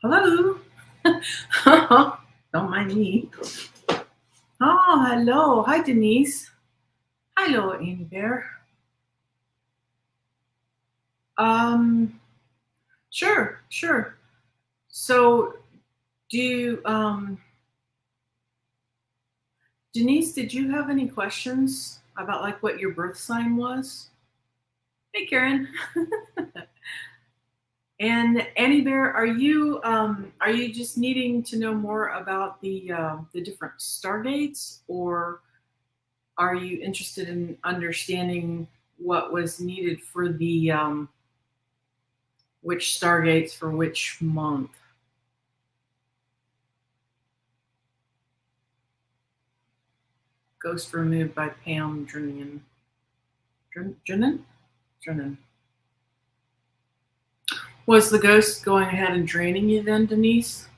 Hello. Don't mind me. Oh, hello. Hi, Denise. Hello, Annie Bear. Um, sure. So, do you, Denise, did you have any questions about like what your birth sign was? Hey, Karen. And Annie Bear, are you just needing to know more about the different stargates, or are you interested in understanding what was needed for the which stargates for which month? Ghost removed by Pam Drennan. Drennan. Was the ghost going ahead and draining you then, Denise?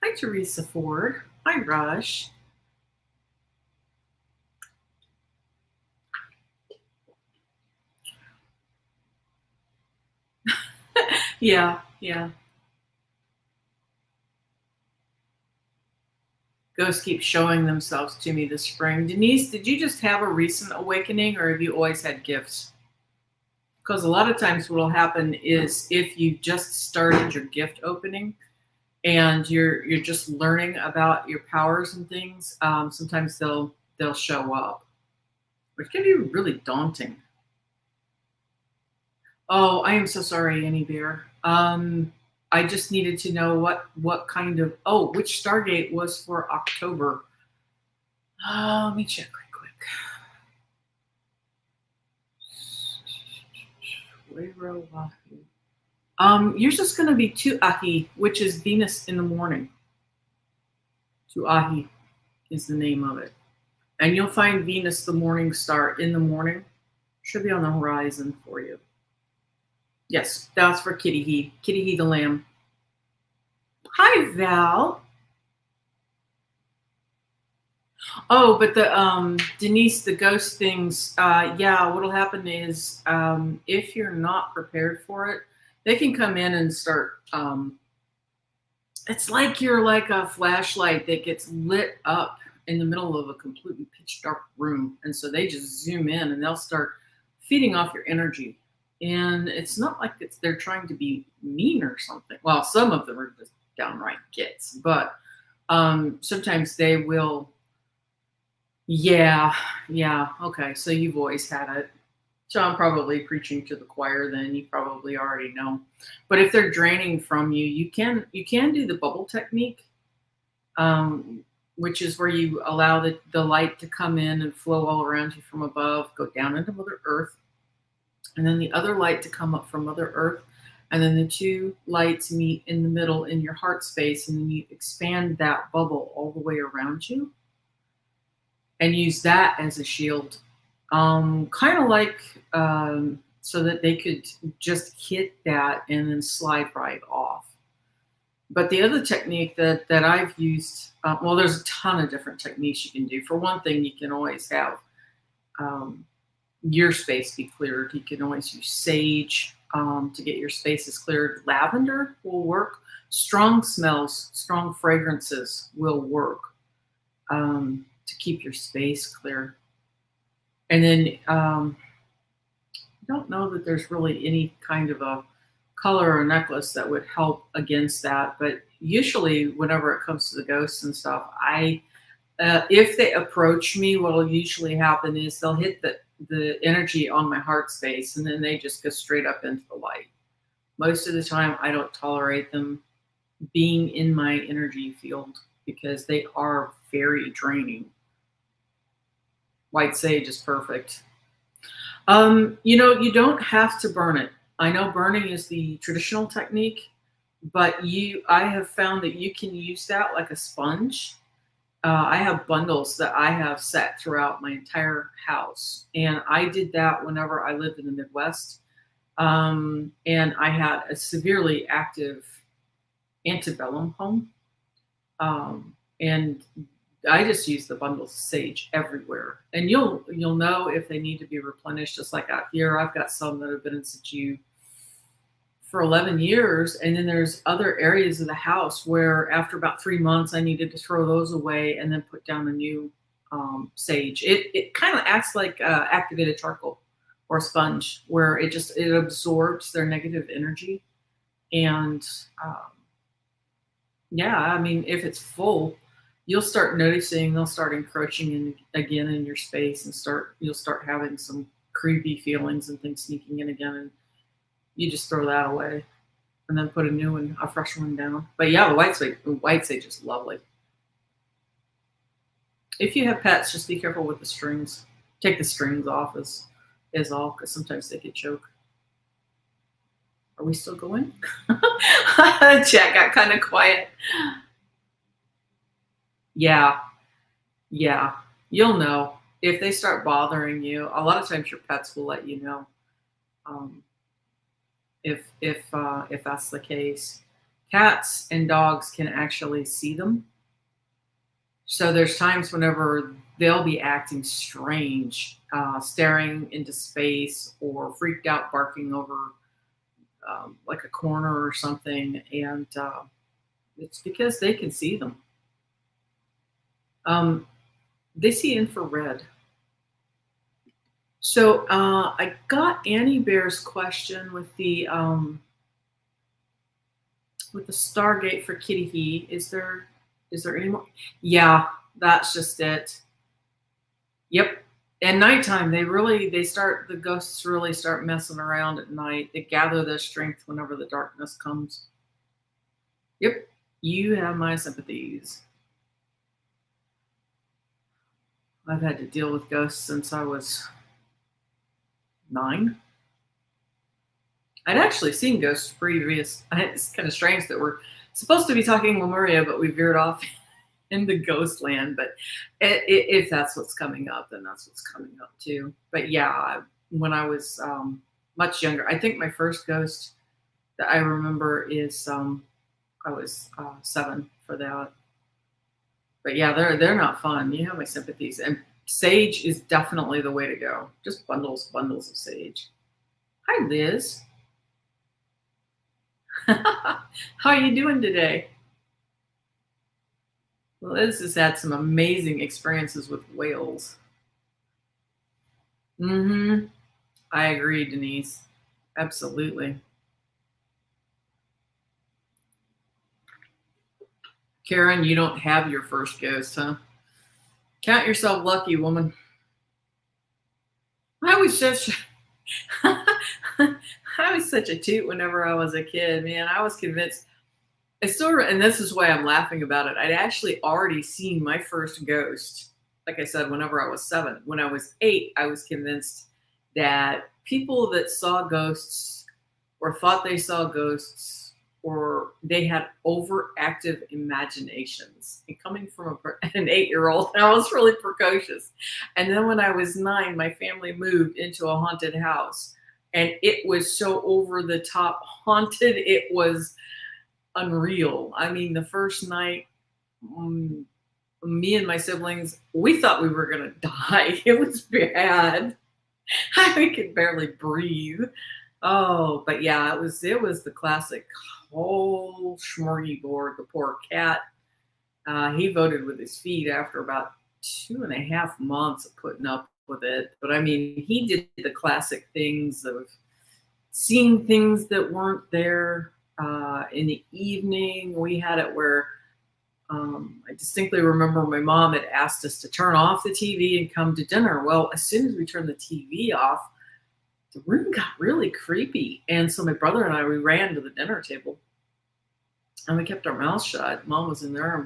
Hi, Teresa Ford. Hi, Rush. Yeah. Ghosts keep showing themselves to me this spring. Denise, did you just have a recent awakening, or have you always had gifts? Because a lot of times what will happen is if you just started your gift opening and you're just learning about your powers and things, sometimes they'll show up, which can be really daunting. Oh, I am so sorry, Annie Bear. I just needed to know what kind of which Stargate was for October. Let me check right quick. You're just going to be Tuahi, which is Venus in the morning. Tuahi is the name of it. And you'll find Venus, the morning star, in the morning. Should be on the horizon for you. Yes, that's for Kitty He. Kitty He the lamb. Hi, Val. Oh, but the Denise, the ghost things, yeah, what'll happen is if you're not prepared for it, they can come in and start it's like you're like a flashlight that gets lit up in the middle of a completely pitch dark room. And so they just zoom in and they'll start feeding off your energy. And it's not like they're trying to be mean or something. Well, some of them are just downright gits, but sometimes they will. Yeah. Okay. So you've always had it. So I'm probably preaching to the choir then. You probably already know. But if they're draining from you, you can do the bubble technique, which is where you allow the light to come in and flow all around you from above, go down into Mother Earth, and then the other light to come up from Mother Earth, and then the two lights meet in the middle in your heart space, and then you expand that bubble all the way around you and use that as a shield, kind of like so that they could just hit that and then slide right off. But the other technique that I've used, well, there's a ton of different techniques you can do. For one thing, you can always have your space be cleared. You can always use sage to get your spaces cleared. Lavender will work. Strong smells, strong fragrances will work to keep your space clear. And then I don't know that there's really any kind of a color or necklace that would help against that. But usually, whenever it comes to the ghosts and stuff, if they approach me, what will usually happen is they'll hit the energy on my heart space, and then they just go straight up into the light. Most of the time, I don't tolerate them being in my energy field because they are very draining. White sage is perfect. You don't have to burn it. I know burning is the traditional technique, but I have found that you can use that like a sponge. I have bundles that I have set throughout my entire house, and I did that whenever I lived in the Midwest, and I had a severely active antebellum home, and I just use the bundles of sage everywhere, and you'll know if they need to be replenished. Just like out here, I've got some that have been in situ for 11 years. And then there's other areas of the house where after about 3 months, I needed to throw those away and then put down a new sage. It kind of acts like activated charcoal or a sponge, where it absorbs their negative energy. And yeah, I mean, if it's full, you'll start noticing they'll start encroaching in again in your space, and you'll start having some creepy feelings and things sneaking in again, and you just throw that away and then put a fresh one down. But yeah, the white sage is lovely. If you have pets, just be careful with the strings. Take the strings off is all, because sometimes they get choke. Are we still going? Chat got kind of quiet. Yeah, you'll know if they start bothering you. A lot of times, your pets will let you know if that's the case. Cats and dogs can actually see them. So there's times whenever they'll be acting strange, staring into space, or freaked out, barking over like a corner or something, and it's because they can see them. They see infrared. So I got Annie Bear's question with the Stargate for Kitty He. Is there any more? Yeah, that's just it. Yep. At nighttime, the ghosts really start messing around at night. They gather their strength whenever the darkness comes. Yep. You have my sympathies. I've had to deal with ghosts since I was 9. I'd actually seen ghosts previous. It's kind of strange that we're supposed to be talking Lemuria, but we veered off into ghost land. But if that's what's coming up, then that's what's coming up too. But yeah, when I was much younger, I think my first ghost that I remember is I was 7 for that. But yeah, they're not fun. You have my sympathies. And sage is definitely the way to go. Just bundles of sage. Hi, Liz. How are you doing today? Liz has had some amazing experiences with whales. I agree, Denise. Absolutely. Karen, you don't have your first ghost, huh? Count yourself lucky, woman. I was such a toot whenever I was a kid, man. I was convinced. And this is why I'm laughing about it. I'd actually already seen my first ghost. Like I said, whenever I was 7. When I was 8, I was convinced that people that saw ghosts or thought they saw ghosts, or they had overactive imaginations. And coming from an 8-year-old, I was really precocious. And then when I was 9, my family moved into a haunted house. And it was so over the top haunted, it was unreal. I mean, the first night, me and my siblings, we thought we were going to die. It was bad. I could barely breathe. Oh, but yeah, it was the classic whole smorgasbord. The poor cat. He voted with his feet after about 2.5 months of putting up with it. But I mean, he did the classic things of seeing things that weren't there. In the evening, we had it where I distinctly remember my mom had asked us to turn off the TV and come to dinner. Well, as soon as we turned the TV off, the room got really creepy. And so my brother and I, we ran to the dinner table and we kept our mouths shut. Mom was in there,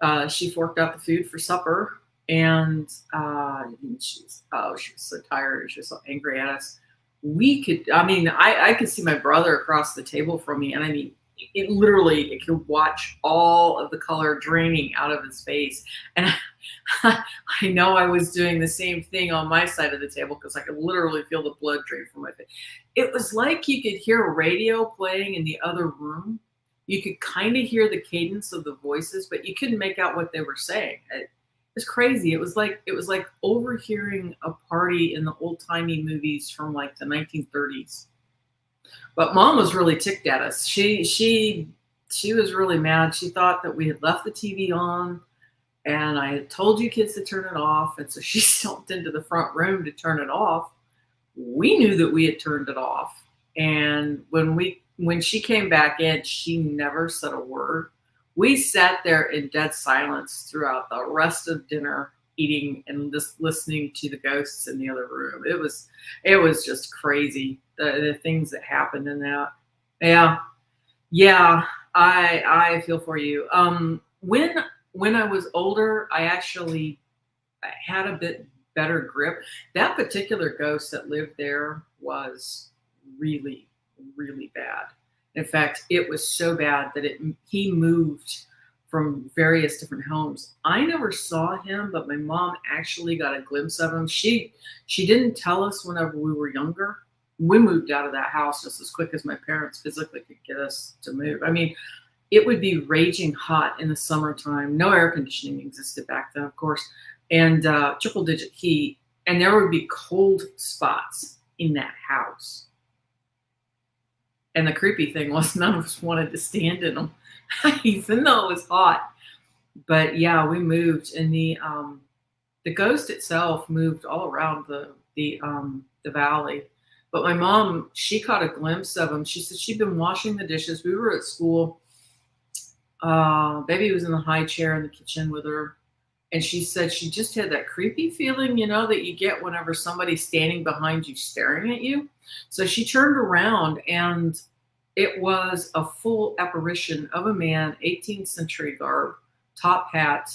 and she forked out the food for supper. And she was so tired. She was so angry at us. I could see my brother across the table from me. And I mean, it could watch all of the color draining out of his face. And I know I was doing the same thing on my side of the table, because I could literally feel the blood drain from my face. It was like you could hear a radio playing in the other room. You could kind of hear the cadence of the voices, but you couldn't make out what they were saying. It was crazy. It was like overhearing a party in the old timey movies from like the 1930s. But Mom was really ticked at us. She was really mad. She thought that we had left the TV on, and I had told you kids to turn it off. And so she stomped into the front room to turn it off. We knew that we had turned it off. And when she came back in, she never said a word. We sat there in dead silence throughout the rest of dinner, eating and just listening to the ghosts in the other room. It was just crazy, the things that happened in that. Yeah, I feel for you. When I was older, I actually had a bit better grip. That particular ghost that lived there was really, really bad. In fact, it was so bad that he moved from various different homes. I never saw him, but my mom actually got a glimpse of him. She didn't tell us whenever we were younger. We moved out of that house just as quick as my parents physically could get us to move. I mean, it would be raging hot in the summertime. No air conditioning existed back then, of course, and triple digit heat. And there would be cold spots in that house. And the creepy thing was none of us wanted to stand in them, even though it was hot. But yeah, we moved, and the ghost itself moved all around the valley. But my mom, she caught a glimpse of him. She said she'd been washing the dishes. We were at school. Baby was in the high chair in the kitchen with her. And she said she just had that creepy feeling, that you get whenever somebody's standing behind you staring at you. So she turned around, and it was a full apparition of a man, 18th century garb, top hat.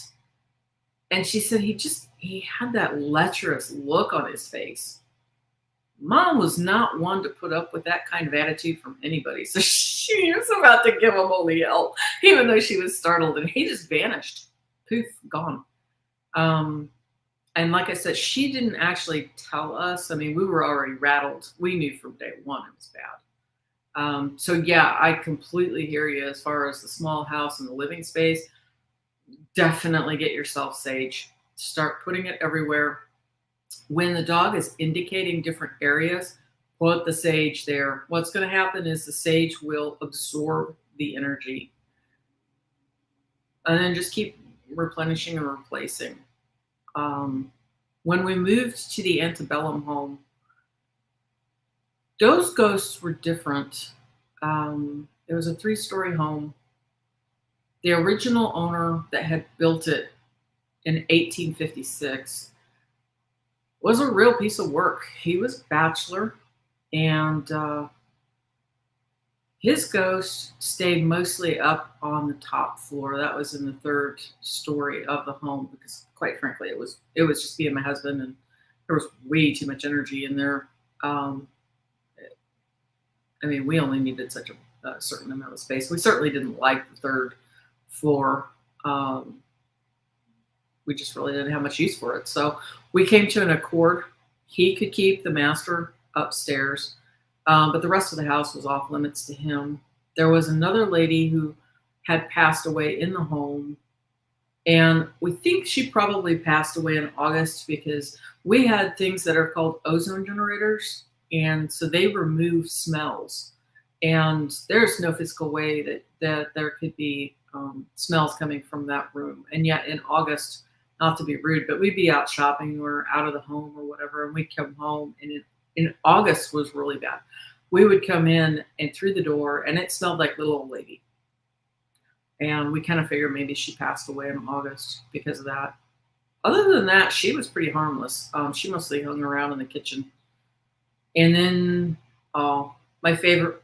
And she said he had that lecherous look on his face. Mom was not one to put up with that kind of attitude from anybody. So she was about to give him holy hell, even though she was startled, and he just vanished. Poof, gone. And like I said, she didn't actually tell us. I mean, we were already rattled. We knew from day one it was bad. So yeah, I completely hear you as far as the small house and the living space. Definitely get yourself sage. Start putting it everywhere. When the dog is indicating different areas, put the sage there. What's going to happen is the sage will absorb the energy. And then just keep replenishing and replacing. When we moved to the antebellum home, those ghosts were different. It was a 3-story home. The original owner that had built it in 1856 was a real piece of work. He was a bachelor, and his ghost stayed mostly up on the top floor. That was in the 3rd story of the home, because quite frankly, it was just me and my husband, and there was way too much energy in there. I mean, we only needed such a certain amount of space. We certainly didn't like the 3rd floor. We just really didn't have much use for it. So we came to an accord. He could keep the master upstairs, but the rest of the house was off limits to him. There was another lady who had passed away in the home, and we think she probably passed away in August, because we had things that are called ozone generators, and so they remove smells. And there's no physical way that there could be smells coming from that room. And yet in August, not to be rude, but we'd be out shopping or out of the home or whatever, and we'd come home, and in August was really bad. We would come in and through the door, and it smelled like little old lady. And we kind of figured maybe she passed away in August because of that. Other than that, she was pretty harmless. She mostly hung around in the kitchen. And then my favorite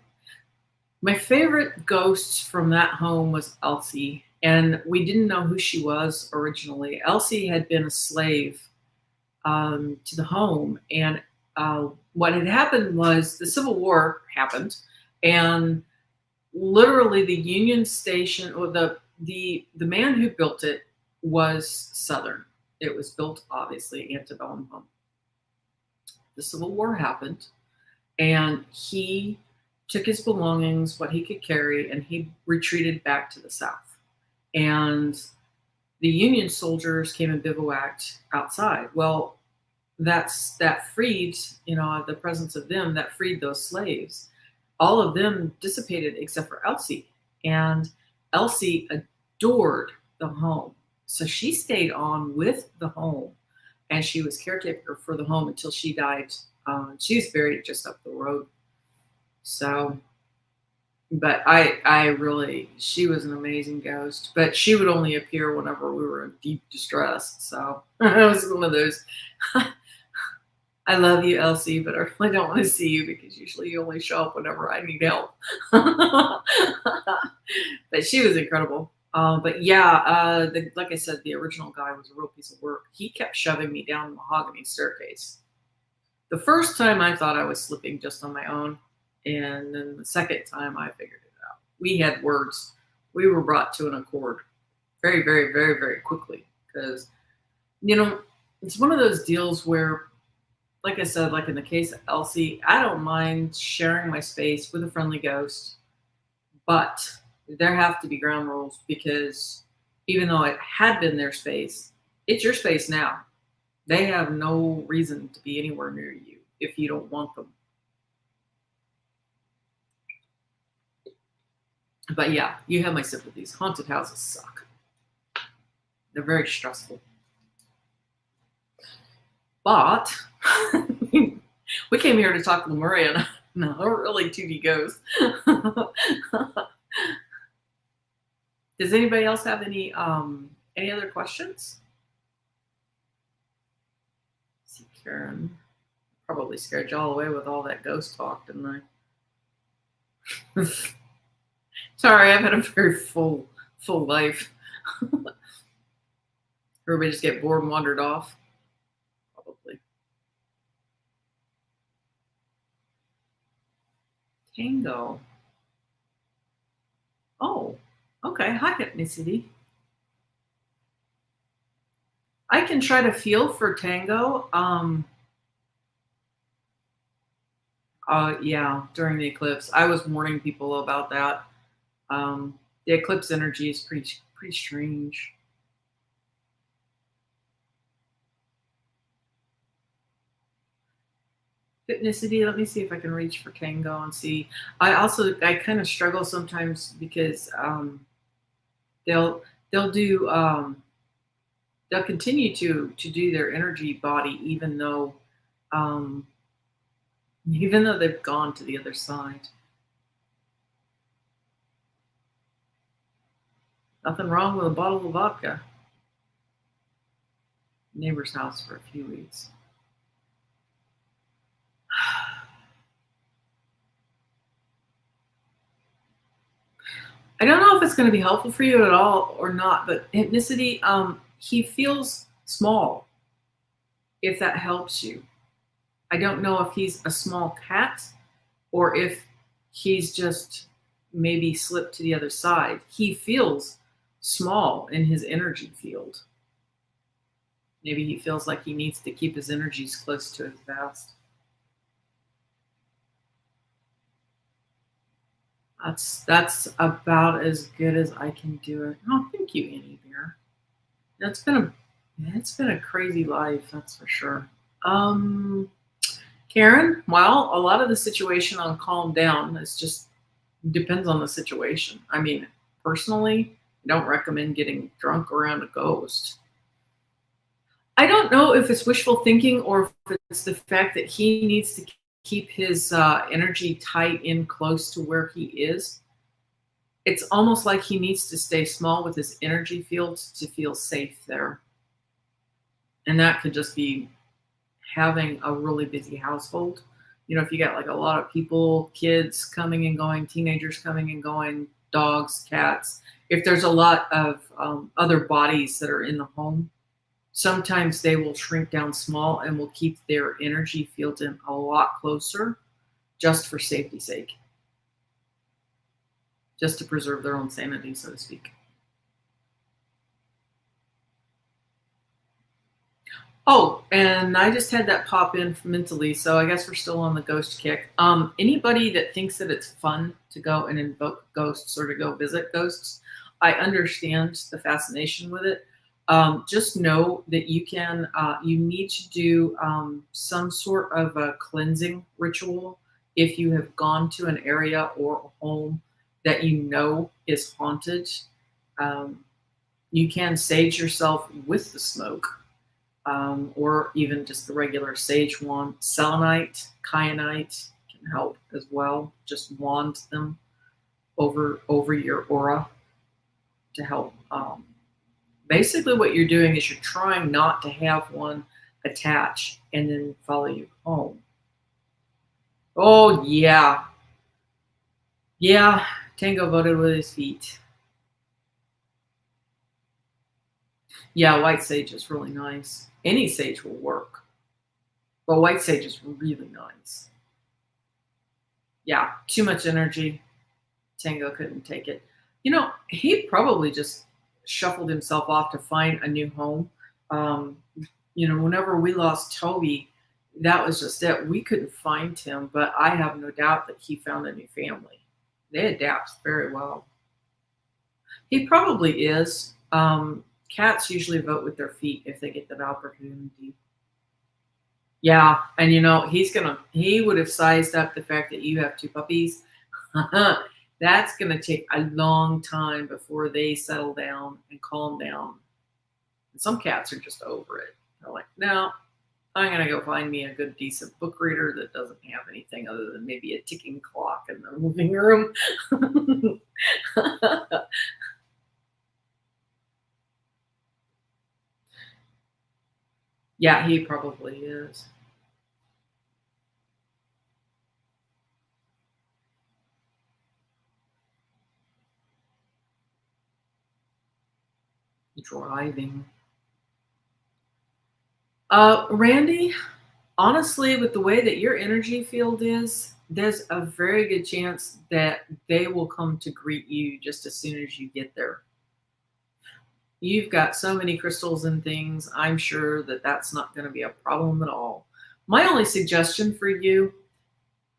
ghost from that home was Elsie. And we didn't know who she was originally. Elsie had been a slave to the home. And what had happened was the Civil War happened. And literally the Union Station, or the man who built it was Southern. It was built, obviously, antebellum home. The Civil War happened, and he took his belongings, what he could carry, and he retreated back to the South. And the Union soldiers came and bivouacked outside. Well, that freed, the presence of them, that freed those slaves. all of them dissipated except for Elsie. And Elsie adored the home. So she stayed on with the home, and she was caretaker for the home until she died. She was buried just up the road. So, but I really, she was an amazing ghost, but she would only appear whenever we were in deep distress. So it was one of those, I love you, Elsie, but I really don't want to see you because usually you only show up whenever I need help. But she was incredible. But yeah, like I said, the original guy was a real piece of work. He kept shoving me down the mahogany staircase. The first time I thought I was slipping just on my own. And then the second time I figured it out. We had words. We were brought to an accord very, very, very, very quickly. Because, it's one of those deals where, like I said, like in the case of Elsie, I don't mind sharing my space with a friendly ghost, but there have to be ground rules because even though it had been their space, it's your space now. They have no reason to be anywhere near you if you don't want them. But yeah, you have my sympathies. Haunted houses suck. They're very stressful. But we came here to talk Lemurian. No, really 2D ghosts. Does anybody else have any other questions? Let's see, Karen. Probably scared y'all away with all that ghost talk, didn't I? Sorry, I've had a very full life. Everybody just get bored and wandered off. Probably. Tango. Oh, okay. Hi, Hypnicity. I can try to feel for Tango. Yeah, during the eclipse. I was warning people about that. The eclipse energy is pretty strange. Hypnicity, let me see if I can reach for Tango and see. I kind of struggle sometimes because they'll continue to do their energy body even though they've gone to the other side. Nothing wrong with a bottle of vodka. Neighbor's house for a few weeks. I don't know if it's going to be helpful for you at all or not, but Hypnicity, he feels small, if that helps you. I don't know if he's a small cat or if he's just maybe slipped to the other side. He feels small in his energy field. Maybe he feels like he needs to keep his energies close to his vast. That's about as good as I can do it. Oh, thank you, Annie Bear. It's been a crazy life, that's for sure. Karen, well, a lot of the situation on Calm Down is just depends on the situation. I mean, personally, I don't recommend getting drunk around a ghost. I don't know if it's wishful thinking or if it's the fact that he needs to keep his energy tight in close to where he is. It's almost like he needs to stay small with his energy field to feel safe there. And that could just be having a really busy household. If you got like a lot of people, kids coming and going, teenagers coming and going, dogs, cats, if there's a lot of other bodies that are in the home, sometimes they will shrink down small and will keep their energy field in a lot closer just for safety's sake. Just to preserve their own sanity, so to speak. Oh, and I just had that pop in mentally, so I guess we're still on the ghost kick. Anybody that thinks that it's fun to go and invoke ghosts or to go visit ghosts, I understand the fascination with it. Just know that you need to do some sort of a cleansing ritual if you have gone to an area or a home that you know is haunted, um, you can sage yourself with the smoke, or even just the regular sage wand. Selenite, kyanite can help as well. Just wand them over your aura to help. Basically, what you're doing is you're trying not to have one attach and then follow you home. Oh yeah, yeah. Tango voted with his feet. Yeah, white sage is really nice. Any sage will work, but white sage is really nice. Yeah, too much energy. Tango couldn't take it. He probably just shuffled himself off to find a new home. Um, whenever we lost Toby, that was just it. We couldn't find him, but I have no doubt that he found a new family. They adapt very well. He probably is. Cats usually vote with their feet if they get that opportunity. Yeah, and he would have sized up the fact that you have two puppies. That's gonna take a long time before they settle down and calm down. And some cats are just over it. They're like, no, I'm gonna go find me a good, decent book reader that doesn't have anything other than maybe a ticking clock in the living room. Yeah, he probably is. Driving. Randy, honestly, with the way that your energy field is, there's a very good chance that they will come to greet you just as soon as you get there. You've got so many crystals and things. I'm sure that that's not going to be a problem at all. My only suggestion for you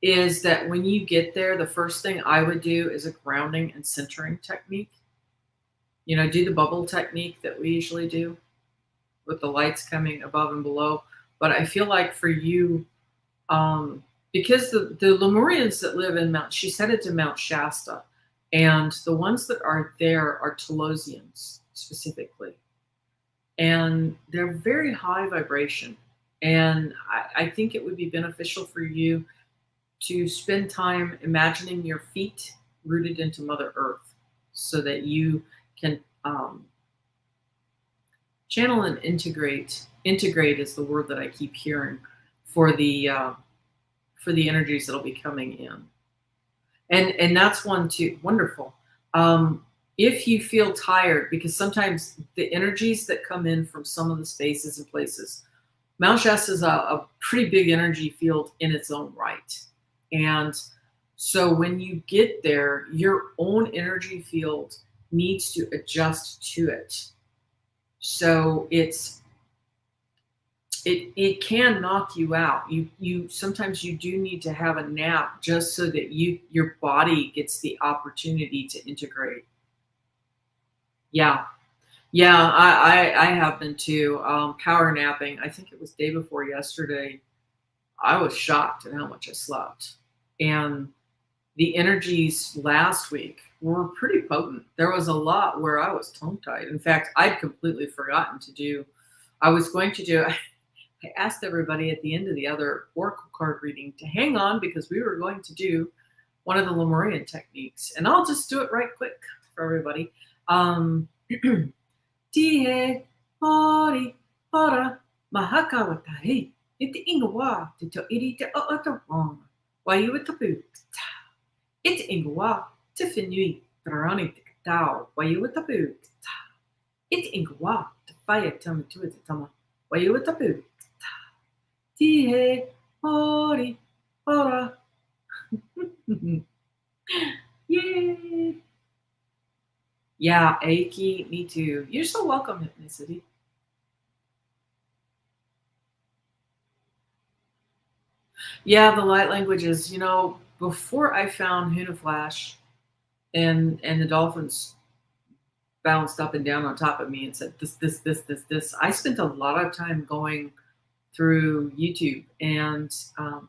is that when you get there, the first thing I would do is a grounding and centering technique. Do the bubble technique that we usually do with the lights coming above and below. But I feel like for you, because the Lemurians that live in she's headed to Mount Shasta, and the ones that are there are Telosians specifically. And they're very high vibration. And I think it would be beneficial for you to spend time imagining your feet rooted into Mother Earth so that you can channel and integrate. Integrate is the word that I keep hearing for the energies that'll be coming in. And that's one too. Wonderful. If you feel tired, because sometimes the energies that come in from some of the spaces and places, Mount Shasta is a pretty big energy field in its own right. And so when you get there, your own energy field needs to adjust to it. So it can knock you out. You sometimes you do need to have a nap just so that your body gets the opportunity to integrate. Yeah. Yeah, I have been too. Power napping. I think it was day before yesterday. I was shocked at how much I slept. And the energies last week were pretty potent. There was a lot where I was tongue-tied. In fact, I'd completely forgotten to do. I was going to do. I asked everybody at the end of the other oracle card reading to hang on because we were going to do one of the Lemurian techniques, and I'll just do it right quick for everybody. Tihe, hori, hora, mahaka watahi, iti ingawa, tito iri te ootawon, wayu tapu, iti ingawa, tifinui, tarani te katao, wayu tapu, iti ingawa, tafaya tamatua te tama, wayu tapu, tihe, hori, hora. Yay! Yeah, Aiki, me too. You're so welcome, Hypnicity. Yeah, the light languages, before I found Hunaflash and the dolphins bounced up and down on top of me and said this, I spent a lot of time going through YouTube, and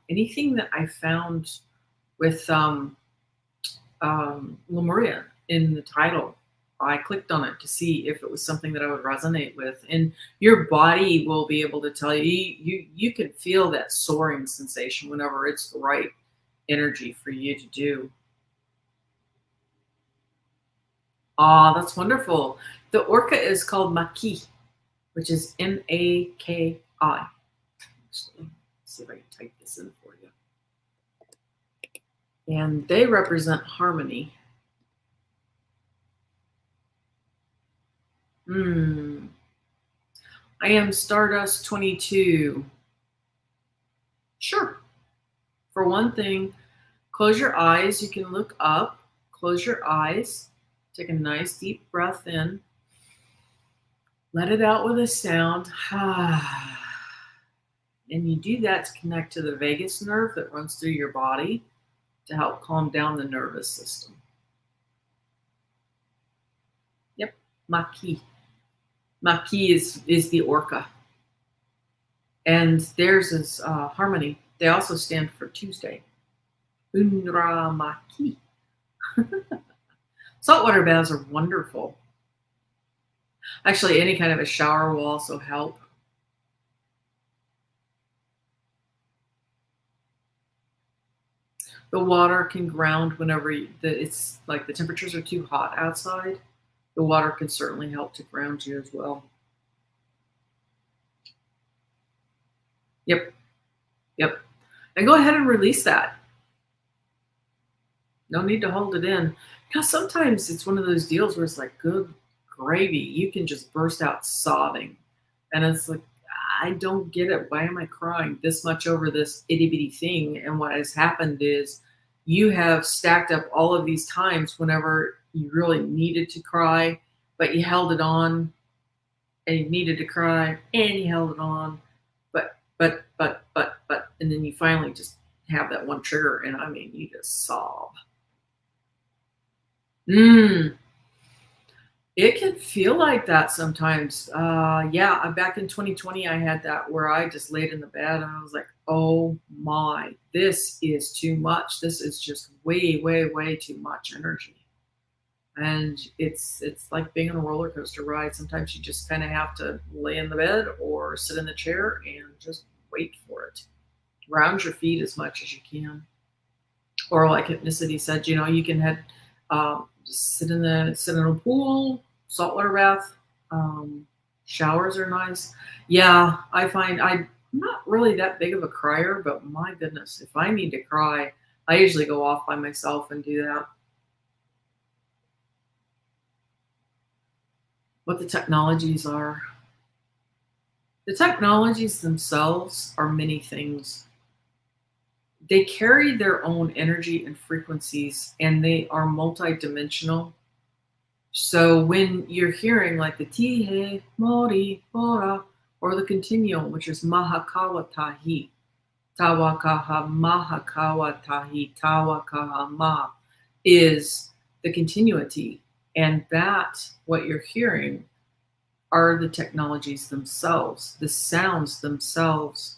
anything that I found with Lemuria in the title. I clicked on it to see if it was something that I would resonate with, and your body will be able to tell you. You can feel that soaring sensation whenever it's the right energy for you to do. Ah, that's wonderful. The orca is called Maki, which is Maki. Let's see if I can type this in for you. And they represent harmony. I am Stardust 22. Sure. For one thing, close your eyes. You can look up. Close your eyes. Take a nice deep breath in. Let it out with a sound. And you do that to connect to the vagus nerve that runs through your body to help calm down the nervous system. Yep, Maki. Maki is the orca. And theirs is harmony. They also stand for Tuesday. Unra Maki. Saltwater baths are wonderful. Actually, any kind of a shower will also help. The water can ground whenever it's like the temperatures are too hot outside. The water can certainly help to ground you as well. Yep. And go ahead and release that. No need to hold it in. Because sometimes it's one of those deals where it's like, good gravy, you can just burst out sobbing. And it's like, I don't get it. Why am I crying this much over this itty bitty thing? And what has happened is you have stacked up all of these times whenever you really needed to cry, but you held it on, and you needed to cry, and you held it on, but, and then you finally just have that one trigger, and I mean, you just sob. It can feel like that sometimes. Yeah, back in 2020, I had that where I just laid in the bed and I was like, oh my, this is too much. This is just way, way, way too much energy. And it's like being on a roller coaster ride. Sometimes you just kind of have to lay in the bed or sit in the chair and just wait for it. Round your feet as much as you can. Or like Hypnicity said, you can head just sit in a pool, saltwater bath. Showers are nice. Yeah, I find I'm not really that big of a crier, but my goodness, if I need to cry, I usually go off by myself and do that. What the technologies are. The technologies themselves are many things. They carry their own energy and frequencies, and they are multidimensional. So when you're hearing like the Tihe, Mori, Bora, or the continuum, which is Mahakawa Tahi, Tawakaha Mahakawa Tahi, Tawakaha Ma, is the continuity. And that, what you're hearing, are the technologies themselves. The sounds themselves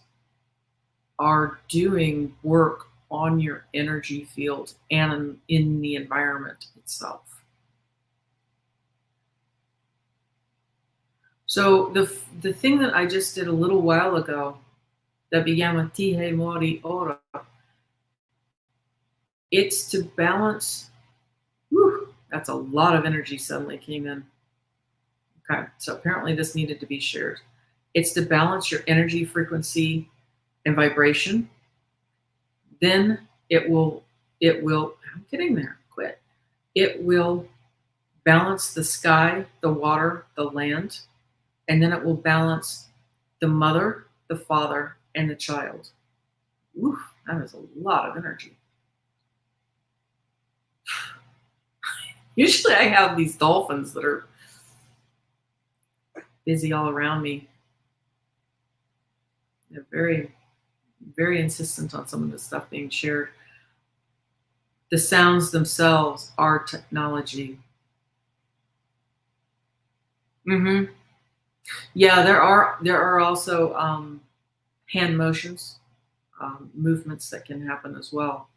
are doing work on your energy field and in the environment itself. So the thing that I just did a little while ago, that began with Tihe Mori Ora, it's to balance. Whew, that's a lot of energy suddenly came in. Okay, so apparently this needed to be shared. It's to balance your energy frequency and vibration. Then it will, I'm getting there, quit. It will balance the sky, the water, the land, and then it will balance the mother, the father, and the child. Oof, that is a lot of energy. Usually I have these dolphins that are busy all around me. They're very, very insistent on some of the stuff being shared. The sounds themselves are technology. Yeah, there are also hand motions, movements that can happen as well.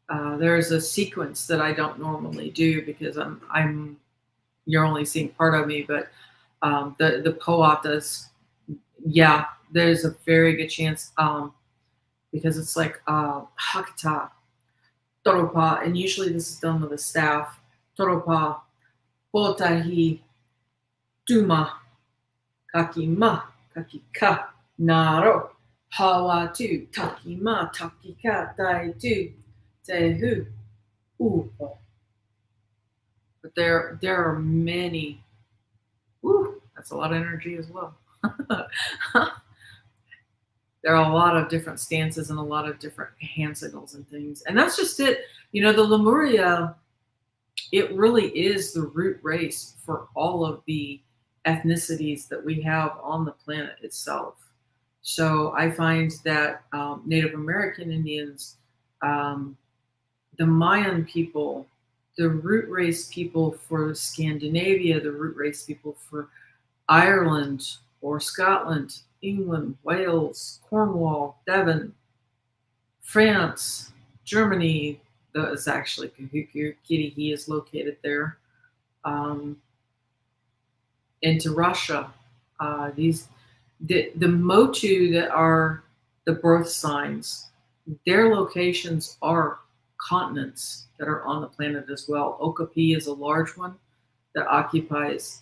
There's a sequence that I don't normally do because you're only seeing part of me, but the poatas, yeah, there's a very good chance because it's like hakata, toropa, and usually this is done with a staff. Toropa, potahi, tuma, kakima, kakika, naro, hawa tu, takima, takika, dai tu, tehu, upo. But there are many. Woo, that's a lot of energy as well. There are a lot of different stances and a lot of different hand signals and things. And that's just it. You know, the Lemuria, it really is the root race for all of the ethnicities that we have on the planet itself. So I find that Native American Indians, um, the Mayan people, the root race people for Scandinavia, the root race people for Ireland or Scotland, England, Wales, Cornwall, Devon, France, Germany. That is actually Kahuku. Kirihi is located there. Um, into Russia. The Motu that are the birth signs, their locations are continents that are on the planet as well. Okapi is a large one that occupies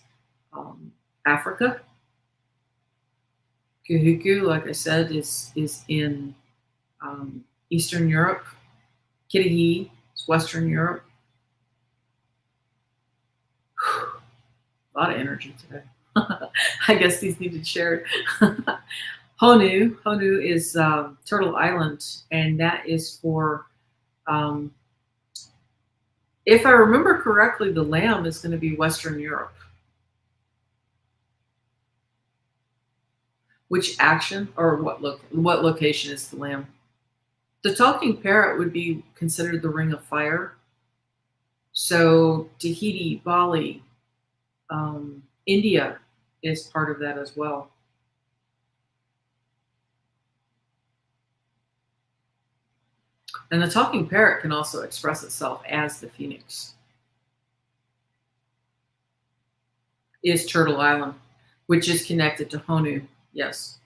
Africa. Kuhuku, like I said, is in Eastern Europe. Kirihi is Western Europe. A lot of energy today. I guess these needed shared. Honu is Turtle Island, and that is for, if I remember correctly, the lamb is going to be Western Europe. Which action or what location is the lamb? The talking parrot would be considered the ring of fire. So Tahiti, Bali, India is part of that as well. And the talking parrot can also express itself as the phoenix. Is Turtle Island, which is connected to Honu. Yes.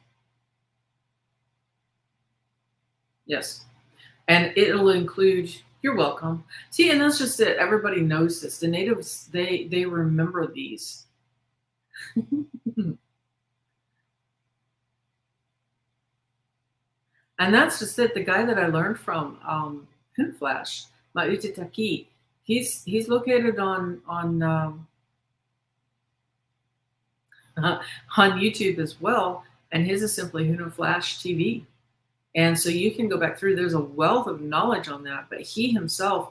Yes. And it'll include, you're welcome. See, and that's just it. Everybody knows this. The natives, they remember these. And that's just it. The guy that I learned from, Flash, Mautitaki, he's located on YouTube as well, and his is simply Hunu Flash TV. And so you can go back through. There's a wealth of knowledge on that. But he himself,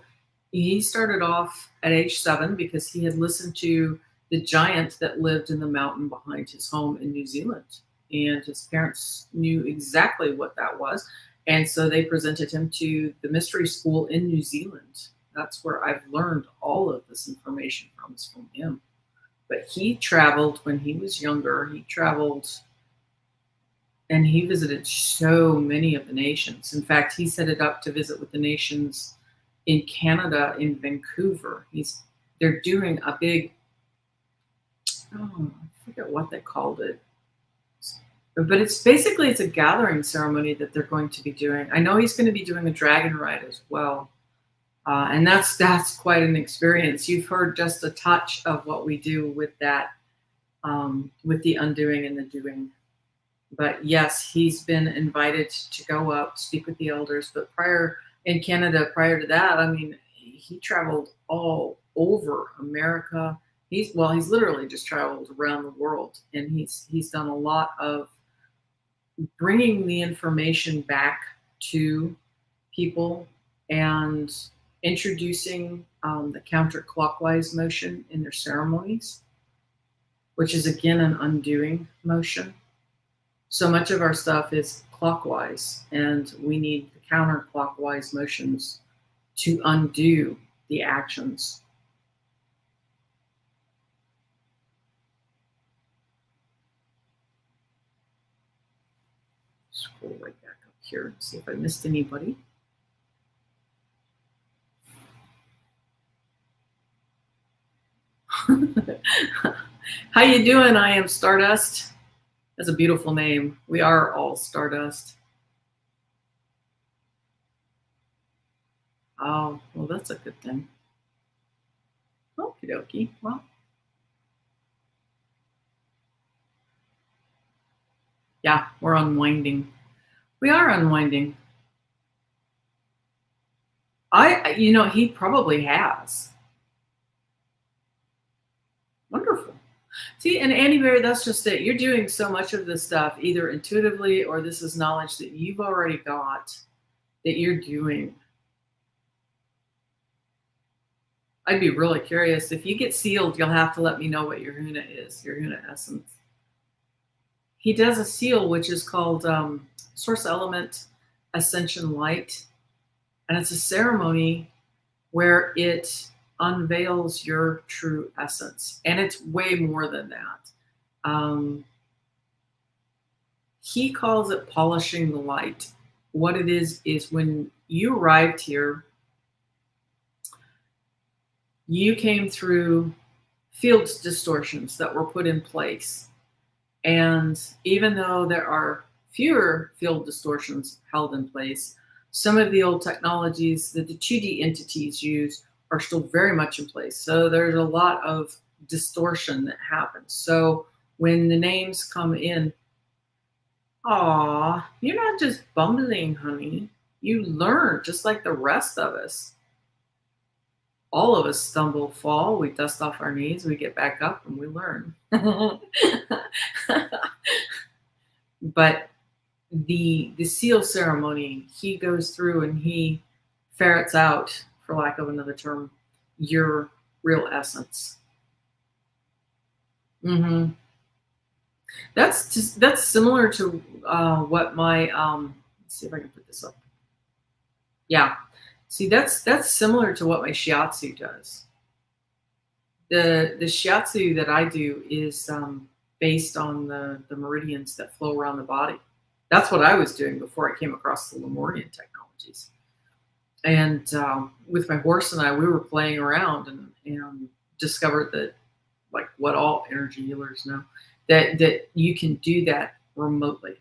he started off at age 7 because he had listened to the giant that lived in the mountain behind his home in New Zealand. And his parents knew exactly what that was. And so they presented him to the mystery school in New Zealand. That's where I've learned all of this information from, is from him. But he traveled when he was younger. He traveled and he visited so many of the nations. In fact, he's headed up to visit with the nations in Canada, in Vancouver. They're doing a big, I forget what they called it. But it's a gathering ceremony that they're going to be doing. I know he's going to be doing a dragon ride as well. And that's quite an experience. You've heard just a touch of what we do with that, with the undoing and the doing. But yes, he's been invited to go up, speak with the elders. But in Canada, prior to that, I mean, he traveled all over America. He's literally just traveled around the world, and he's done a lot of bringing the information back to people and introducing the counterclockwise motion in their ceremonies, which is again an undoing motion. So much of our stuff is clockwise, and we need the counterclockwise motions to undo the actions. Scroll right back up here and see if I missed anybody. How you doing? I am Stardust. That's a beautiful name. We are all Stardust. Oh, well, that's a good thing. Okie dokie. Well, yeah, we're unwinding. We are unwinding. He probably has. Wonderful. See, and Annie Bear, that's just it. You're doing so much of this stuff either intuitively or this is knowledge that you've already got that you're doing. I'd be really curious. If you get sealed, you'll have to let me know what your Huna is, your Huna essence. He does a seal, which is called Source Element Ascension Light. And it's a ceremony where it unveils your true essence. And it's way more than that. He calls it polishing the light. What it is when you arrived here, you came through field distortions that were put in place. And even though there are fewer field distortions held in place, some of the old technologies that the 2D entities use are still very much in place. So there's a lot of distortion that happens. So when the names come in, aw, you're not just bumbling, honey. You learn just like the rest of us. All of us stumble, fall, we dust off our knees, we get back up, and we learn. But the seal ceremony, he goes through and he ferrets out, for lack of another term, your real essence. Mm-hmm. That's similar to what my let's see if I can put this up. Yeah. See, that's similar to what my Shiatsu does. The Shiatsu that I do is based on the meridians that flow around the body. That's what I was doing before I came across the Lemurian technologies. And with my horse and I, we were playing around and discovered that, like what all energy healers know, that you can do that remotely,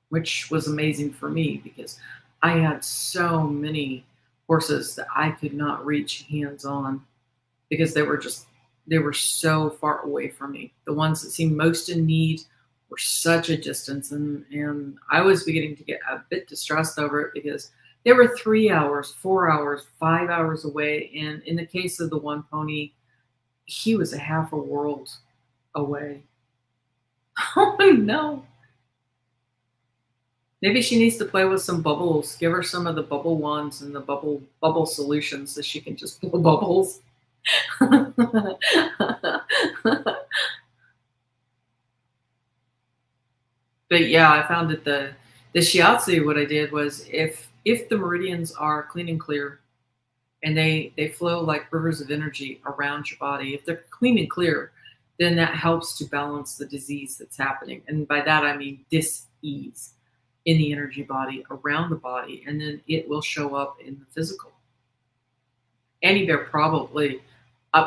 which was amazing for me because I had so many horses that I could not reach hands on because they were so far away from me. The ones that seemed most in need were such a distance, and I was beginning to get a bit distressed over it because they were 3 hours, 4 hours, 5 hours away. And in the case of the one pony, he was a half a world away. Oh no. Maybe she needs to play with some bubbles. Give her some of the bubble wands and the bubble solutions so she can just blow bubbles. But yeah, I found that the shiatsu, what I did was if the meridians are clean and clear and they flow like rivers of energy around your body, if they're clean and clear, then that helps to balance the disease that's happening. And by that I mean dis-ease in the energy body around the body, and then it will show up in the physical. Annie Bear probably,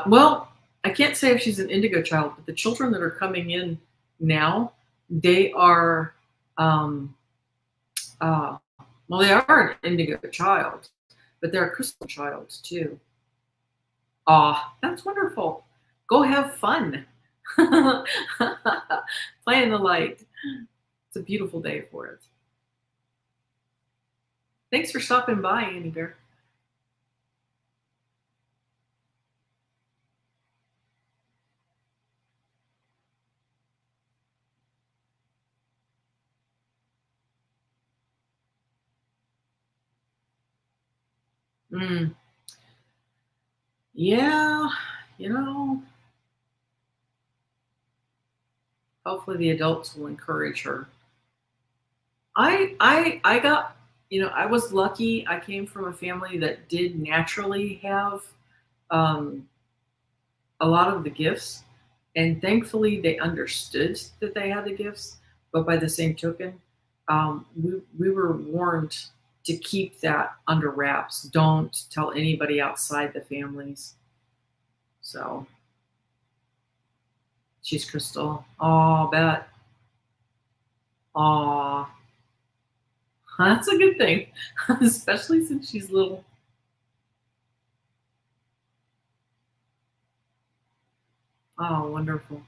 well, I can't say if she's an indigo child, but the children that are coming in now, they are, well, they are an indigo child, but they're a crystal child too. Ah, that's wonderful. Go have fun. Play in the light. It's a beautiful day for it. Thanks for stopping by, Annie Bear. Yeah, hopefully the adults will encourage her. I got, I was lucky. I came from a family that did naturally have um, a lot of the gifts, and thankfully they understood that they had the gifts. But by the same token, we were warned to keep that under wraps. Don't tell anybody outside the families. So she's crystal. Oh, bet. Oh, that's a good thing, especially since she's little. Oh, wonderful.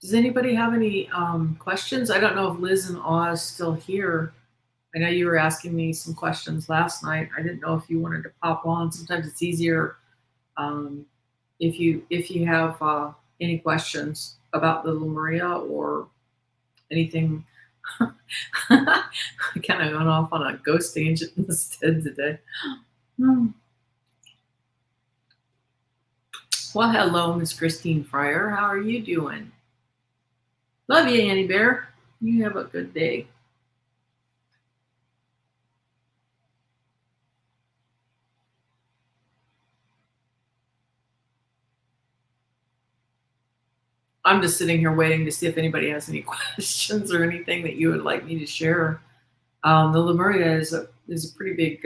Does anybody have any questions? I don't know if Liz and Oz still here. I know you were asking me some questions last night. I didn't know if you wanted to pop on. Sometimes it's easier um, if you have any questions about the Lemuria or anything. I kind of went off on a ghost tangent instead today. Hmm. Well, hello, Miss Christine Fryer. How are you doing? Love you, Annie Bear. You have a good day. I'm just sitting here waiting to see if anybody has any questions or anything that you would like me to share. The Lemuria is a pretty big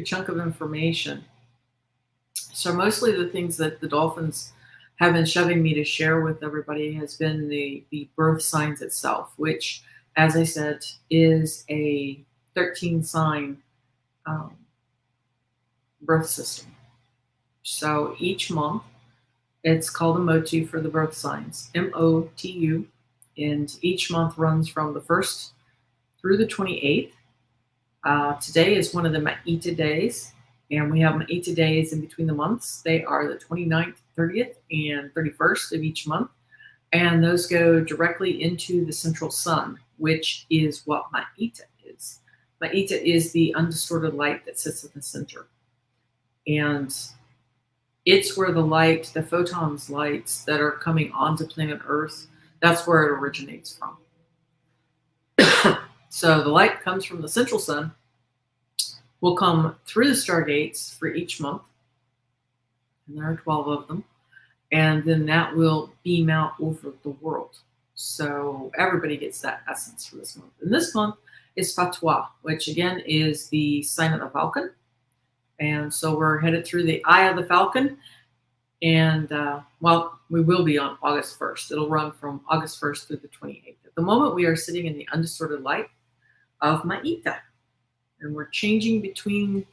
chunk of information. So mostly the things that the dolphins have been shoving me to share with everybody has been the birth signs itself, which, as I said, is a 13 sign um, birth system. So each month, it's called a motu for the birth signs, MOTU, and each month runs from the 1st through the 28th. Today is one of the Ma'ita days, and we have Ma'ita days in between the months. They are the 29th, 30th, and 31st of each month, and those go directly into the central sun, which is what Ma'ita is. Ma'ita is the undistorted light that sits at the center, and it's where the light, the photons lights that are coming onto planet Earth, that's where it originates from. So the light comes from the central sun, will come through the stargates for each month, and there are 12 of them, and then that will beam out over the world. So everybody gets that essence for this month. And this month is Fatwa, which again is the sign of the falcon. And so we're headed through the eye of the falcon. And well, we will be on August 1st. It'll run from August 1st through the 28th. At the moment, we are sitting in the undistorted light of Ma'ita. And we are changing between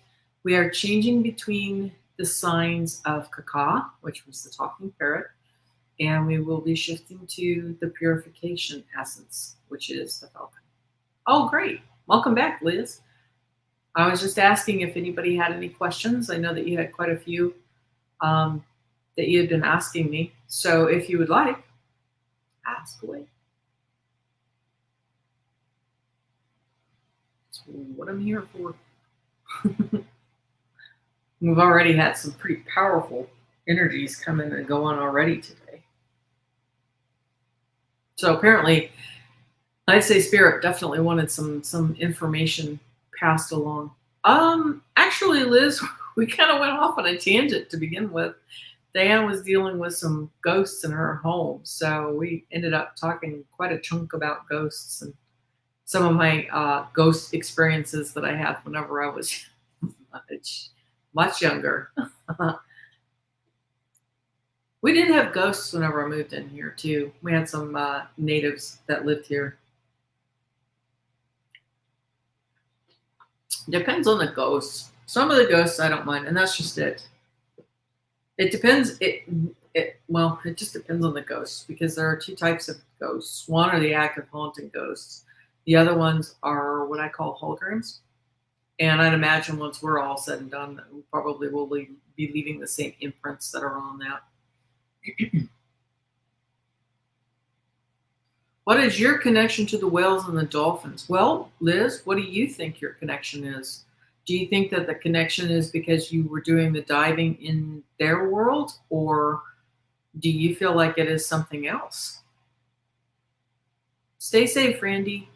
the signs of Kaka, which was the talking parrot, and we will be shifting to the purification essence, which is the falcon. Oh, great. Welcome back, Liz. I was just asking if anybody had any questions. I know that you had quite a few that you had been asking me. So if you would like, ask away. That's what I'm here for. We've already had some pretty powerful energies come in and go on already today. So apparently, I'd say Spirit definitely wanted some information passed along. Actually, Liz, we kind of went off on a tangent to begin with. Diane was dealing with some ghosts in her home, so we ended up talking quite a chunk about ghosts and some of my ghost experiences that I had whenever I was much younger. We did have ghosts whenever I moved in here too. We had some natives that lived here. Depends on the ghosts. Some of the ghosts I don't mind, and that's just it. It depends. It just depends on the ghosts, because there are two types of ghosts. One are the active haunting ghosts. The other ones are what I call holograms. And I'd imagine once we're all said and done, that we probably will be leaving the same imprints that are on that. What is your connection to the whales and the dolphins? Well, Liz, what do you think your connection is? Do you think that the connection is because you were doing the diving in their world, or do you feel like it is something else? Stay safe, Randy.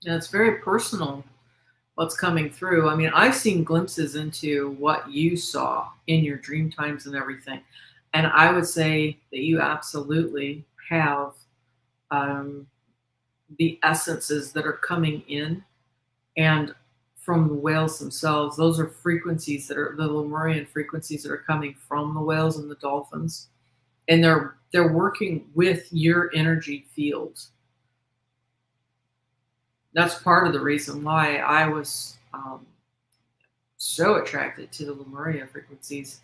And it's very personal what's coming through. I mean, I've seen glimpses into what you saw in your dream times and everything. And I would say that you absolutely have um, the essences that are coming in, and from the whales themselves. Those are frequencies that are the Lemurian frequencies that are coming from the whales and the dolphins. And they're working with your energy field. That's part of the reason why I was so attracted to the Lemuria frequencies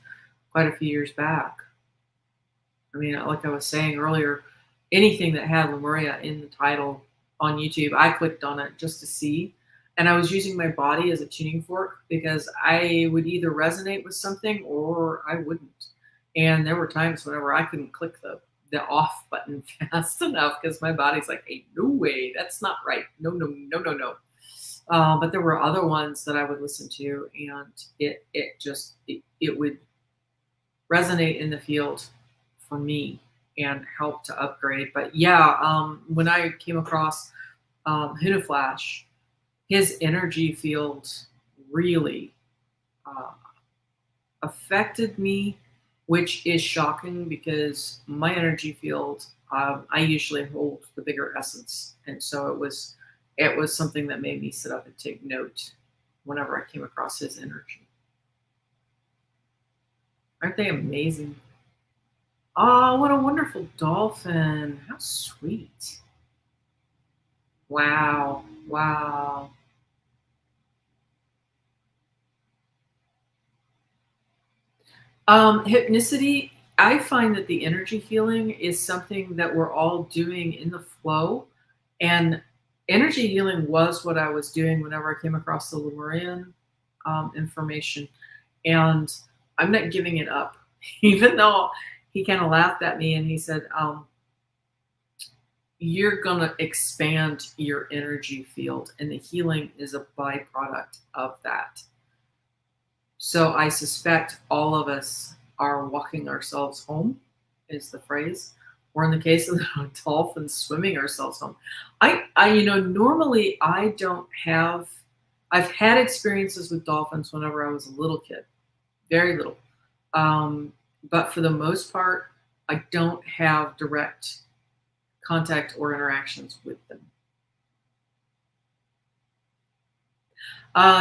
quite a few years back. I mean, like I was saying earlier, anything that had Lemuria in the title on YouTube, I clicked on it just to see. And I was using my body as a tuning fork because I would either resonate with something or I wouldn't. And there were times whenever I couldn't click the off button fast enough because my body's like, hey, no way, that's not right. No, no, no, no, no. But there were other ones that I would listen to, and it would resonate in the field for me and help to upgrade. But yeah, when I came across Huda Flash, his energy field really uh, affected me, which is shocking because my energy field, I usually hold the bigger essence, and so it was something that made me sit up and take note whenever I came across his energy. Aren't they amazing? Oh, what a wonderful dolphin! How sweet! Wow, wow. Hypnicity, I find that the energy healing is something that we're all doing in the flow. And energy healing was what I was doing whenever I came across the Lemurian information. And I'm not giving it up, even though he kind of laughed at me and he said, you're going to expand your energy field, and the healing is a byproduct of that. So I suspect all of us are walking ourselves home, is the phrase. Or in the case of the dolphins, swimming ourselves home. Normally I don't have, I've had experiences with dolphins whenever I was a little kid, very little. But for the most part, I don't have direct contact or interactions with them.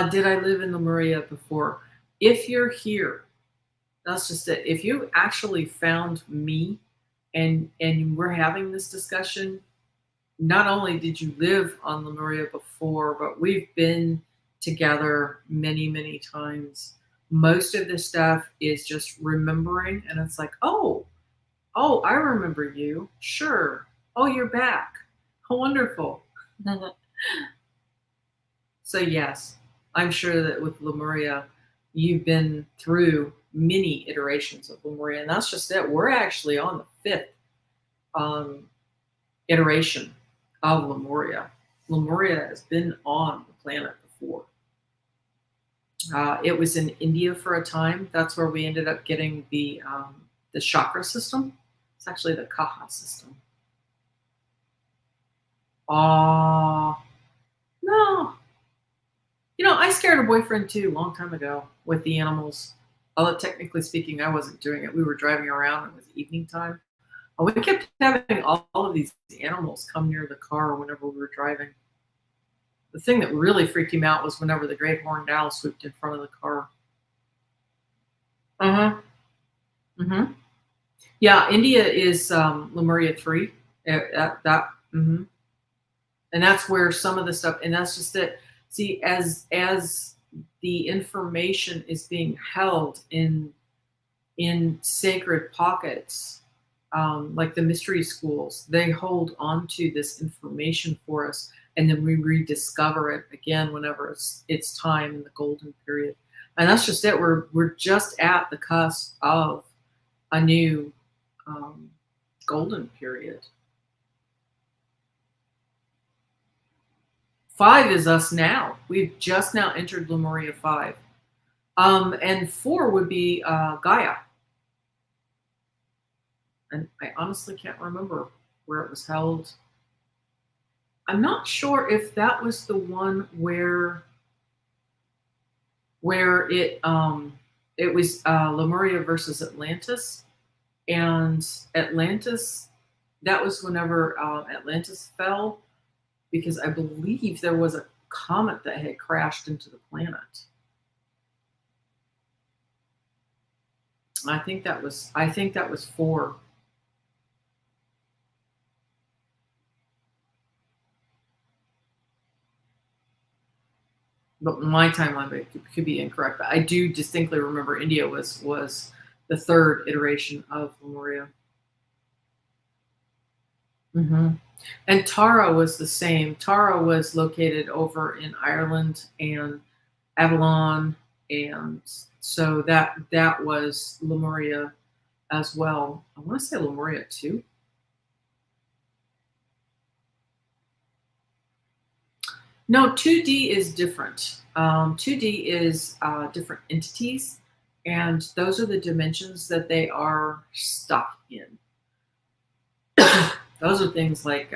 Did I live in Lemuria before? If you're here, that's just it. If you actually found me and we're having this discussion, not only did you live on Lemuria before, but we've been together many, many times. Most of the stuff is just remembering, and it's like, oh, I remember you. Sure. Oh, you're back. How wonderful. So yes, I'm sure that with Lemuria, you've been through many iterations of Lemuria, and that's just it. We're actually on the fifth um, iteration of Lemuria. Lemuria has been on the planet before. It was in India for a time. That's where we ended up getting the chakra system. It's actually the Kaha system. No, I scared a boyfriend too, a long time ago with the animals. Although technically speaking, I wasn't doing it. We were driving around. It was evening time. We kept having all of these animals come near the car whenever we were driving. The thing that really freaked him out was whenever the great horned owl swooped in front of the car. Uh huh. Hmm. Yeah, India is Lemuria 3. Mhm. And that's where some of the stuff, and that's just it. See, as the information is being held in sacred pockets, like the mystery schools, they hold on to this information for us, and then we rediscover it again whenever it's time in the golden period. And that's just it. We're just at the cusp of a new um, golden period. 5 is us now. We've just now entered Lemuria 5. And 4 would be Gaia. And I honestly can't remember where it was held. I'm not sure if that was the one where it was Lemuria versus Atlantis, and Atlantis, that was whenever Atlantis fell, because I believe there was a comet that had crashed into the planet. I think that was 4. But my timeline could be incorrect. But I do distinctly remember India was the 3rd iteration of Lemuria. Hmm. And Tara was the same. Tara was located over in Ireland and Avalon, and so that was Lemuria as well. I want to say Lemuria too. No, 2D is different. 2D is different entities, and those are the dimensions that they are stuck in. Those are things like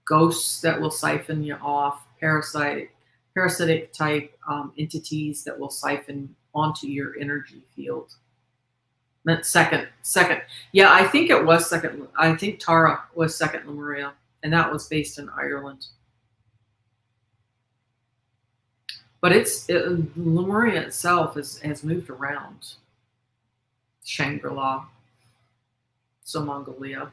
ghosts that will siphon you off, parasitic type entities that will siphon onto your energy field. That's second. Yeah, I think it was second. I think Tara was second Lemuria, and that was based in Ireland. But Lemuria itself has moved around. Shangri-La, so Mongolia.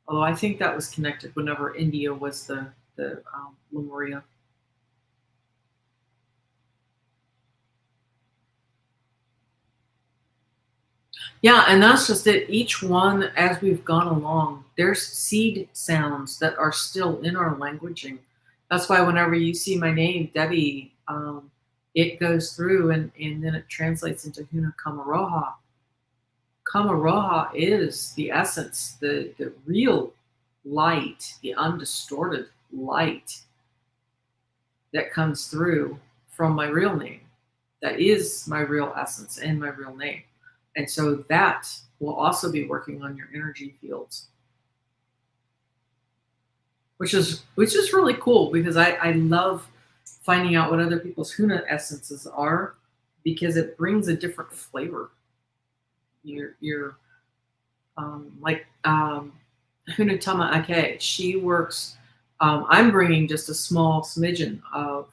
Although I think that was connected whenever India was the Lemuria. Yeah, and that's just it. Each one, as we've gone along, there's seed sounds that are still in our languaging. That's why whenever you see my name, Debbie, it goes through and then it translates into Huna Kamaroha. Kamaroha is the essence, the real light, the undistorted light that comes through from my real name. That is my real essence and my real name. And so that will also be working on your energy fields, which is really cool, because I love finding out what other people's Huna essences are, because it brings a different flavor. Your like Hunatama Ake, she works. I'm bringing just a small smidgen of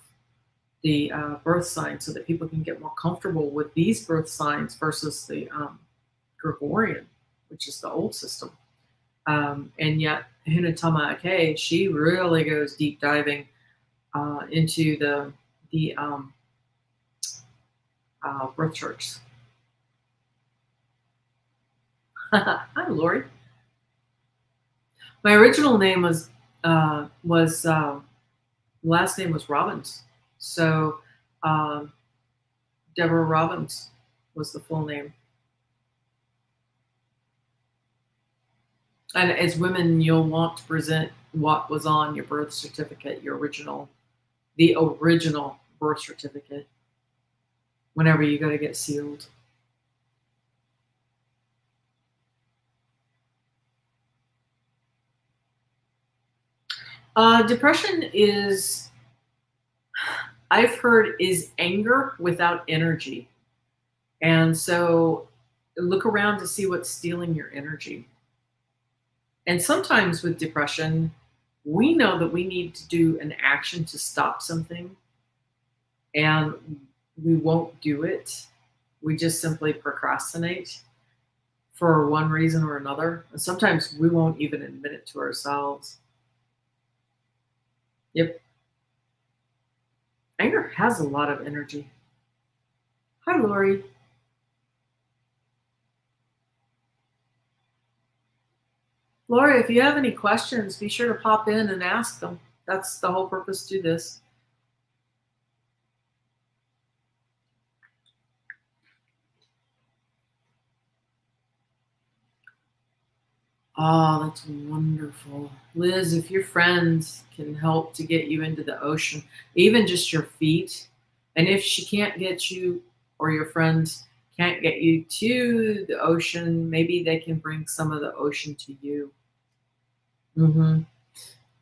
the birth signs so that people can get more comfortable with these birth signs versus the Gregorian, which is the old system. And yet Hunatama Ake, she really goes deep diving into the birth charts. Hi, Lori. My original name was last name was Robbins, so Deborah Robbins was the full name. And as women, you'll want to present what was on your birth certificate, the original birth certificate, whenever you go to get sealed. Depression is, I've heard, is anger without energy. And so look around to see what's stealing your energy. And sometimes with depression, we know that we need to do an action to stop something, and we won't do it. We just simply procrastinate for one reason or another. And sometimes we won't even admit it to ourselves. Yep. Anger has a lot of energy. Hi, Lori. Lori, if you have any questions, be sure to pop in and ask them. That's the whole purpose to this. Oh, that's wonderful. Liz, if your friends can help to get you into the ocean, even just your feet, and if she can't get you, or your friends can't get you to the ocean, maybe they can bring some of the ocean to you. Mm-hmm.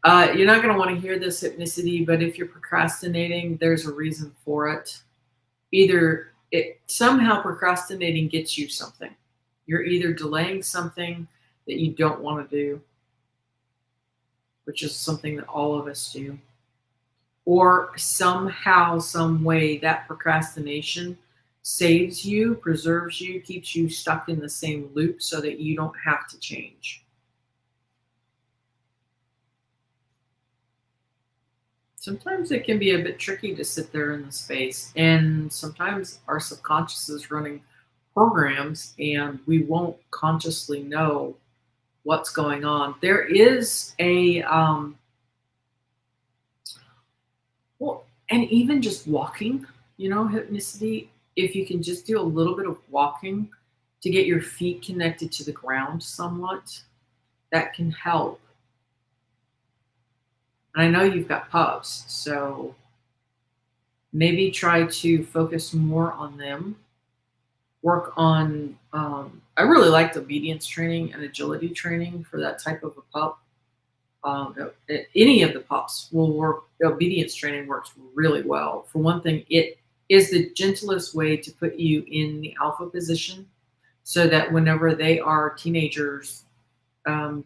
You're not going to want to hear this hypnicity, but if you're procrastinating, there's a reason for it. Either it somehow procrastinating gets you something. You're either delaying something that you don't want to do, which is something that all of us do, or somehow, some way that procrastination saves you, preserves you, keeps you stuck in the same loop so that you don't have to change. Sometimes it can be a bit tricky to sit there in the space, and sometimes our subconscious is running programs and we won't consciously know what's going on. There is a well, and even just walking, hypnicity, if you can just do a little bit of walking to get your feet connected to the ground somewhat, that can help. And I know you've got pups, so maybe try to focus more on them. Work on, I really liked obedience training and agility training for that type of a pup. Any of the pups will work. Obedience training works really well. For one thing, it is the gentlest way to put you in the alpha position so that whenever they are teenagers,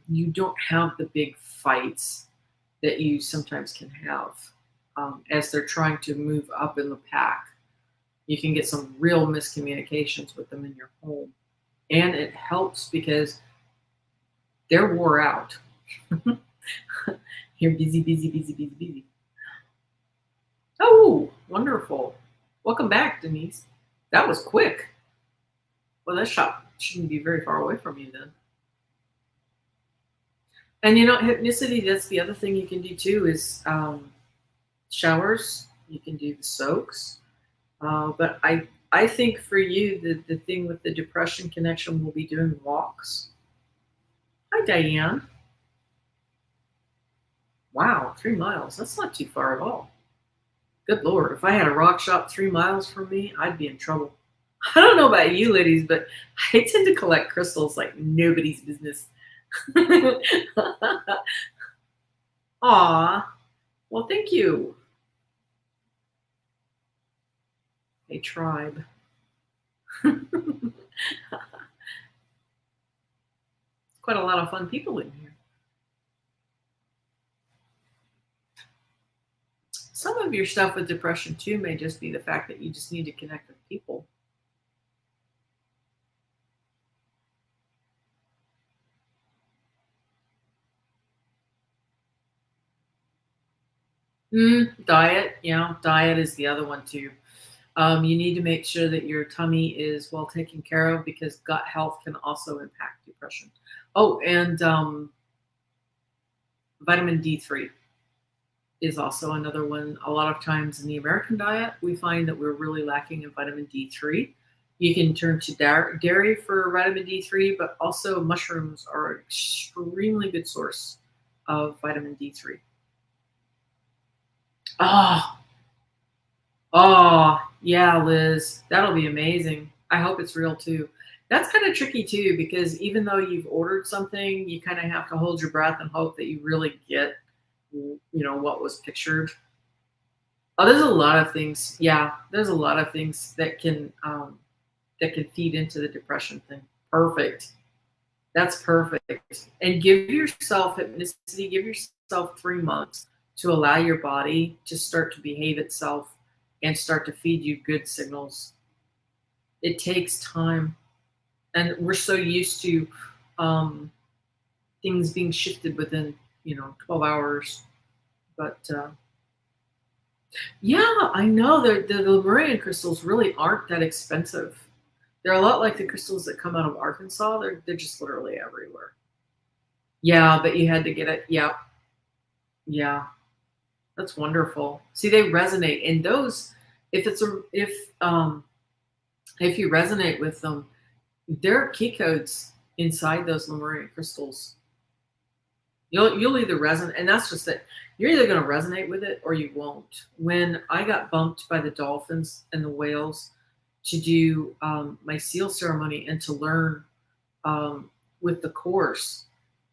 you don't have the big fights that you sometimes can have as they're trying to move up in the pack. You can get some real miscommunications with them in your home. And it helps because they're wore out. You're busy, busy, busy, busy, busy. Oh, wonderful. Welcome back, Denise. That was quick. Well, that shot shouldn't be very far away from you then. And hypnicity, that's the other thing you can do too is showers. You can do the soaks. But I think for you, the thing with the depression connection will be doing walks. Hi, Diane. Wow, 3 miles. That's not too far at all. Good Lord. If I had a rock shop 3 miles from me, I'd be in trouble. I don't know about you ladies, but I tend to collect crystals like nobody's business. Aw. Well, thank you. A tribe. Quite a lot of fun people in here. Some of your stuff with depression too may just be the fact that you just need to connect with people. Diet. Yeah, diet is the other one too. You need to make sure that your tummy is well taken care of because gut health can also impact depression. Oh, and vitamin D3 is also another one. A lot of times in the American diet, we find that we're really lacking in vitamin D3. You can turn to dairy for vitamin D3, but also mushrooms are an extremely good source of vitamin D3. Oh, yeah, Liz, that'll be amazing. I hope it's real too. That's kind of tricky too, because even though you've ordered something, you kind of have to hold your breath and hope that you really get, what was pictured. Oh, there's a lot of things. Yeah, there's a lot of things that can feed into the depression thing. Perfect. That's perfect. And give yourself hypnicity. Give yourself 3 months to allow your body to start to behave itself and start to feed you good signals. It takes time. And we're so used to things being shifted within, 12 hours. But yeah, I know the Lemurian crystals really aren't that expensive. They're a lot like the crystals that come out of Arkansas. They're just literally everywhere. Yeah, but you had to get it. Yeah. Yeah. That's wonderful. See, they resonate. And those, if you resonate with them, there are key codes inside those Lemurian crystals. You'll either resonate, and that's just it. You're either going to resonate with it or you won't. When I got bumped by the dolphins and the whales to do my seal ceremony and to learn with the course,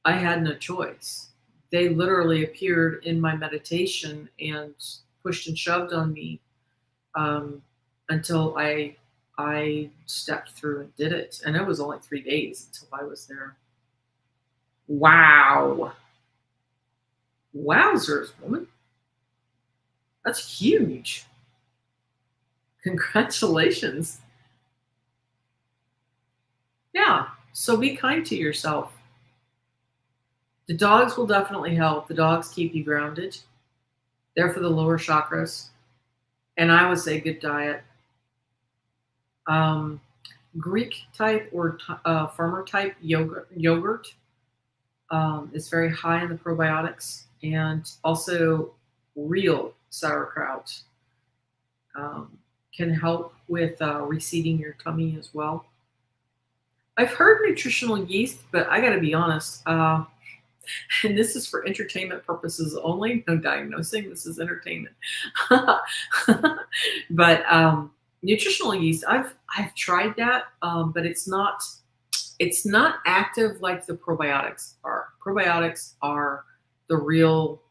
I had no choice. they literally appeared in my meditation and pushed and shoved on me, until I stepped through and did it. And it was only 3 days until I was there. Wow. Wowzers, woman. That's huge. Congratulations. Yeah. So be kind to yourself. The dogs will definitely help. The dogs keep you grounded. They're for the lower chakras. And I would say good diet. Um, Greek type or farmer type yogurt is very high in the probiotics, and also real sauerkraut can help with reseeding your tummy as well. I've heard nutritional yeast, but I got to be honest, and this is for entertainment purposes only, no diagnosing, this is entertainment. But nutritional yeast, I've tried that, but it's not active like the probiotics are. Probiotics are the real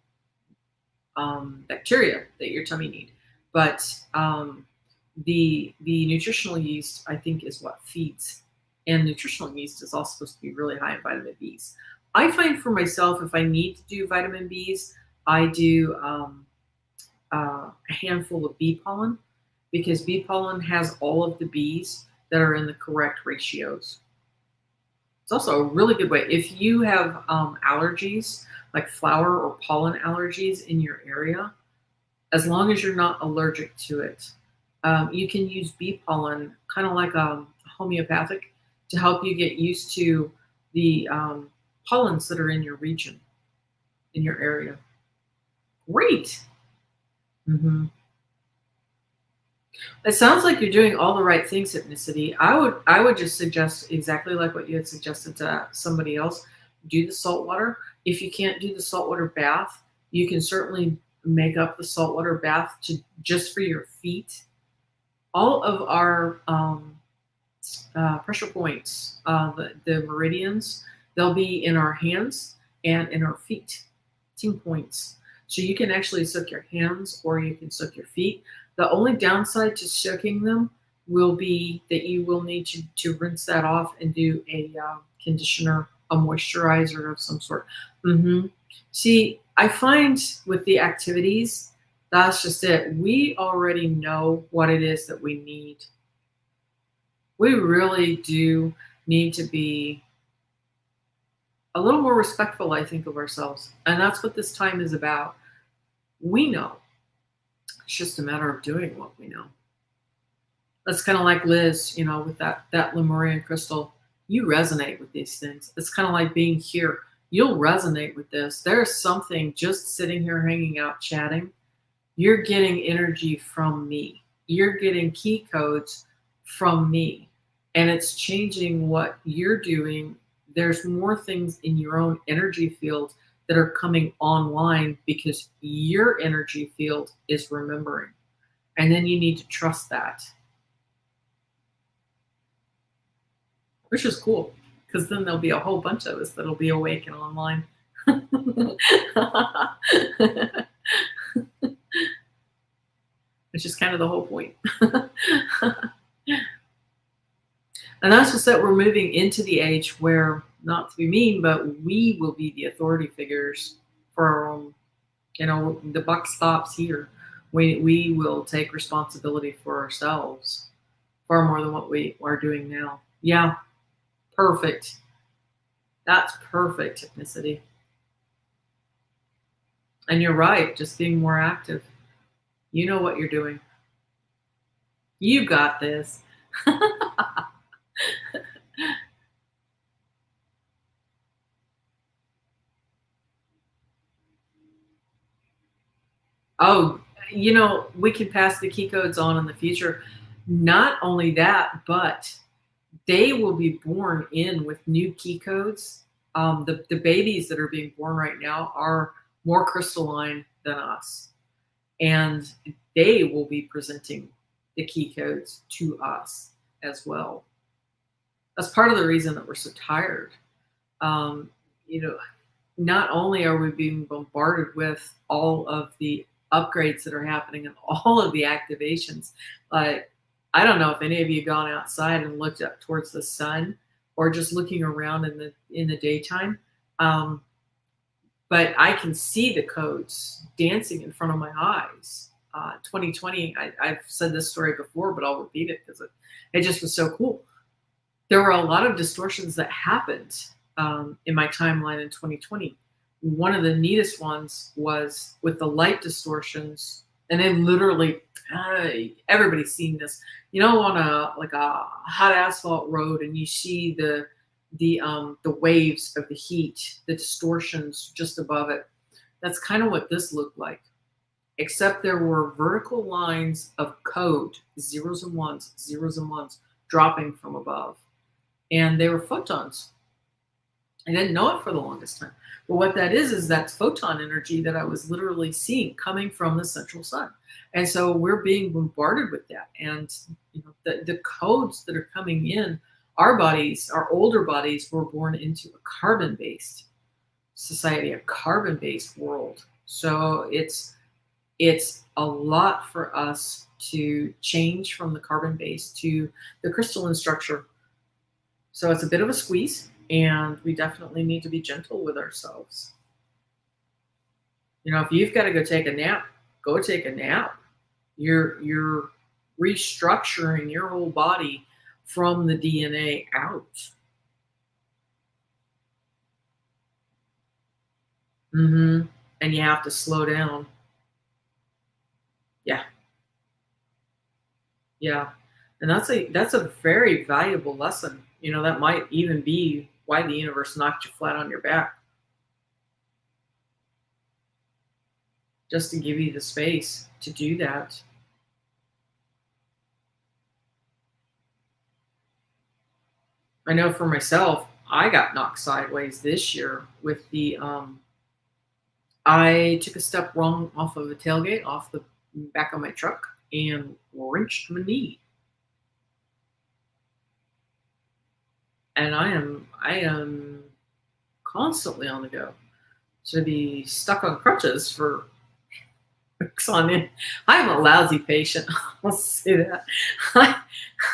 bacteria that your tummy need, but the nutritional yeast, I think, is what feeds. And nutritional yeast is also supposed to be really high in vitamin Bs. I find for myself, if I need to do vitamin Bs, I do a handful of bee pollen, because bee pollen has all of the bees that are in the correct ratios. It's also a really good way. If you have allergies, like flower or pollen allergies in your area, as long as you're not allergic to it, you can use bee pollen, kind of like homeopathic, to help you get used to the pollens that are in your region, in your area. Great. Mm-hmm. It sounds like you're doing all the right things, Hypnicity. I would just suggest exactly like what you had suggested to somebody else. Do the salt water. If you can't do the saltwater bath, you can certainly make up the saltwater bath just for your feet. All of our pressure points, the meridians, they'll be in our hands and in our feet, ting points. So you can actually soak your hands or you can soak your feet. The only downside to soaking them will be that you will need to rinse that off and do a conditioner, a moisturizer of some sort. Mm-hmm. See, I find with the activities, that's just it. We already know what it is that we need. We really do need to be a little more respectful, I think, of ourselves. And that's what this time is about. We know. It's just a matter of doing what we know. That's kind of like Liz, with that Lemurian crystal. You resonate with these things. It's kind of like being here. You'll resonate with this. There's something just sitting here hanging out, chatting. You're getting energy from me. You're getting key codes from me. And it's changing what you're doing. There's more things in your own energy field that are coming online because your energy field is remembering. And then you need to trust that. Which is cool, because then there'll be a whole bunch of us that'll be awake and online. Which is kind of the whole point. And that's just that we're moving into the age where, not to be mean, but we will be the authority figures for our own, the buck stops here. We will take responsibility for ourselves far more than what we are doing now. Yeah, perfect. That's perfect, Hypnicity. And you're right, just being more active. You know what you're doing. You got this. Oh, we can pass the key codes on in the future. Not only that, but they will be born in with new key codes. The babies that are being born right now are more crystalline than us. And they will be presenting the key codes to us as well. That's part of the reason that we're so tired. not only are we being bombarded with all of the upgrades that are happening and all of the activations, like I don't know if any of you gone outside and looked up towards the sun or just looking around in the daytime. Um, but I can see the codes dancing in front of my eyes. 2020, I've said this story before, but I'll repeat it because it just was so cool. There were a lot of distortions that happened in my timeline in 2020. One of the neatest ones was with the light distortions, and then literally everybody's seen this. You know, on a hot asphalt road, and you see the waves of the heat, the distortions just above it. That's kind of what this looked like, except there were vertical lines of code, zeros and ones, dropping from above, and they were photons. I didn't know it for the longest time. But what that is that's photon energy that I was literally seeing coming from the central sun. And so we're being bombarded with that. And the codes that are coming in, our bodies, our older bodies were born into a carbon-based society, a carbon-based world. So it's a lot for us to change from the carbon-based to the crystalline structure. So it's a bit of a squeeze. And we definitely need to be gentle with ourselves. If you've got to go take a nap, go take a nap. You're restructuring your whole body from the DNA out. And you have to slow down. Yeah. And that's a very valuable lesson. That might even be why the universe knocked you flat on your back. Just to give you the space to do that. I know for myself, I got knocked sideways this year with I took a step wrong off of the tailgate, off the back of my truck, and wrenched my knee. And I am constantly on the go. To be stuck on crutches for weeks on end. I'm a lousy patient. I'll say that.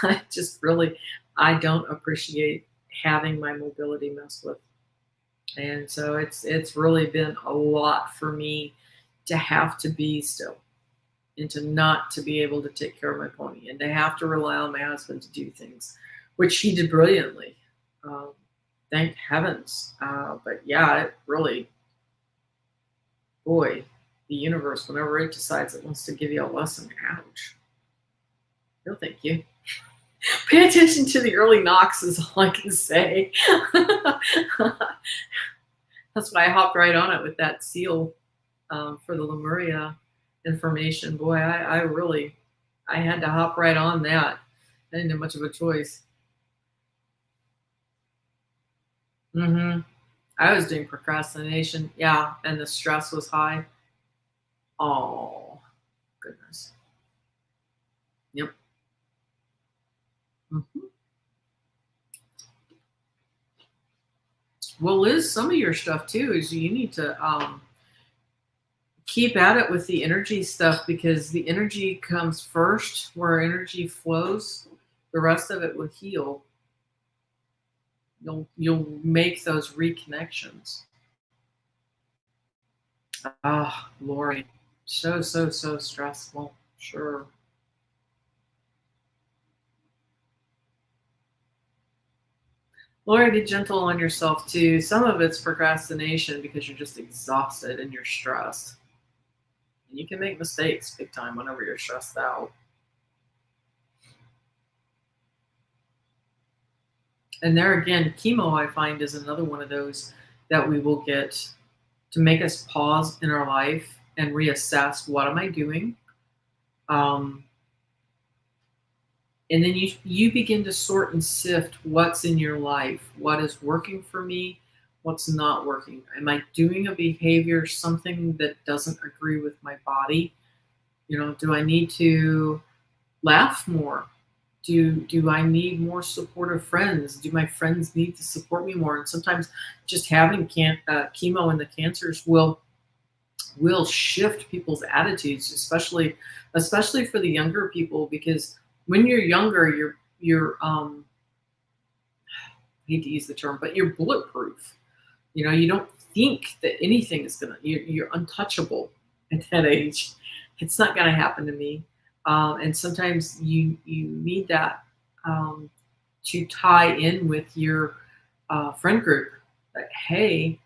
I just really, I don't appreciate having my mobility messed with. And so it's really been a lot for me to have to be still and to not to be able to take care of my pony and to have to rely on my husband to do things, which he did brilliantly. Thank heavens. But yeah, it really, boy, the universe, whenever it decides it wants to give you a lesson, ouch. No, thank you. Pay attention to the early knocks is all I can say. That's why I hopped right on it with that seal for the Lemuria information. Boy, I had to hop right on that. I didn't have much of a choice. I was doing procrastination, yeah, and the stress was high. Oh, goodness. Yep. Well, Liz, some of your stuff too is you need to keep at it with the energy stuff, because the energy comes first. Where energy flows, the rest of it will heal. You'll make those reconnections. Ah, Lori, so stressful. Sure. Lori, be gentle on yourself too. Some of it's procrastination because you're just exhausted and you're stressed. And you can make mistakes big time whenever you're stressed out. And there again, chemo, I find, is another one of those that we will get to make us pause in our life and reassess, what am I doing? And then you begin to sort and sift what's in your life, what is working for me, what's not working. Am I doing a behavior, something that doesn't agree with my body? Do I need to laugh more? Do I need more supportive friends? Do my friends need to support me more? And sometimes just having chemo and the cancers will shift people's attitudes, especially for the younger people, because when you're younger, you're I hate to use the term, but you're bulletproof. You don't think that anything is you're untouchable at that age. It's not gonna happen to me. And sometimes you need that um, to tie in with your friend group. Like, hey,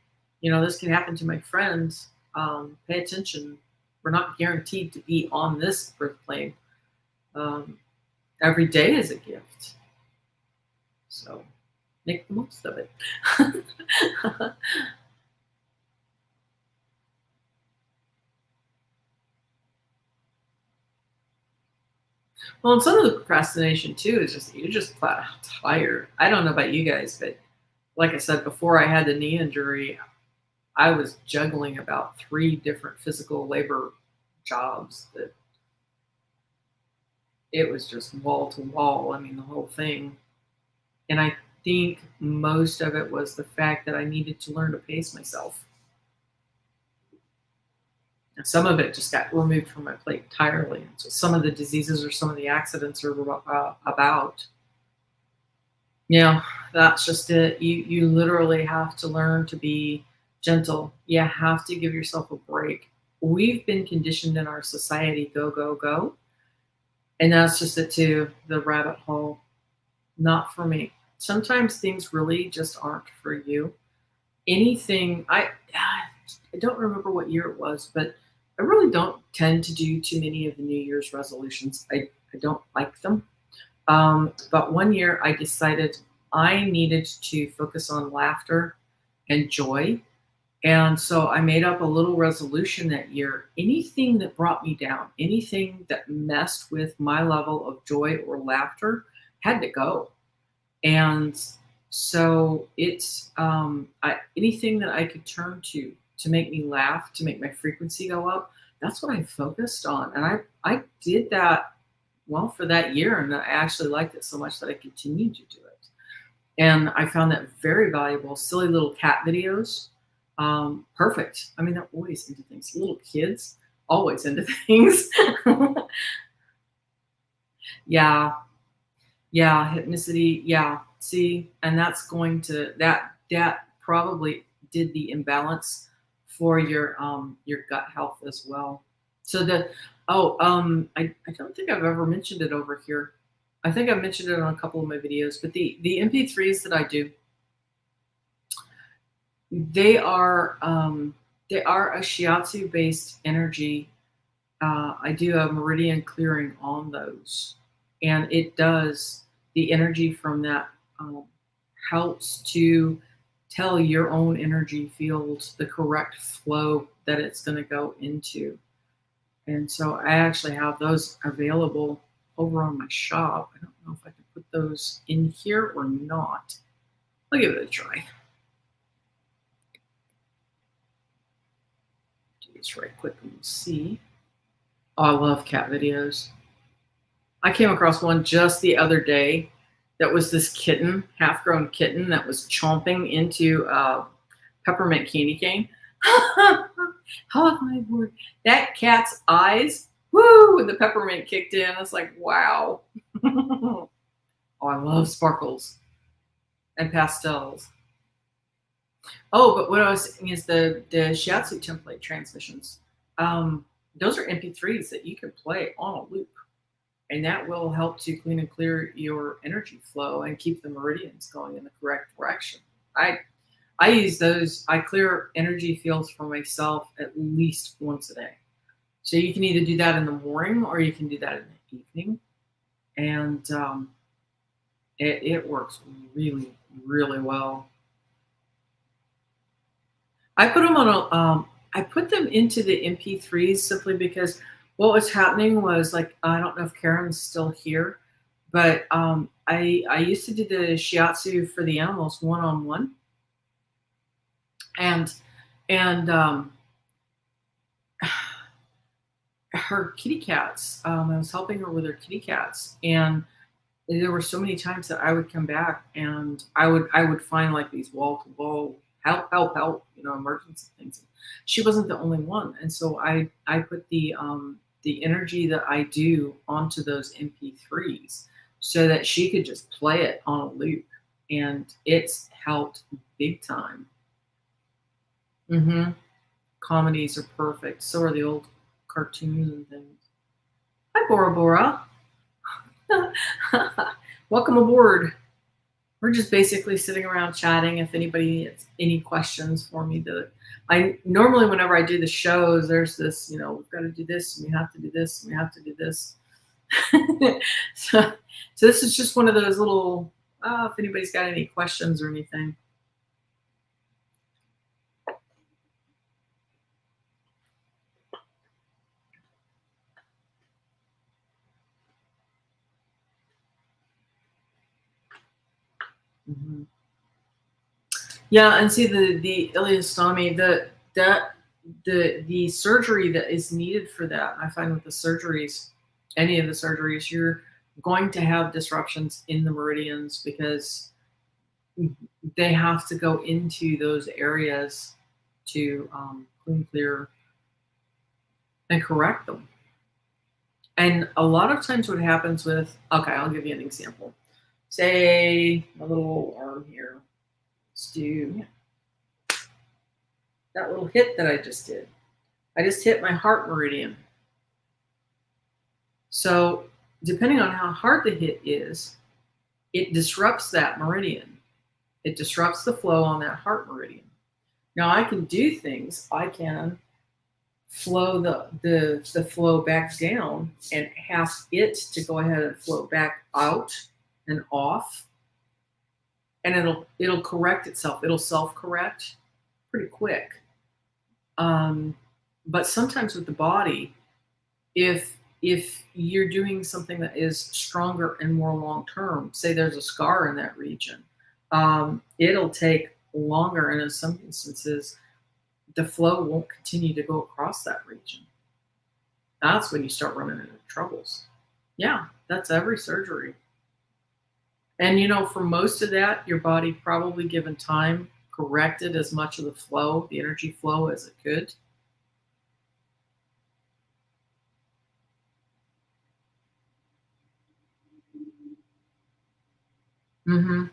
this can happen to my friends. Pay attention. We're not guaranteed to be on this birth plane. Um, every day is a gift. So make the most of it. Well, and some of the procrastination too is just you're just flat out tired. I don't know about you guys, but like I said before, I had the knee injury. I was juggling about 3 different physical labor jobs that it was just wall to wall. I mean, the whole thing. And I think most of it was the fact that I needed to learn to pace myself. And some of it just got removed from my plate entirely. And so some of the diseases or some of the accidents are about. Yeah, that's just it. You literally have to learn to be gentle. You have to give yourself a break. We've been conditioned in our society, go, go, go. And that's just it too, the rabbit hole. Not for me. Sometimes things really just aren't for you. Anything I don't remember what year it was, but I really don't tend to do too many of the New Year's resolutions. I don't like them. But one year I decided I needed to focus on laughter and joy. And so I made up a little resolution that year. Anything that brought me down, anything that messed with my level of joy or laughter had to go. And so it's anything that I could turn to make me laugh, to make my frequency go up. That's what I focused on, and I did that well for that year, and I actually liked it so much that I continued to do it. And I found that very valuable. Silly little cat videos, perfect. I mean, they're always into things. Little kids always into things. Yeah, yeah, hypnicity. Yeah, see, and that's going to that probably did the imbalance for your gut health as well. So I don't think I've ever mentioned it over here. I think I've mentioned it on a couple of my videos, but the MP3s that I do, they are they are a Shiatsu based energy. I do a meridian clearing on those, and it does the energy from that helps to tell your own energy field the correct flow that it's going to go into. And so I actually have those available over on my shop. I don't know if I can put those in here or not. I'll give it a try. Do this right quick and see. Oh, I love cat videos. I came across one just the other day that was this kitten, half-grown kitten, that was chomping into peppermint candy cane. Oh my word. That cat's eyes, woo, when the peppermint kicked in, I was like, wow. Oh, I love sparkles and pastels. Oh, but what I was saying is the Shiatsu template transmissions. Those are MP3s that you can play on a loop, and that will help to clean and clear your energy flow and keep the meridians going in the correct direction. I use those. I clear energy fields for myself at least once a day. So you can either do that in the morning or you can do that in the evening, and it works really, really well. I put them on I put them into the MP3s simply because what was happening was, like, I don't know if Karen's still here, but I used to do the Shiatsu for the animals one-on-one, and her kitty cats. I was helping her with her kitty cats, and there were so many times that I would come back and I would find like these wall to wall help, help, help, emergency things. She wasn't the only one. And so I put the energy that I do onto those MP3s so that she could just play it on a loop. And it's helped big time. Mm-hmm. Comedies are perfect. So are the old cartoons and things. Hi, Bora Bora. Welcome aboard. We're just basically sitting around chatting. If anybody has any questions for me, I normally, whenever I do the shows, there's this, we've got to do this, and we have to do this, and we have to do this. so this is just one of those little. If anybody's got any questions or anything. Mm-hmm. Yeah, and see the ileostomy, the surgery that is needed for that. I find with the surgeries, any of the surgeries, you're going to have disruptions in the meridians because they have to go into those areas to clean, clear, and correct them. And a lot of times, what happens with I'll give you an example. Say my little arm here. Let's do that little hit that I just did. I just hit my heart meridian. So depending on how hard the hit is, it disrupts that meridian. It disrupts the flow on that heart meridian. Now I can do things. I can flow the flow back down and ask it to go ahead and flow back out and off. And it'll correct itself. It'll self-correct pretty quick. But sometimes with the body, if you're doing something that is stronger and more long-term, say there's a scar in that region, it'll take longer. And in some instances, the flow won't continue to go across that region. That's when you start running into troubles. Yeah, that's every surgery. And for most of that, your body, probably given time, corrected as much of the flow, the energy flow, as it could. Mm-hmm.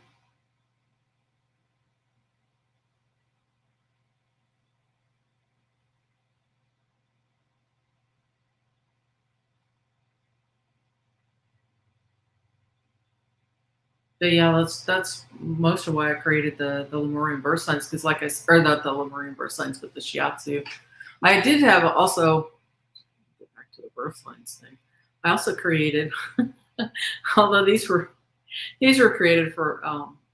But yeah, that's most of why I created the Lemurian Birthsigns, because or not the Lemurian Birthsigns, but the Shiatsu. I did have also, get back to the Birthsigns thing. I also created, although these were created for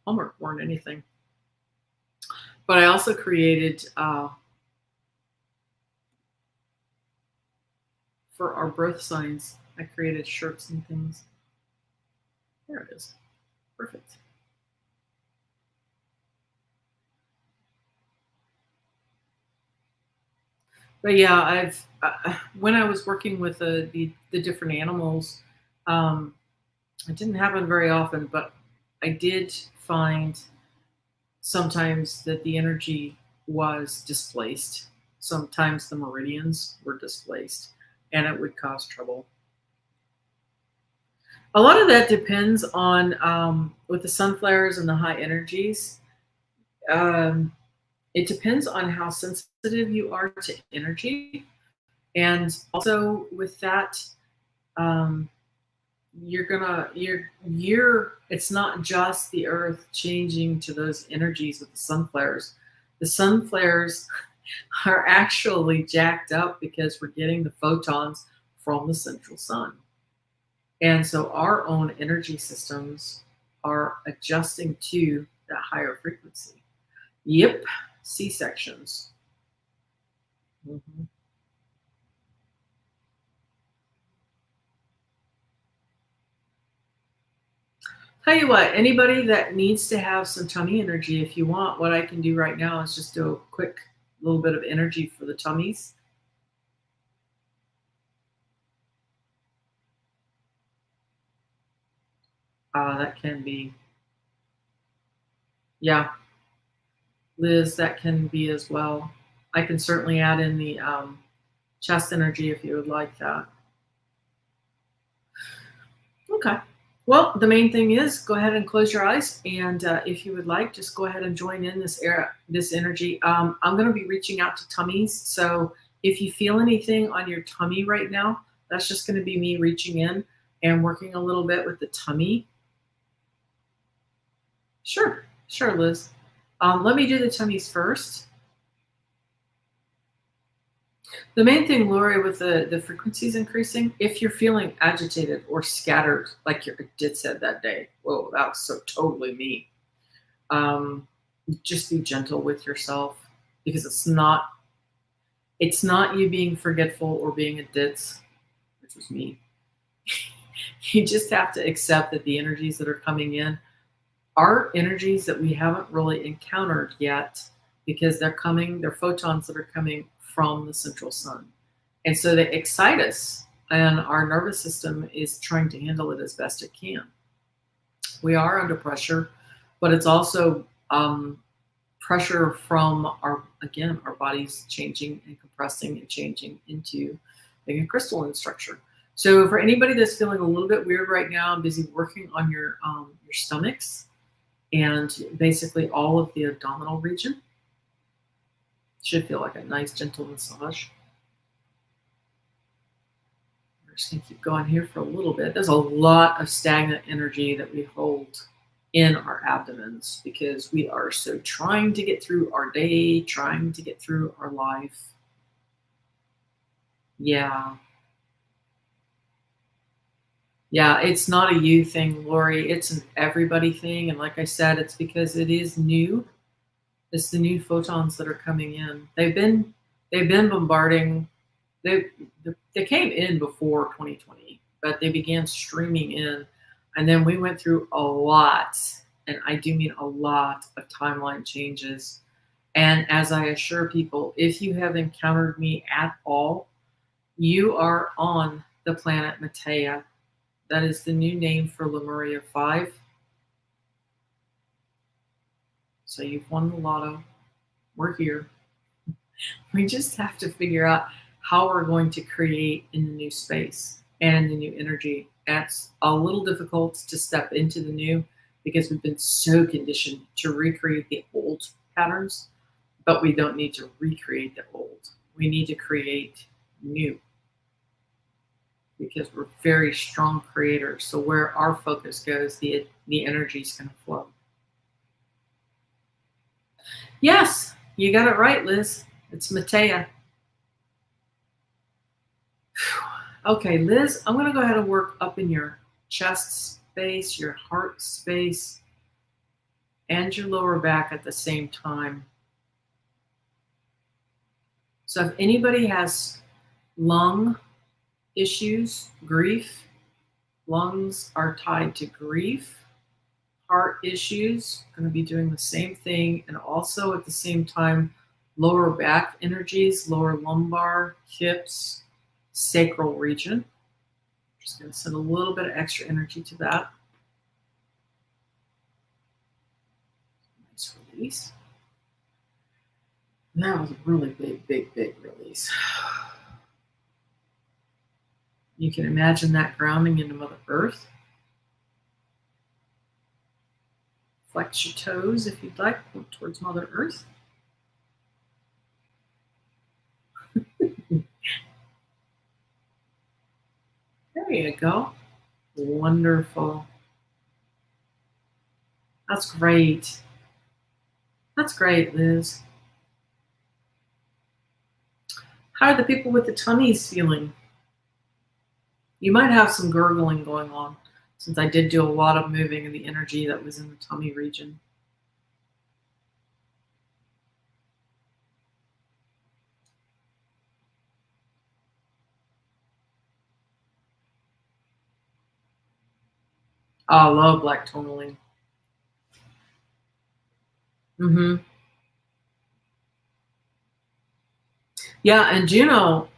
homework more than anything. But I also created for our birth signs. I created shirts and things. There it is. Perfect. But yeah, I've when I was working with the different animals, it didn't happen very often, but I did find sometimes that the energy was displaced. Sometimes the meridians were displaced, and it would cause trouble. A lot of that depends on with the sun flares and the high energies. It depends on how sensitive you are to energy, and also with that, it's not just the earth changing to those energies with the sun flares. The sun flares are actually jacked up because we're getting the photons from the central sun. And so our own energy systems are adjusting to that higher frequency. Yep, C-sections. Mm-hmm. Tell you what, anybody that needs to have some tummy energy, if you want, what I can do right now is just do a quick little bit of energy for the tummies. That can be, yeah, Liz, that can be as well. I can certainly add in the chest energy if you would like that. Okay. Well, the main thing is go ahead and close your eyes, and if you would like, just go ahead and join in this energy. I'm going to be reaching out to tummies, so if you feel anything on your tummy right now, that's just going to be me reaching in and working a little bit with the tummy. Sure, sure, Liz. Let me do the tummies first. The main thing, Lori, with the frequencies increasing, if you're feeling agitated or scattered, like you did said that day, whoa, that was so totally me. Um, just be gentle with yourself because it's not you being forgetful or being a ditz, which was me. You just have to accept that the energies that are coming in are energies that we haven't really encountered yet because they're photons that are coming from the central sun. And so they excite us, and our nervous system is trying to handle it as best it can. We are under pressure, but it's also pressure from our bodies changing and compressing and changing into being a crystalline structure. So for anybody that's feeling a little bit weird right now, I'm busy working on your stomachs and basically all of the abdominal region. Should feel like a nice gentle massage. We're just gonna keep going here for a little bit. There's a lot of stagnant energy that we hold in our abdomens because we are so trying to get through our day, trying to get through our life. Yeah. Yeah, it's not a you thing, Lori. It's an everybody thing. And like I said, it's because it is new. It's the new photons that are coming in. They've been bombarding. They they came in before 2020, but they began streaming in, and then we went through a lot, and I do mean a lot of timeline changes. And as I assure people, if you have encountered me at all, you are on the planet Matea. That is the new name for Lemuria 5. So you've won the lotto. We're here. We just have to figure out how we're going to create in the new space and in the new energy. It's a little difficult to step into the new because we've been so conditioned to recreate the old patterns, but we don't need to recreate the old. We need to create new because we're very strong creators. So where our focus goes, the energy is going to flow. Yes, you got it right, Liz. It's Matea. Okay, Liz, I'm going to go ahead and work up in your chest space, your heart space, and your lower back at the same time. So if anybody has lung issues, grief, lungs are tied to grief, heart issues, going to be doing the same thing, and also at the same time, lower back energies, lower lumbar, hips, sacral region. Just going to send a little bit of extra energy to that. Nice release. And that was a really big release. You can imagine that grounding into Mother Earth. Flex your toes if you'd like, towards Mother Earth. There you go. Wonderful. That's great. That's great, Liz. How are the people with the tummies feeling? You might have some gurgling going on since I did do a lot of moving of the energy that was in the tummy region. Oh, I love black tourmaline. Mm-hmm. Yeah, and Juno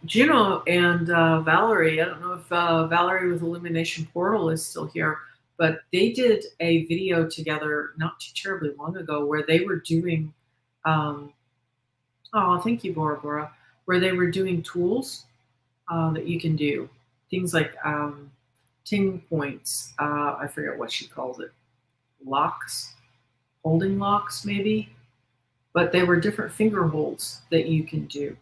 and Valerie. I don't know if Valerie with Illumination Portal is still here, but they did a video together not too terribly long ago where they were doing, oh, thank you, Bora Bora, where they were doing tools that you can do. Things like ting points. I forget what she calls it. Locks, holding locks, maybe. But they were different finger holds that you can do.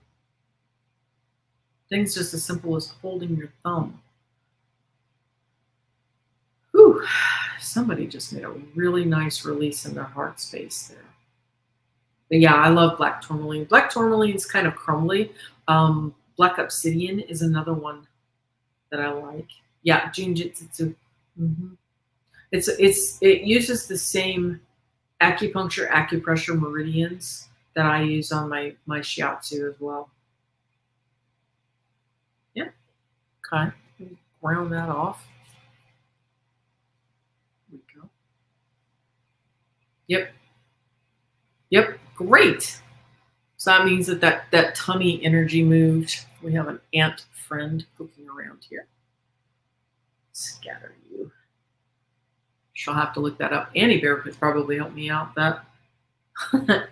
Things just as simple as holding your thumb. Whew, somebody just made a really nice release in their heart space there. But yeah, I love black tourmaline. Black tourmaline is kind of crumbly. Black obsidian is another one that I like. Yeah, Jinjitsu. Mm-hmm. It uses the same acupressure meridians that I use on my Shiatsu as well. Yeah. Okay. Round that off. There we go. Yep. Yep. Great. So that means that tummy energy moved. We have an ant friend poking around here. Scatter you. She'll have to look that up. Annie Bear could probably help me out. That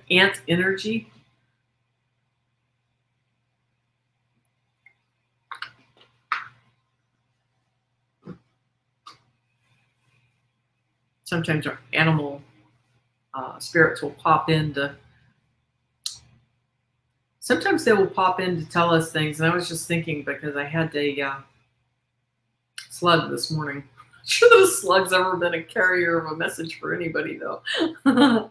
ant energy. Sometimes our animal spirits will pop into. Sometimes they will pop in to tell us things. And I was just thinking because I had a slug this morning. I'm sure that a slug's ever been a carrier of a message for anybody, though. Oh,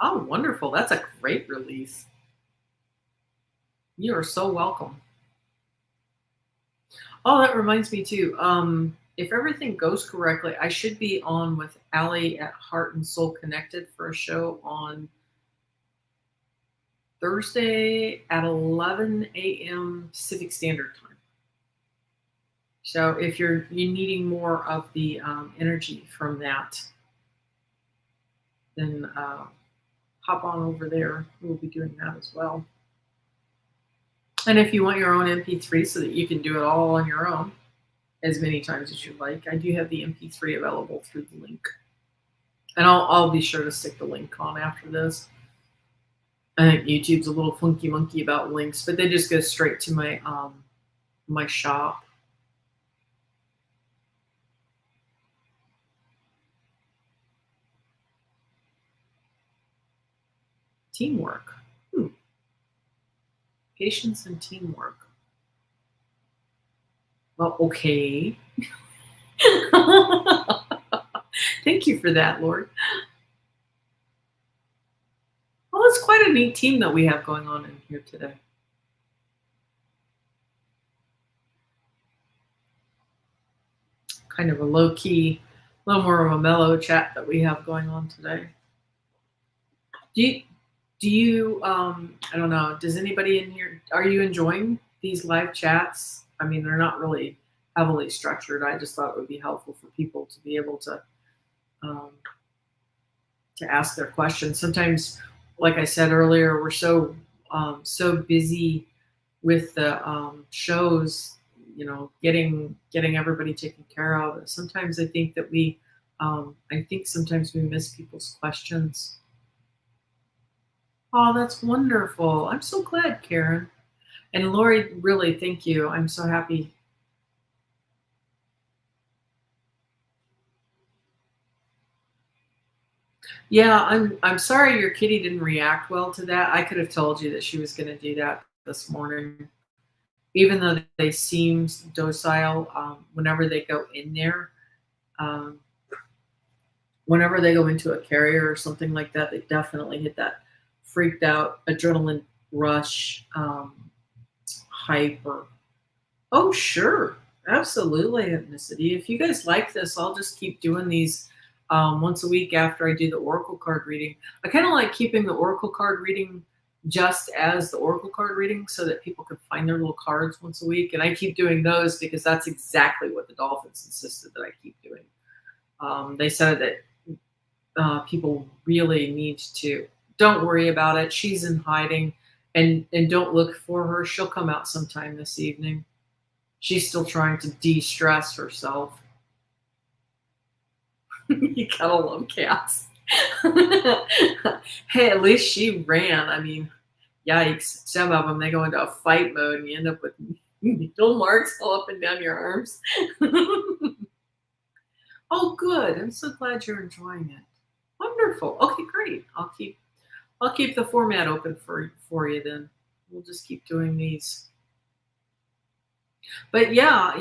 wonderful. That's a great release. You are so welcome. Oh, that reminds me, too. If everything goes correctly, I should be on with Allie at Heart and Soul Connected for a show on Thursday at 11 a.m. Pacific Standard Time. So if you're needing more of the energy from that, then hop on over there. We'll be doing that as well. And if you want your own MP3 so that you can do it all on your own, as many times as you like, I do have the MP3 available through the link. And I'll be sure to stick the link on after this. I think YouTube's a little funky monkey about links, but they just go straight to my my shop. Teamwork. Patience and teamwork. Well, okay. Thank you for that, Lord. Well, it's quite a neat team that we have going on in here today. Kind of a low-key, a little more of a mellow chat that we have going on today. Do you I don't know, does anybody in here, are you enjoying these live chats? I mean, they're not really heavily structured. I just thought it would be helpful for people to be able to ask their questions. Sometimes, like I said earlier, we're so busy with the shows, you know, getting everybody taken care of. Sometimes I think that sometimes we miss people's questions. Oh, that's wonderful. I'm so glad, Karen. And Lori, really, thank you. I'm so happy. Yeah, I'm sorry your kitty didn't react well to that. I could have told you that she was going to do that this morning. Even though they seem docile, whenever they go in there, whenever they go into a carrier or something like that, they definitely hit that freaked out adrenaline rush hype. Oh, sure. Absolutely, ethnicity. If you guys like this, I'll just keep doing these once a week after I do the oracle card reading. I kind of like keeping the oracle card reading just as the oracle card reading so that people can find their little cards once a week. And I keep doing those because that's exactly what the dolphins insisted that I keep doing. They said that people really need to, don't worry about it. She's in hiding and don't look for her. She'll come out sometime this evening. She's still trying to de-stress herself. You gotta love cats. Hey, at least she ran. I mean, yikes. Some of them, they go into a fight mode and you end up with needle marks all up and down your arms. Oh, good. I'm so glad you're enjoying it. Wonderful. Okay, great. I'll keep the format open for you then. We'll just keep doing these. But yeah,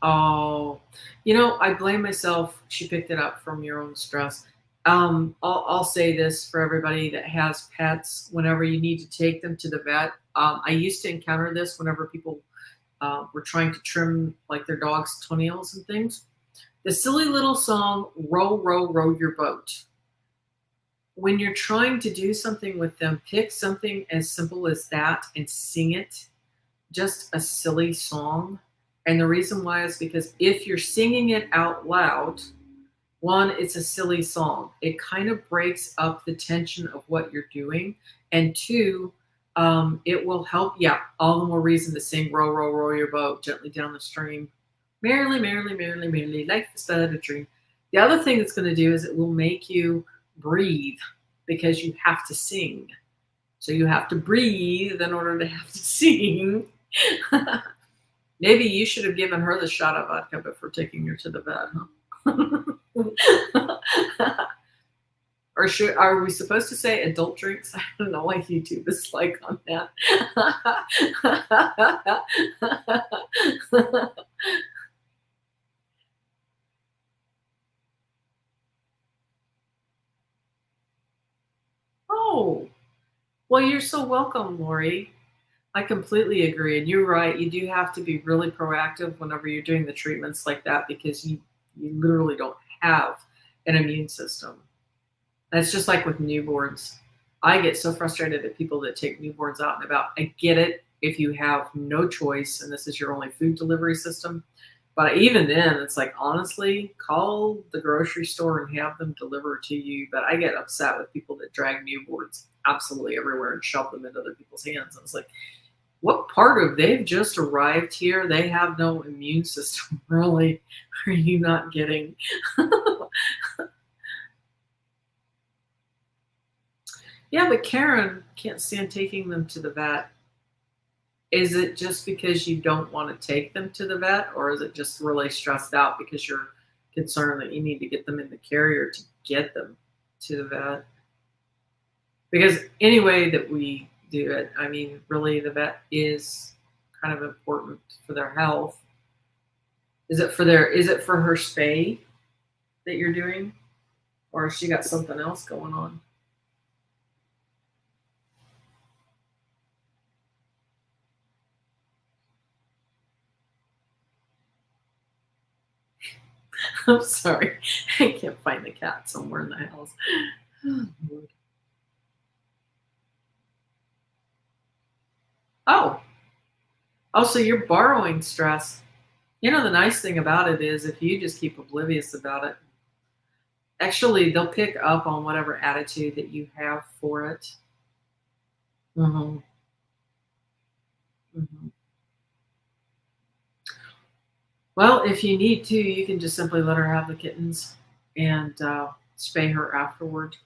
oh, I blame myself. She picked it up from your own stress. I'll say this for everybody that has pets: whenever you need to take them to the vet. I used to encounter this whenever people were trying to trim like their dog's toenails and things. The silly little song, "Row, row, row your boat." When you're trying to do something with them, pick something as simple as that and sing it. Just a silly song. And the reason why is because if you're singing it out loud, one, it's a silly song. It kind of breaks up the tension of what you're doing. And two, it will help. Yeah, all the more reason to sing "Row, row, row your boat gently down the stream. Merrily, merrily, merrily, merrily, life is but a dream." The other thing it's going to do is it will make you breathe because you have to sing. So you have to breathe in order to have to sing. Maybe you should have given her the shot of vodka before taking her to the vet, huh? Or are we supposed to say adult drinks? I don't know what YouTube is like on that. Oh, well, you're so welcome, Lori. I completely agree. And you're right. You do have to be really proactive whenever you're doing the treatments like that because you literally don't have an immune system. And it's just like with newborns. I get so frustrated at people that take newborns out and about. I get it if you have no choice and this is your only food delivery system. But even then, it's like, honestly, call the grocery store and have them deliver to you. But I get upset with people that drag newborns absolutely everywhere and shove them into other people's hands. And it's like, what part of they've just arrived here? They have no immune system, really. Are you not getting? Yeah, but Karen can't stand taking them to the vet. Is it just because you don't want to take them to the vet, or is it just really stressed out because you're concerned that you need to get them in the carrier to get them to the vet? Because any way that we do it, I mean, really, the vet is kind of important for their health. Is it for her spay that you're doing, or has she got something else going on? I'm sorry, I can't find the cat somewhere in the house. Oh, oh, so you're borrowing stress. The nice thing about it is if you just keep oblivious about it, actually they'll pick up on whatever attitude that you have for it. Hmm. Hmm. Well, if you need to, you can just simply let her have the kittens and spay her afterward.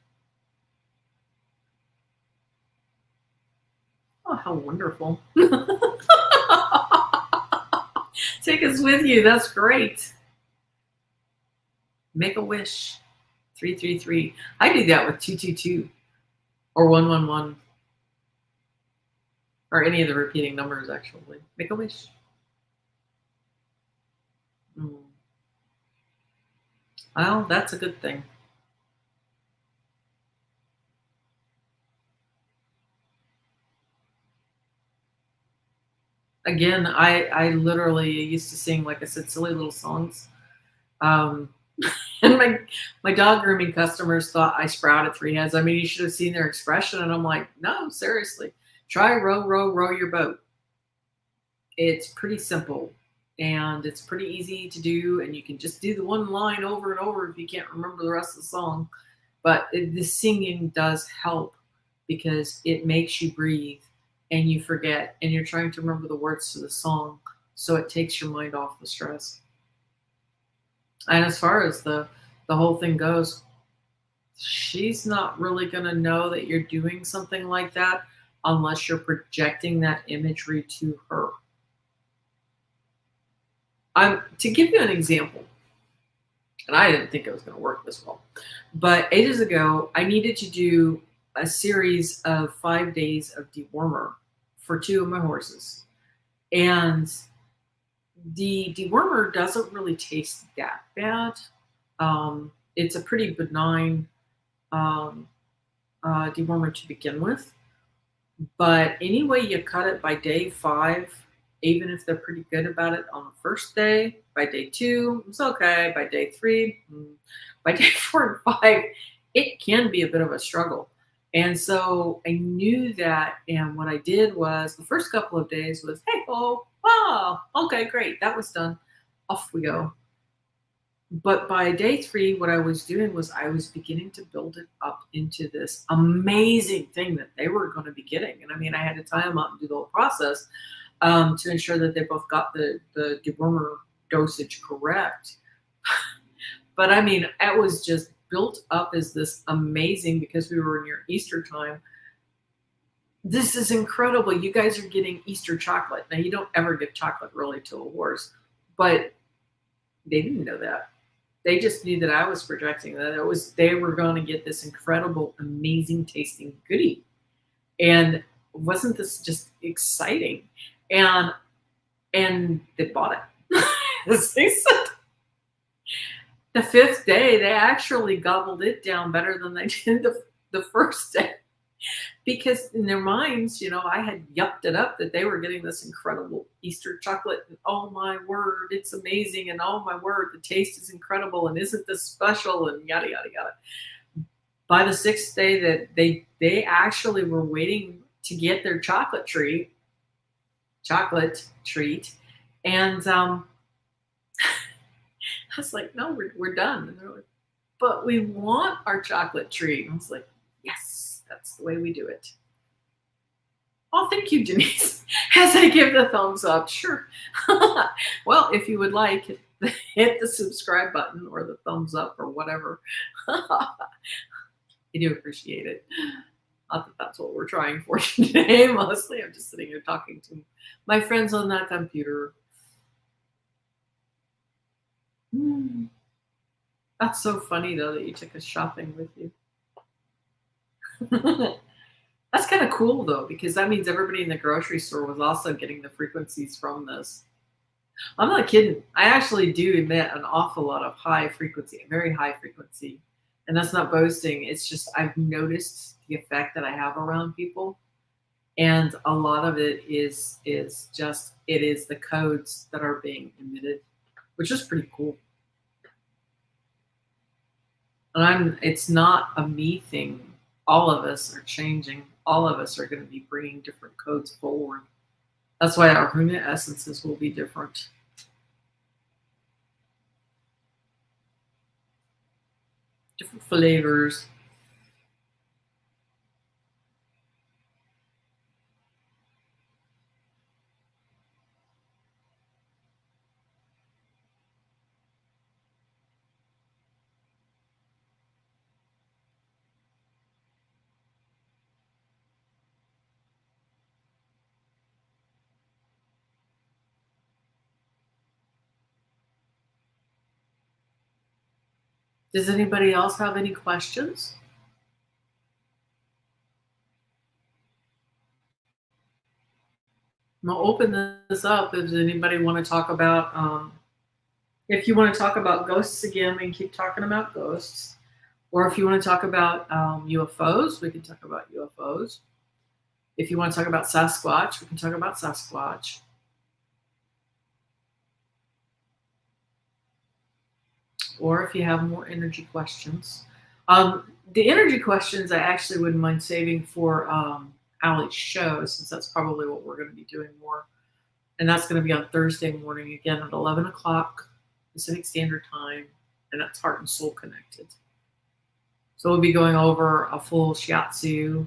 Oh, how wonderful. Take us with you. That's great. Make a wish. 333. I do that with 222 or 111 or any of the repeating numbers, actually. Make a wish. Mm. Well, that's a good thing. Again, I literally used to sing, like I said, silly little songs. Um, and my dog grooming customers thought I sprouted three heads. I mean, you should have seen their expression. And I'm like, no, seriously, try row, row, row your boat. It's pretty simple and it's pretty easy to do. And you can just do the one line over and over if you can't remember the rest of the song. But the singing does help because it makes you breathe and you forget and you're trying to remember the words to the song. So it takes your mind off the stress. And as far as the whole thing goes, she's not really going to know that you're doing something like that unless you're projecting that imagery to her. To give you an example, and I didn't think it was going to work this well, but ages ago, I needed to do a series of 5 days of dewormer for two of my horses. And the dewormer doesn't really taste that bad. It's a pretty benign um, dewormer to begin with. But anyway, you cut it by day 5, even if they're pretty good about it on the first day. By day 2, it's okay. By day 3, by day 4 and 5, it can be a bit of a struggle. And so I knew that, and what I did was the first couple of days was, hey, okay, great, that was done. Off we go. But by day 3, what I was doing was I was beginning to build it up into this amazing thing that they were going to be getting. And I mean, I had to tie them up and do the whole process to ensure that they both got the dewormer dosage correct. But I mean, it was just built up as this amazing, because we were near Easter time. This is incredible. You guys are getting Easter chocolate. Now, you don't ever give chocolate really to a horse, but they didn't know that. They just knew that I was projecting that they were going to get this incredible, amazing tasting goodie. And wasn't this just exciting? And they bought it. As they said, the 5th day, they actually gobbled it down better than they did the first day. Because in their minds, I had yupped it up that they were getting this incredible Easter chocolate. And oh my word, it's amazing. And oh my word, the taste is incredible. And isn't this special? And yada, yada, yada. By the 6th day, that they actually were waiting to get their chocolate treat. And I was like, no, we're done. And they're like, but we want our chocolate treat. And I was like, yes, that's the way we do it. Oh, thank you, Denise. As I give the thumbs up, sure. Well, if you would like, hit the subscribe button or the thumbs up or whatever. I do appreciate it. Not that that's what we're trying for today. Mostly, I'm just sitting here talking to my friends on that computer. That's so funny, though, that you took us shopping with you. That's kind of cool, though, because that means everybody in the grocery store was also getting the frequencies from this. I'm not kidding. I actually do emit an awful lot of high frequency, very high frequency. And that's not boasting. It's just I've noticed the effect that I have around people. And a lot of it is the codes that are being emitted, which is pretty cool. And it's not a me thing. All of us are changing. All of us are going to be bringing different codes forward. That's why our Huna essences will be different. Different flavors. Does anybody else have any questions? I'm gonna open this up. If anybody want to talk about, if you want to talk about ghosts again, we can keep talking about ghosts. Or if you want to talk about UFOs, we can talk about UFOs. If you want to talk about Sasquatch, we can talk about Sasquatch. Or if you have more energy questions. The energy questions I actually wouldn't mind saving for Allie's show, since that's probably what we're going to be doing more. And that's going to be on Thursday morning, again at 11 o'clock Pacific Standard Time, and that's Heart and Soul Connected. So we'll be going over a full Shiatsu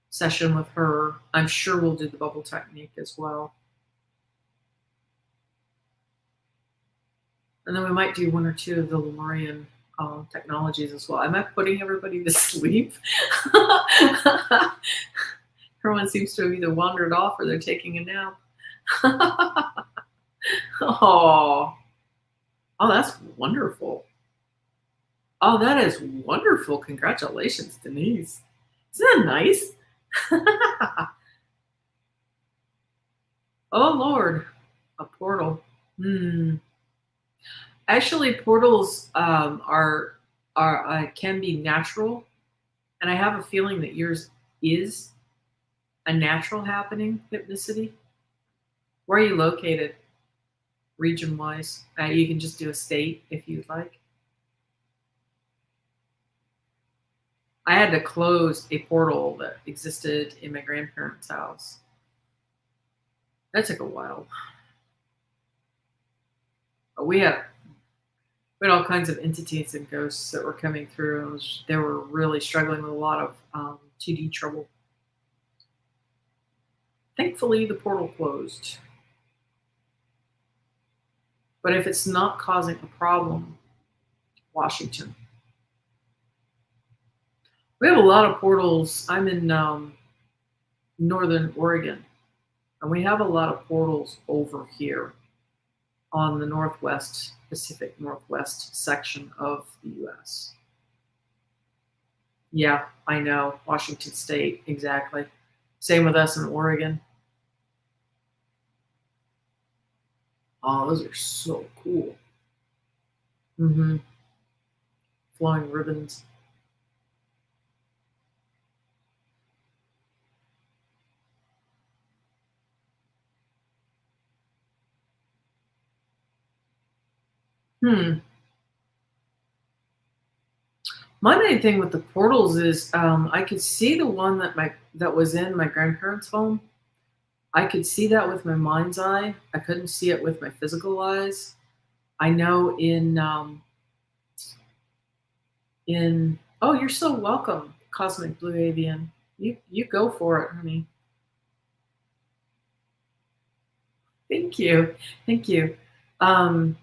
session with her. I'm sure we'll do the bubble technique as well. And then we might do one or two of the Lemurian technologies as well. Am I putting everybody to sleep? Everyone seems to have either wandered off or they're taking a nap. Oh, that's wonderful. Oh, that is wonderful. Congratulations, Denise. Isn't that nice? Oh, Lord. A portal. Actually, portals are can be natural, and I have a feeling that yours is a natural happening. Hypnicity. Where are you located, region-wise? You can just do a state if you'd like. I had to close a portal that existed in my grandparents' house. That took a while. But we had all kinds of entities and ghosts that were coming through. They were really struggling with a lot of 2D trouble. Thankfully, the portal closed. But if it's not causing a problem, Washington. We have a lot of portals. I'm in Northern Oregon, and we have a lot of portals over here on the Northwest, Pacific Northwest section of the U.S. Yeah, I know. Washington State, exactly. Same with us in Oregon. Oh, those are so cool. Flowing ribbons. My main thing with the portals is I could see the one that was in my grandparents' home. I could see that with my mind's eye. I couldn't see it with my physical eyes. I know in oh, you're so welcome, Cosmic Blue Avian. You go for it, honey. Thank you. Thank you. I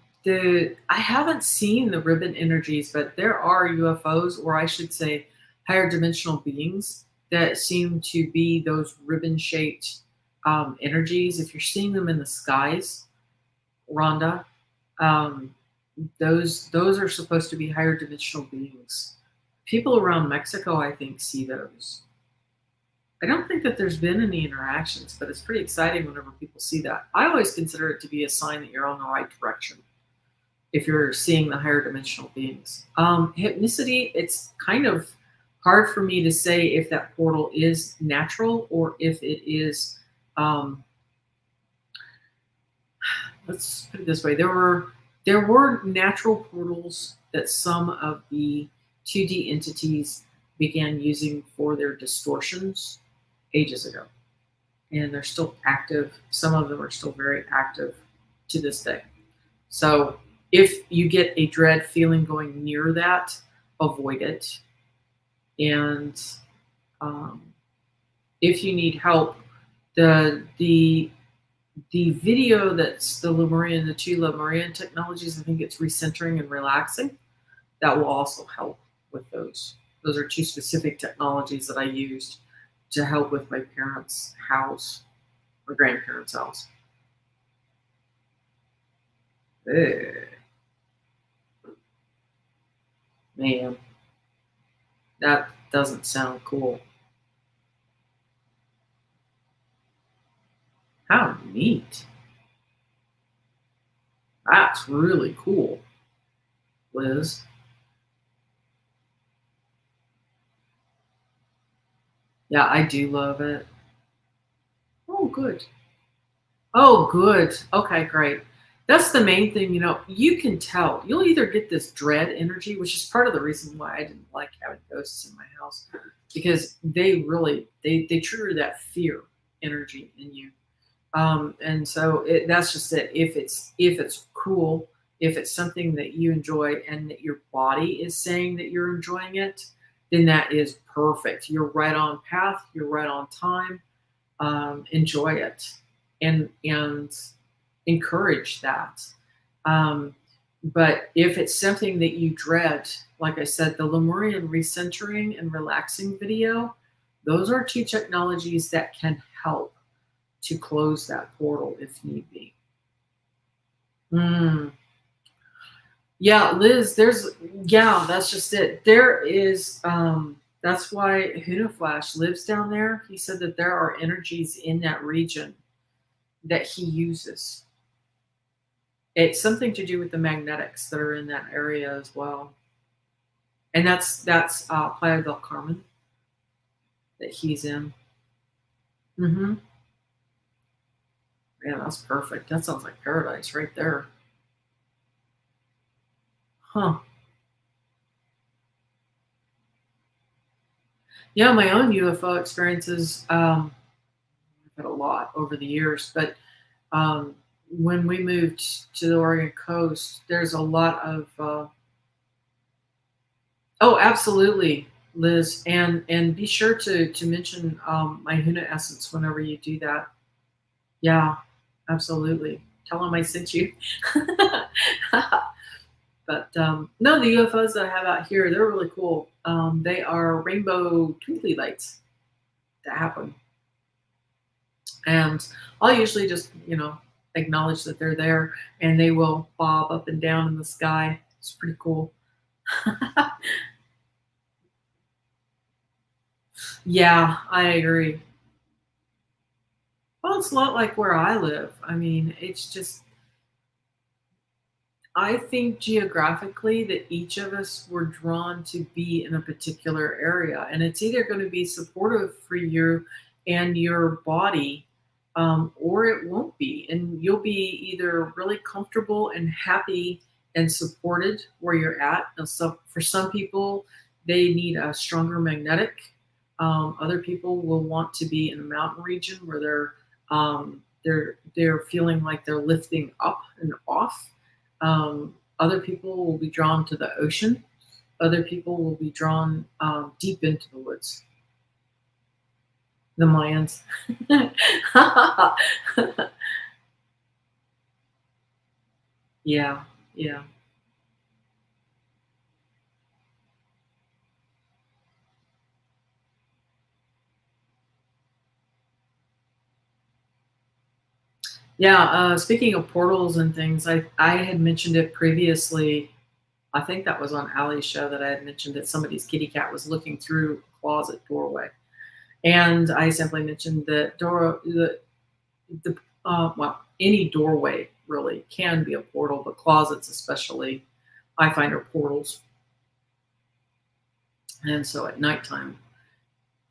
haven't seen the ribbon energies, but there are UFOs, or I should say higher dimensional beings that seem to be those ribbon shaped energies. If you're seeing them in the skies, Rhonda, um, those are supposed to be higher dimensional beings. People around Mexico, I think, see those. I don't think that there's been any interactions, but it's pretty exciting whenever people see that. I always consider it to be a sign that you're on the right direction if you're seeing the higher dimensional beings. Hypnicity, it's kind of hard for me to say if that portal is natural or if it is, let's put it this way, there were natural portals that some of the 2D entities began using for their distortions ages ago. And they're still active. Some of them are still very active to this day. So if you get a dread feeling going near that, avoid it. And if you need help, the video that's the 2 Lemurian technologies, I think it's recentering and relaxing. That will also help with those. Those are 2 specific technologies that I used to help with my parents' house or grandparents' house. Man, that doesn't sound cool. How neat. That's really cool, Liz. Yeah, I do love it. Oh, good. Oh, good. Okay, great. That's the main thing. You can tell. You'll either get this dread energy, which is part of the reason why I didn't like having ghosts in my house, because they trigger that fear energy in you. And so that's just it. If it's cool, if it's something that you enjoy and that your body is saying that you're enjoying it, then that is perfect. You're right on path. You're right on time. Enjoy it and encourage that. Um, But if it's something that you dread, like I said, the Lemurian recentering and relaxing video, those are two technologies that can help to close that portal if need be. Mm. Yeah, Liz, yeah, that's just it. There is, that's why Huna Flash lives down there. He said that there are energies in that region that he uses. It's something to do with the magnetics that are in that area as well. And that's Playa del Carmen that he's in. Mm-hmm. Yeah, that's perfect. That sounds like paradise right there. Huh. Yeah, my own UFO experiences, I've had a lot over the years, but um, when we moved to the Oregon coast, there's a lot of oh, absolutely, Liz, and be sure to mention my Huna essence whenever you do that. Yeah, absolutely. Tell them I sent you. But no, the UFOs that I have out here, they're really cool. They are rainbow twinkly lights that happen. And I'll usually just, acknowledge that they're there and they will bob up and down in the sky. It's pretty cool. Yeah, I agree. Well, it's a lot like where I live. I mean, it's just, I think geographically that each of us were drawn to be in a particular area, and it's either going to be supportive for you and your body, or it won't be. And you'll be either really comfortable and happy and supported where you're at. And so for some people, they need a stronger magnetic. Other people will want to be in a mountain region where they're feeling like they're lifting up and off. Other people will be drawn to the ocean. Other people will be drawn deep into the woods. The Mayans. Yeah, yeah. Yeah, speaking of portals and things, I had mentioned it previously. I think that was on Ali's show that I had mentioned that somebody's kitty cat was looking through a closet doorway. And I simply mentioned that well, any doorway really can be a portal, but closets especially, I find are portals. And so at nighttime,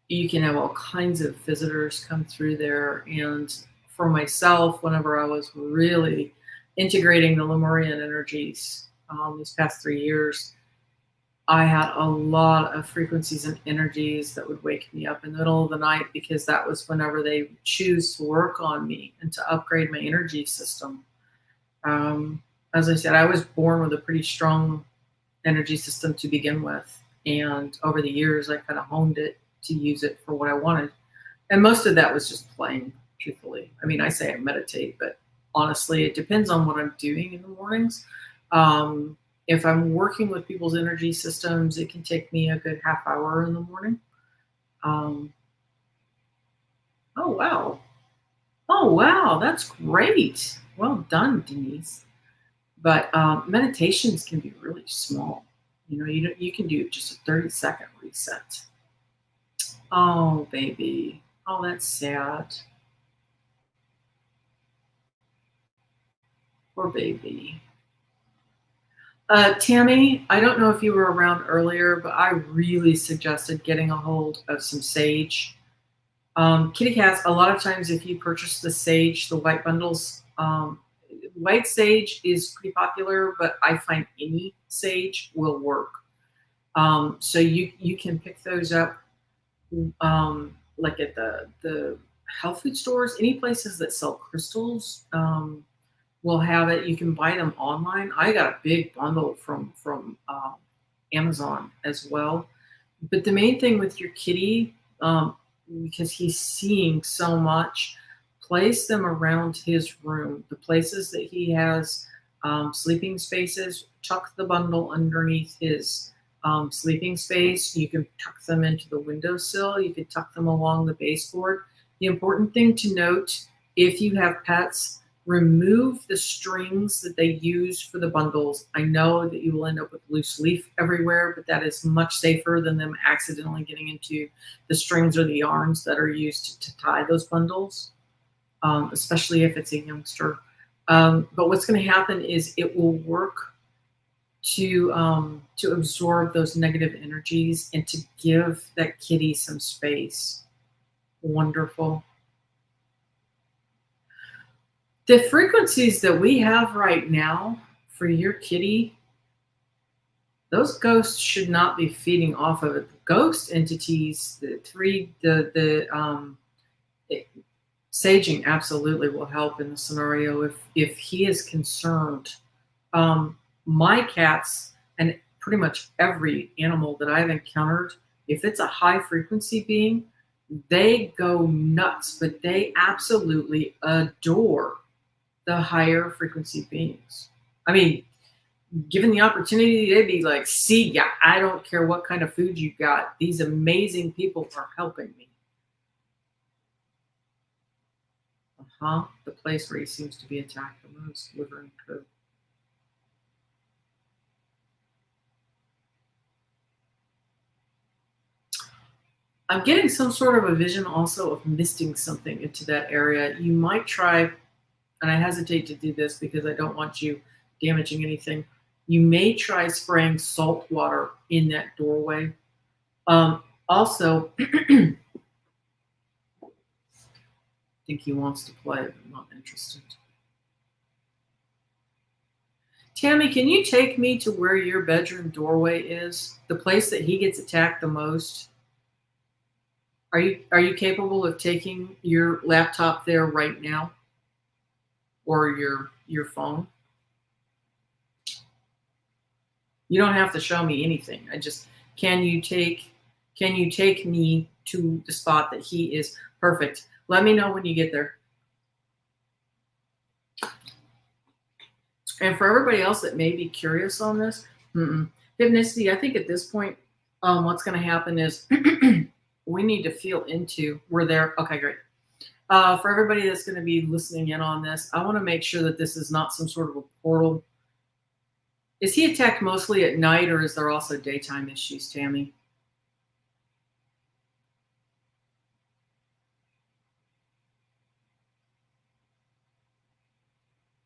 you can have all kinds of visitors come through there. And for myself, whenever I was really integrating the Lemurian energies these past 3 years, I had a lot of frequencies and energies that would wake me up in the middle of the night because that was whenever they choose to work on me and to upgrade my energy system. Um, as I said, I was born with a pretty strong energy system to begin with. And over the years, I kind of honed it to use it for what I wanted. And most of that was just playing, truthfully. I mean, I say I meditate, but honestly, it depends on what I'm doing in the mornings. If I'm working with people's energy systems, it can take me a good half hour in the morning. Um, oh, wow. Oh, wow. That's great. Well done, Denise. But meditations can be really small. You can do just a 30-second reset. Oh, baby. Oh, that's sad. Poor baby. Tammy, I don't know if you were around earlier, but I really suggested getting a hold of some sage. Kitty cats, a lot of times if you purchase the sage, the white bundles, white sage is pretty popular, but I find any sage will work. So you can pick those up like at the health food stores, any places that sell crystals. Will have it. You can buy them online. I got a big bundle from Amazon as well. But the main thing with your kitty, because he's seeing so much, place them around his room, the places that he has Sleeping spaces, tuck the bundle underneath his sleeping space. You can tuck them into the windowsill. You can tuck them along the baseboard. The important thing to note, if you have pets, remove the strings that they use for the bundles. I know that you will end up with loose leaf everywhere, but that is much safer than them accidentally getting into the strings or the yarns that are used to tie those bundles, especially if it's a youngster. But what's going to happen is it will work to absorb those negative energies and to give that kitty some space. Wonderful. The frequencies that we have right now for your kitty, those ghosts should not be feeding off of it. The ghost entities, saging absolutely will help in the scenario if he is concerned. My cats and pretty much every animal that I've encountered, if it's a high frequency being, they go nuts, but they absolutely adore the higher frequency beings. I mean, given the opportunity, they'd be like, see, yeah, I don't care what kind of food you got. These amazing people are helping me. The place where he seems to be attacked the most, liver and coat. I'm getting some sort of a vision also of misting something into that area. You might try, and I hesitate to do this because I don't want you damaging anything. You may try spraying salt water in that doorway. Also, I think he wants to play, but I'm not interested. Tammy, can you take me to where your bedroom doorway is? The place that he gets attacked the most? Are you capable of taking your laptop there right now? Or your phone? You don't have to show me anything. Can you take me to the spot that he is? Perfect. Let me know when you get there. And for everybody else that may be curious on this, hypnicity, I think at this point, what's going to happen is we need to feel into, we're there. Okay, great. For everybody that's going to be listening in on this, I want to make sure that this is not some sort of a portal. Is he attacked mostly at night, or is there also daytime issues, Tammy?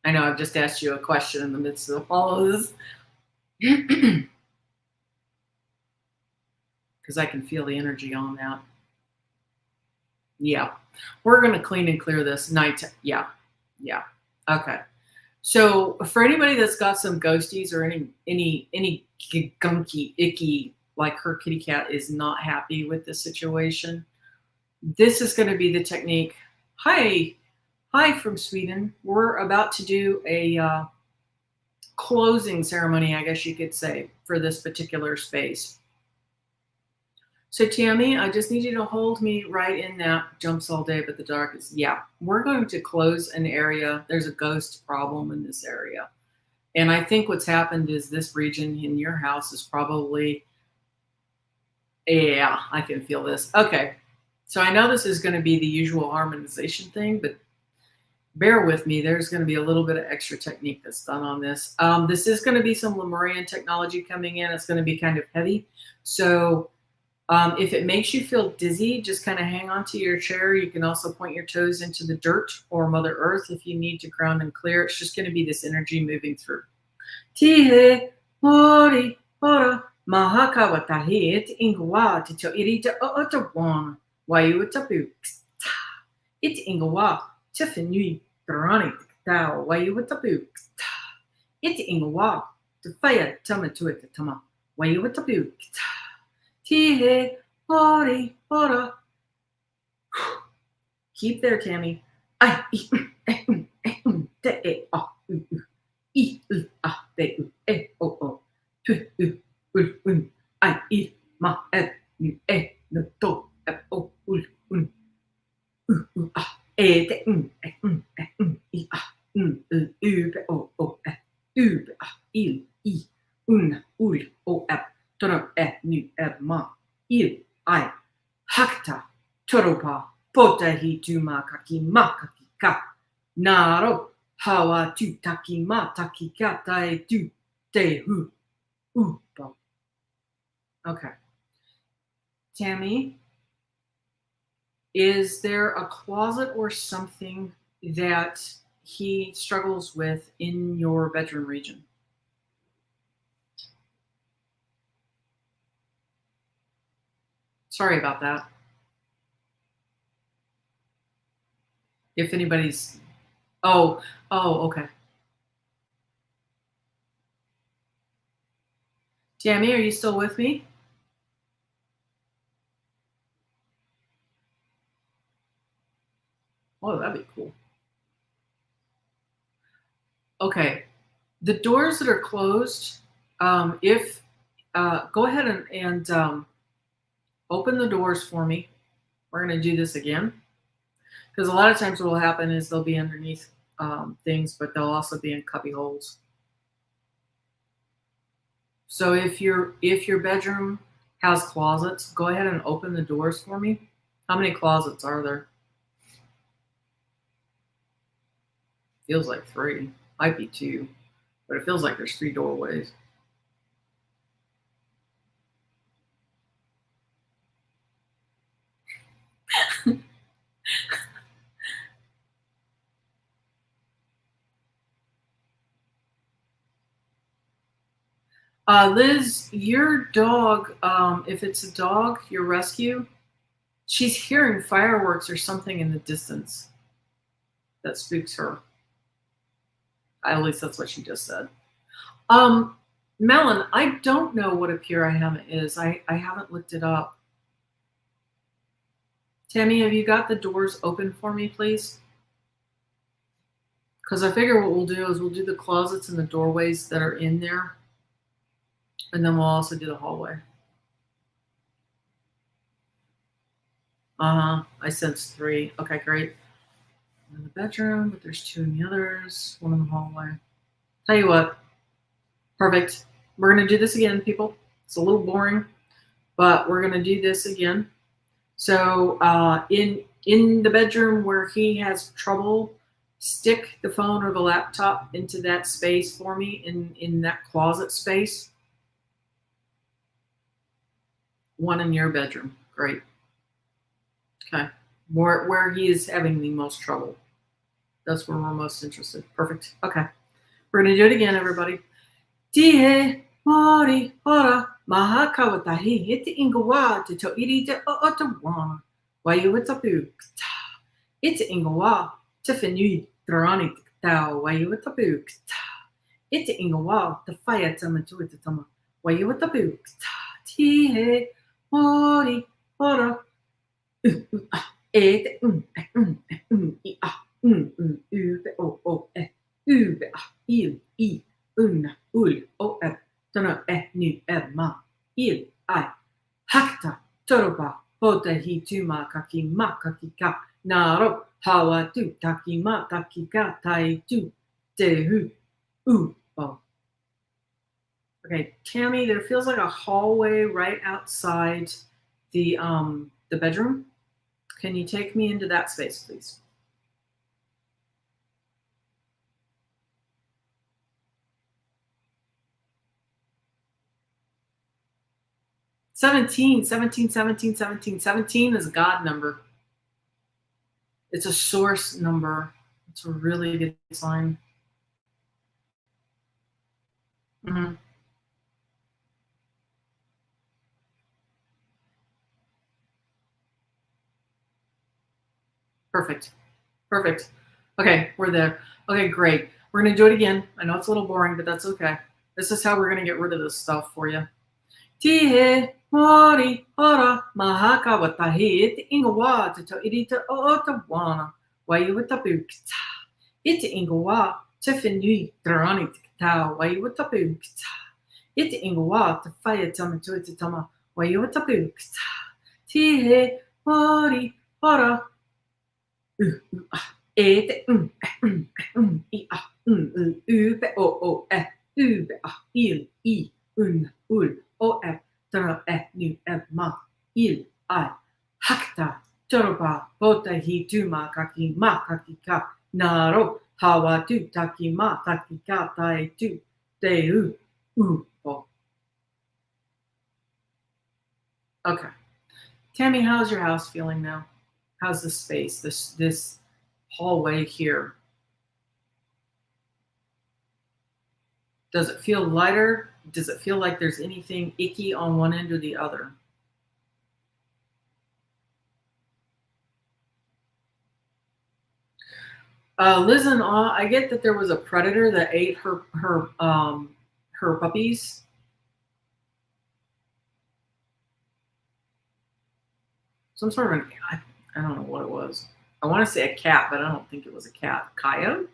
I know I've just asked you a question in the midst of all of this. Because I can feel the energy on that. Yeah. We're going to clean and clear this night. Yeah. Okay. So for anybody that's got some ghosties or any gunky, icky, like her kitty cat is not happy with the situation, this is going to be the technique. Hi from Sweden. We're about to do a closing ceremony, I guess you could say, for this particular space. So Tammy, I just need you to hold me right in that jumps all day, but the dark is, yeah, we're going to close an area. There's a ghost problem in this area. And I think what's happened is this region in your house is probably, yeah, I can feel this. Okay. So I know this is going to be the usual harmonization thing, but bear with me. There's going to be a little bit of extra technique that's done on this. This is going to be some Lemurian technology coming in. It's going to be kind of heavy. So if it makes you feel dizzy, just kind of hang on to your chair. You can also point your toes into the dirt or Mother Earth if you need to ground and clear. It's just going to be this energy moving through. Tihe, mori, ora, mahakawa tahit, ingwa, tito irita otawan, wayutapu, it ingwa, tifanui, brani, tao, wayutapu, it ingwa, the fire, tamatuit, tama, wayutapu. Tihe, ori, ora. Keep there, Tammy. hi tu ma kaki ma kaki ka. Naro hawa tu taki ma taki ka tai tu te hu. Bo. Okay. Tammy, is there a closet or something that he struggles with in your bedroom region? Sorry about that. If anybody's, oh, okay. Tammy, are you still with me? Oh, that'd be cool. Okay. The doors that are closed, if go ahead and open the doors for me. We're going to do this again because a lot of times what will happen is they'll be underneath things, but they'll also be in cubby holes. So if your bedroom has closets, go ahead and open the doors for me. How many closets are there? Feels like 3. Might be 2, but it feels like there's 3 doorways. Liz, your dog, if it's a dog, your rescue, she's hearing fireworks or something in the distance that spooks her. At least that's what she just said. Melon, I don't know what a Purahema is. I haven't looked it up. Tammy, have you got the doors open for me, please? Because I figure what we'll do is we'll do the closets and the doorways that are in there. And then we'll also do the hallway. I sense 3. Okay, great. In the bedroom, but there's 2 in the others, 1 in the hallway. Tell you what, perfect. We're going to do this again, people. It's a little boring, but we're going to do this again. So in the bedroom where he has trouble, stick the phone or the laptop into that space for me, in that closet space. 1 in your bedroom. Great. Okay. Where he is having the most trouble. That's where we're most interested. Perfect. Okay. We're going to do it again, everybody. Tihe, mori, ora, maha kawatahi, hiti ingawa, te to iri te otawana, wayuitapu, iti ingawa, te fenui, drani tau, wayuitapu, iti ingawa, te faya tamatuitama, wayuitapu, tihe, mori, ora, ete, ube, o, ube, il, un, ul, o, tono, nu, ma, il, ai, hakta, toroba, hota, hi, tuma, kaki, ma, kaki, ka, naro, hawa, tu, taki, ma, taki, ka, tai, tu, te, hu, oh. Okay, Tammy, there feels like a hallway right outside the bedroom. Can you take me into that space, please? Seventeen is a God number. It's a source number. It's a really good sign. Mm-hmm. Perfect. Okay, we're there. Okay, great. We're going to do it again. I know it's a little boring, but that's okay. This is how we're going to get rid of this stuff for you. Tihe, mori, ora, mahaka, watahi, iti ingawa, te to irita o otawana, wayuitapu, iti ingawa, te fenui, drani, tau, wayuitapu, iti ingawa, te faya tamatuitama, wayuitapu, tihe, mori, ora, ete, ube, o, ube, il, I, ul, o, tara, nu, ma, il, ai, hakta, Toroba, bota hi tu ma kaki ma kaki ka. Naro, hawa tu taki ma taki ka tai tu. Te u. Okay. Tammy, how's your house feeling now? How's the space, this hallway here? Does it feel lighter? Does it feel like there's anything icky on one end or the other? Liz and I get that there was a predator that ate her puppies. Some sort of I don't know what it was. I want to say a cat, but I don't think it was a cat. Coyote?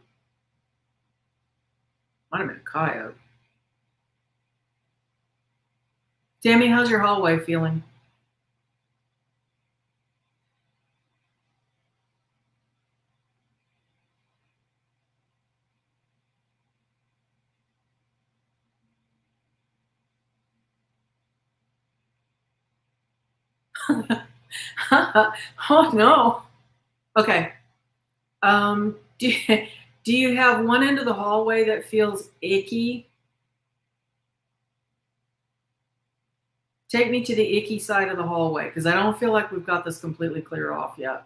Might have been a coyote. Tammy, how's your hallway feeling? Oh no. Okay. Do you have one end of the hallway that feels icky? Take me to the icky side of the hallway because I don't feel like we've got this completely cleared off yet.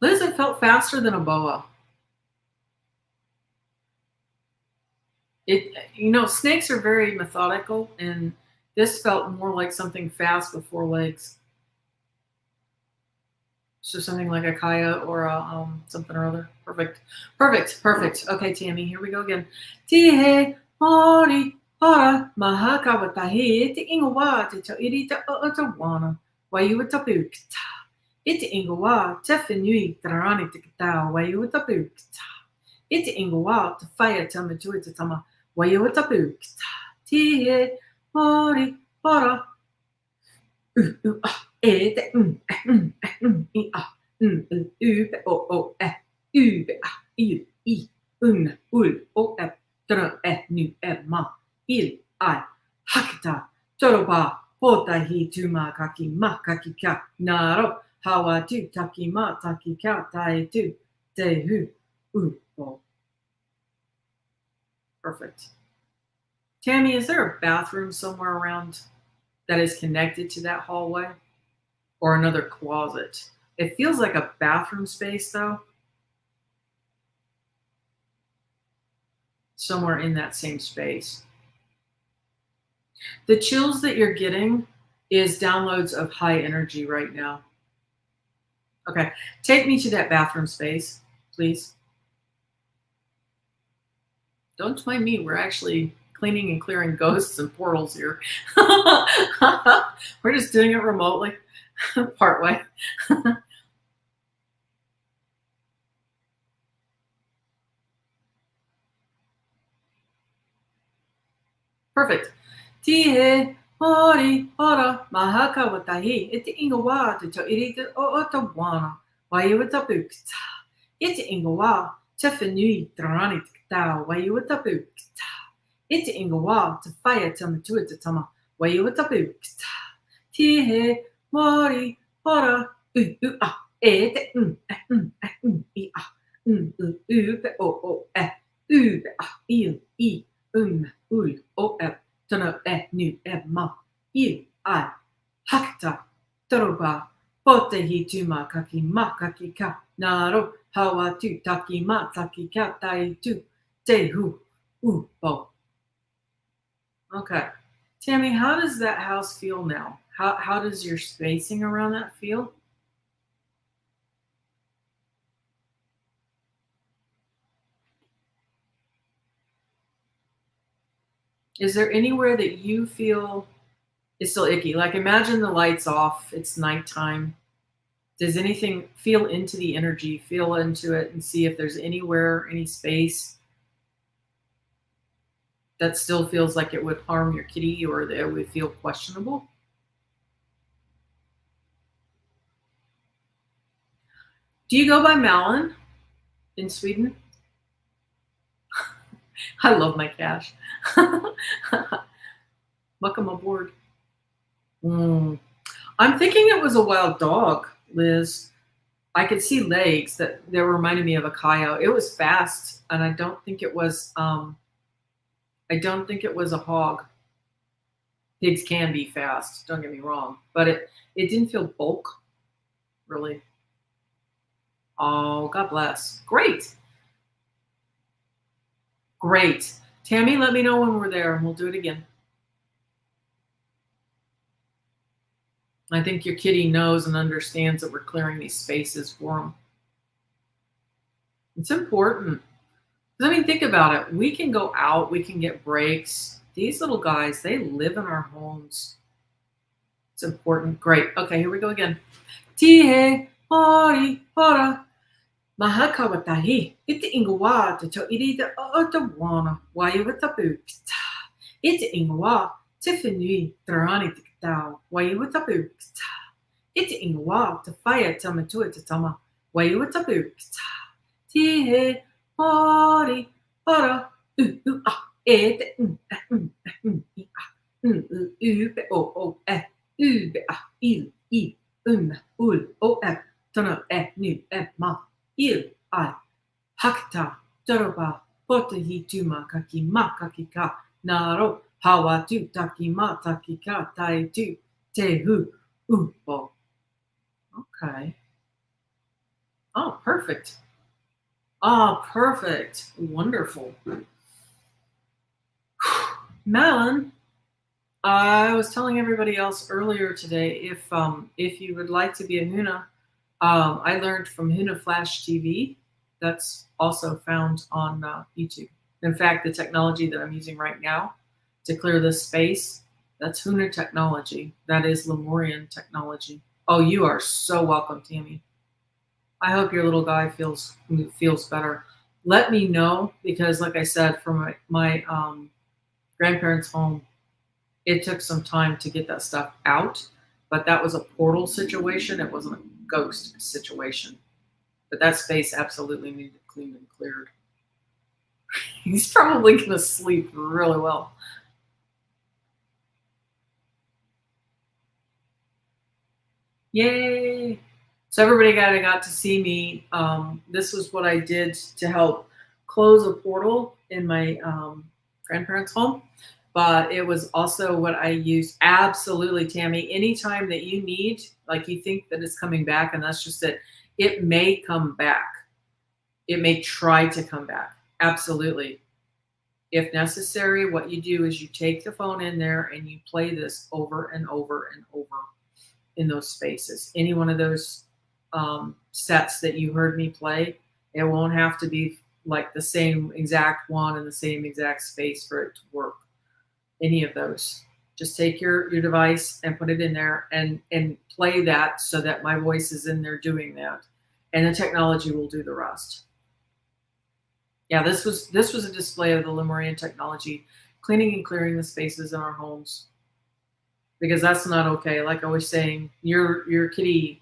Liz, it felt faster than a boa. Snakes are very methodical, and this felt more like something fast with four legs. So something like a coyote or a something or other. Perfect. Perfect. Perfect. Okay, Tammy, here we go again. Tihe hori hara mahaka watahi te ingowa te iri te otawana waiutabukta. Ite ingowa te whenui tarani te katao waiutabukta. Ite ingowa te whaia tama tui te tama waiutabukta. Tihe hori hara e te i a u be o e u be a i ul o e tra e nu e ma il ai hakita toroba pota hi tuma kaki ma kaki ka naro hawa tu taki ma taki ka tai tu te hu o. Perfect. Tammy, is there a bathroom somewhere around that is connected to that hallway? Or another closet? It feels like a bathroom space, though. Somewhere in that same space. The chills that you're getting is downloads of high energy right now. Okay, take me to that bathroom space, please. Don't mind me. We're actually cleaning and clearing ghosts and portals here. We're just doing it remotely, part way. Perfect. Tihe hori hora mahaka watahi ite ingawa te to irite o otawana waiuta bukta. Ite ingawa te whenui tarani te katao waiuta bukta. Ite ingawa te whaia tama tua te tama waiuta bukta. Tihe hori hora a e te i a be o e be a i ul o e tono e nu e ma il ai hakta toroba pote hi tuma kaki ma kaki ka naro hawa tu taki ma taki ka tai tu te hu bo. Okay. Tammy, how does that house feel now? How does your spacing around that feel? Is there anywhere that you feel is still icky? Like imagine the lights off, it's nighttime. Does anything feel into the energy, feel into it and see if there's anywhere, any space that still feels like it would harm your kitty or that it would feel questionable? Do you go by Malin in Sweden? I love my cash. Welcome aboard. I'm thinking it was a wild dog, Liz. I could see legs that reminded me of a coyote. It was fast, and I don't think it was. I don't think it was a hog. Pigs can be fast. Don't get me wrong, but it didn't feel bulk, really. Oh, God bless. Great, great. Tammy, let me know when we're there, and we'll do it again. I think your kitty knows and understands that we're clearing these spaces for them. It's important. I mean, think about it. We can go out, we can get breaks. These little guys, they live in our homes. It's important. Great. Okay, here we go again. Tihe, hori, hora. Mahakawatahi. Iti ingwa to iri the otawana. Why you with the books? Iti ingwa. Tiffany, Tarani Tau. Why you with the books? Iti ingwa to fire tamatua to tama. Why you with the books? Tihe, hori, hora. Et o ube il I ul o tono nu ma il I hakta doroba potahi tuma kaki makakika naro hawa tu taki ma takika tai tu te hu upo. Okay. Oh, perfect. Oh, perfect. Wonderful. Malin, I was telling everybody else earlier today, if you would like to be a Huna, I learned from Huna Flash TV. That's also found on YouTube. In fact, the technology that I'm using right now to clear this space, that's Huna technology. That is Lemurian technology. Oh, you are so welcome, Tammy. I hope your little guy feels better. Let me know, because like I said, from my grandparents' home, it took some time to get that stuff out, but that was a portal situation. It wasn't a ghost situation. But that space absolutely needed cleaned and cleared. He's probably going to sleep really well. Yay! So everybody got to see me. This was what I did to help close a portal in my grandparents' home. But it was also what I used. Absolutely, Tammy. Anytime that you need, like you think that it's coming back, and that's just it, it may come back. It may try to come back. Absolutely. If necessary, what you do is you take the phone in there and you play this over and over and over in those spaces. Any one of those sets that you heard me play, it won't have to be like the same exact one in the same exact space for it to work. Any of those. Just take your device and put it in there and play that so that my voice is in there doing that. And the technology will do the rest. Yeah, this was a display of the Lemurian technology, cleaning and clearing the spaces in our homes. Because that's not okay. Like I was saying, your kitty,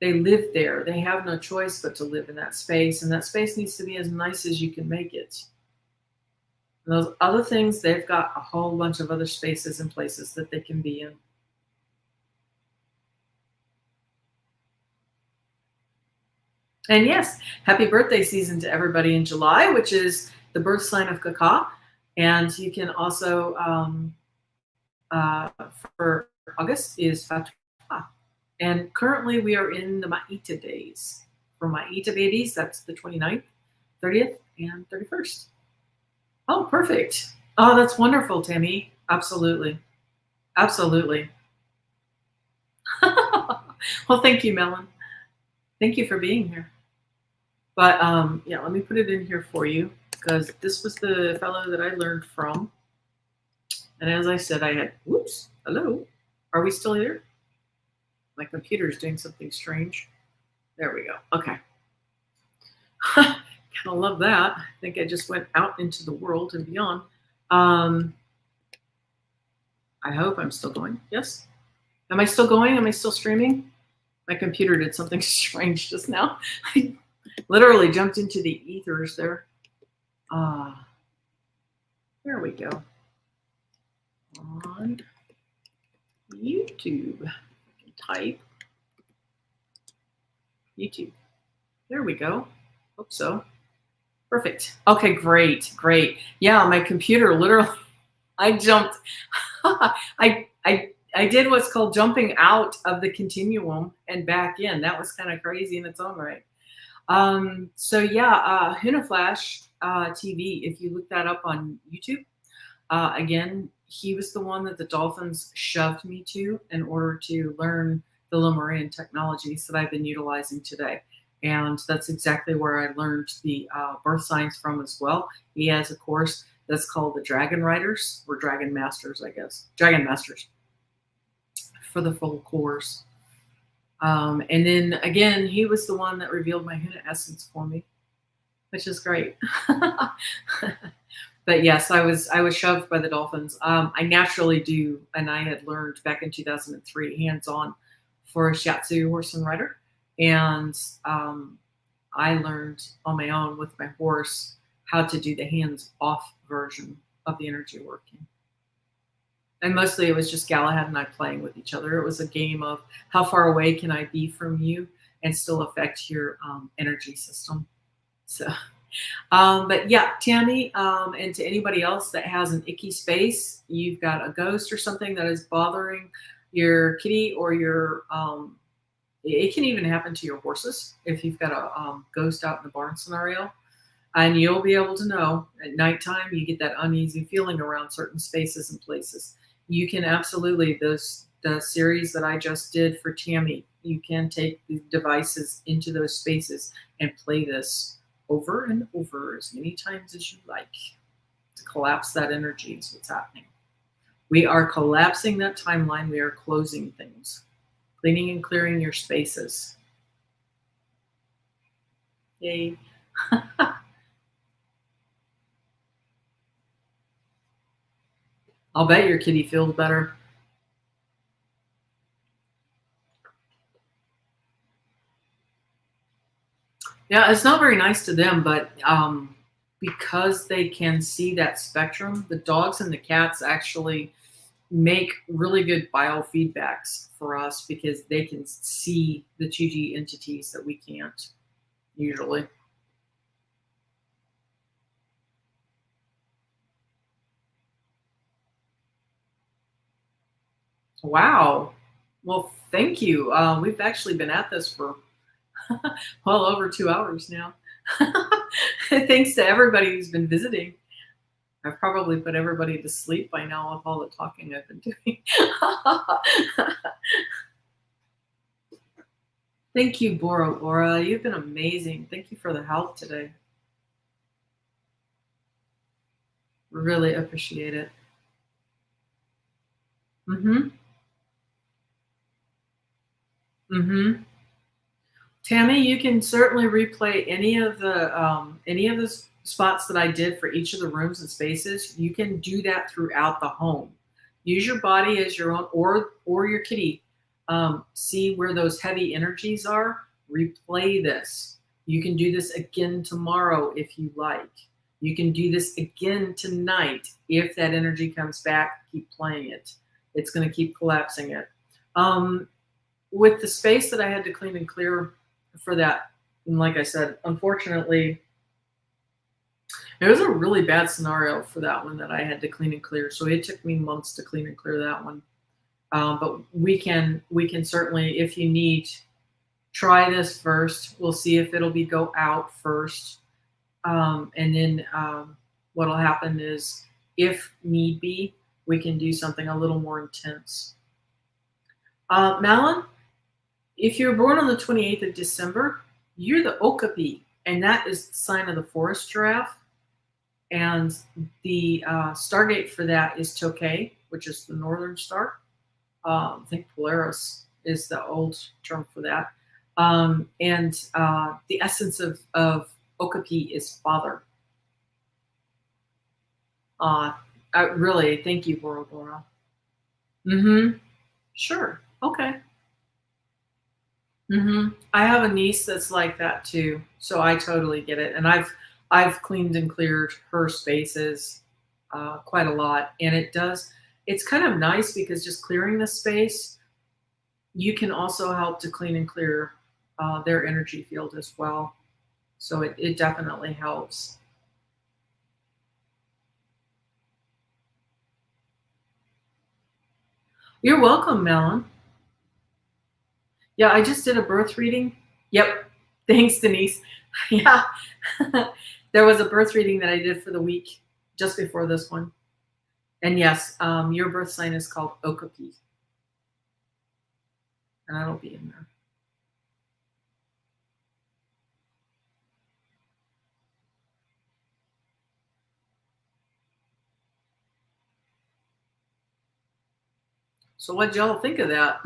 they live there. They have no choice but to live in that space. And that space needs to be as nice as you can make it. And those other things, they've got a whole bunch of other spaces and places that they can be in. And yes, happy birthday season to everybody in July, which is the birth sign of Kaka. And you can also, for August is Fatwa. And currently we are in the Ma'ita days. For Ma'ita babies, that's the 29th, 30th, and 31st. Oh, perfect. Oh, that's wonderful, Tammy. Absolutely. Absolutely. Well, thank you, Melon. Thank you for being here. But yeah, let me put it in here for you, because this was the fellow that I learned from. And as I said, I had, whoops, hello. Are we still here? My computer is doing something strange. There we go. Okay. Kind of love that. I think I just went out into the world and beyond. I hope I'm still going. Yes? Am I still going? Am I still streaming? My computer did something strange just now. I literally jumped into the ethers there. There we go. On YouTube. Type YouTube. There we go. Hope so. Perfect. Okay, great, great. Yeah, my computer literally, I jumped. I did what's called jumping out of the continuum and back in. That was kind of crazy in its own right. So yeah, Huna Flash TV. If you look that up on YouTube, again, he was the one that the dolphins shoved me to in order to learn the Lemurian technologies that I've been utilizing today. And that's exactly where I learned the birth signs from as well. He has a course that's called the Dragon Riders, or Dragon Masters, I guess. Dragon Masters for the full course. And then again, he was the one that revealed my Huna essence for me, which is great. But yes, I was shoved by the dolphins. I naturally do, and I had learned back in 2003 hands-on for a Shiatsu horse and rider, and I learned on my own with my horse how to do the hands-off version of the energy working. And mostly it was just Galahad and I playing with each other. It was a game of how far away can I be from you and still affect your energy system. So. But yeah, Tammy, and to anybody else that has an icky space, you've got a ghost or something that is bothering your kitty or your, it can even happen to your horses if you've got a ghost out in the barn scenario. And you'll be able to know at nighttime, you get that uneasy feeling around certain spaces and places. You can absolutely, the series that I just did for Tammy, you can take the devices into those spaces and play this over and over as many times as you like to collapse that energy is what's happening. We are collapsing that timeline. We are closing things, cleaning and clearing your spaces. Yay. I'll bet your kitty feels better. Yeah, it's not very nice to them, but because they can see that spectrum, the dogs and the cats actually make really good biofeedbacks for us because they can see the 2G entities that we can't usually. Wow. Well, thank you. We've actually been at this for well over 2 hours now. Thanks to everybody who's been visiting. I've probably put everybody to sleep by now with all the talking I've been doing. Thank you, Bora Bora. You've been amazing. Thank you for the help today. Really appreciate it. Mm-hmm. Mm-hmm. Tammy, you can certainly replay any of the spots that I did for each of the rooms and spaces. You can do that throughout the home. Use your body as your own, or your kitty. See where those heavy energies are. Replay this. You can do this again tomorrow if you like. You can do this again tonight if that energy comes back. Keep playing it. It's going to keep collapsing it. With the space that I had to clean and clear for that, and like I said, unfortunately, it was a really bad scenario for that one that I had to clean and clear. So it took me months to clean and clear that one. But we can certainly, if you need, try this first. We'll see if it'll be go out first, and then what'll happen is, if need be, we can do something a little more intense. Malin, if you're born on the 28th of December, you're the Okapi, and that is the sign of the forest giraffe. And the stargate for that is Tokay, which is the northern star. I think Polaris is the old term for that. And the essence of Okapi is father. Really, thank you, Bora Bora. Mm-hmm. Sure. Okay. I have a niece that's like that too, so I totally get it. And I've cleaned and cleared her spaces quite a lot. And it's kind of nice because just clearing the space, you can also help to clean and clear their energy field as well. So it definitely helps. You're welcome, Melon. Yeah, I just did a birth reading. Yep. Thanks, Denise. Yeah. There was a birth reading that I did for the week just before this one. And yes, your birth sign is called Okapi. And that'll be in there. So what y'all think of that?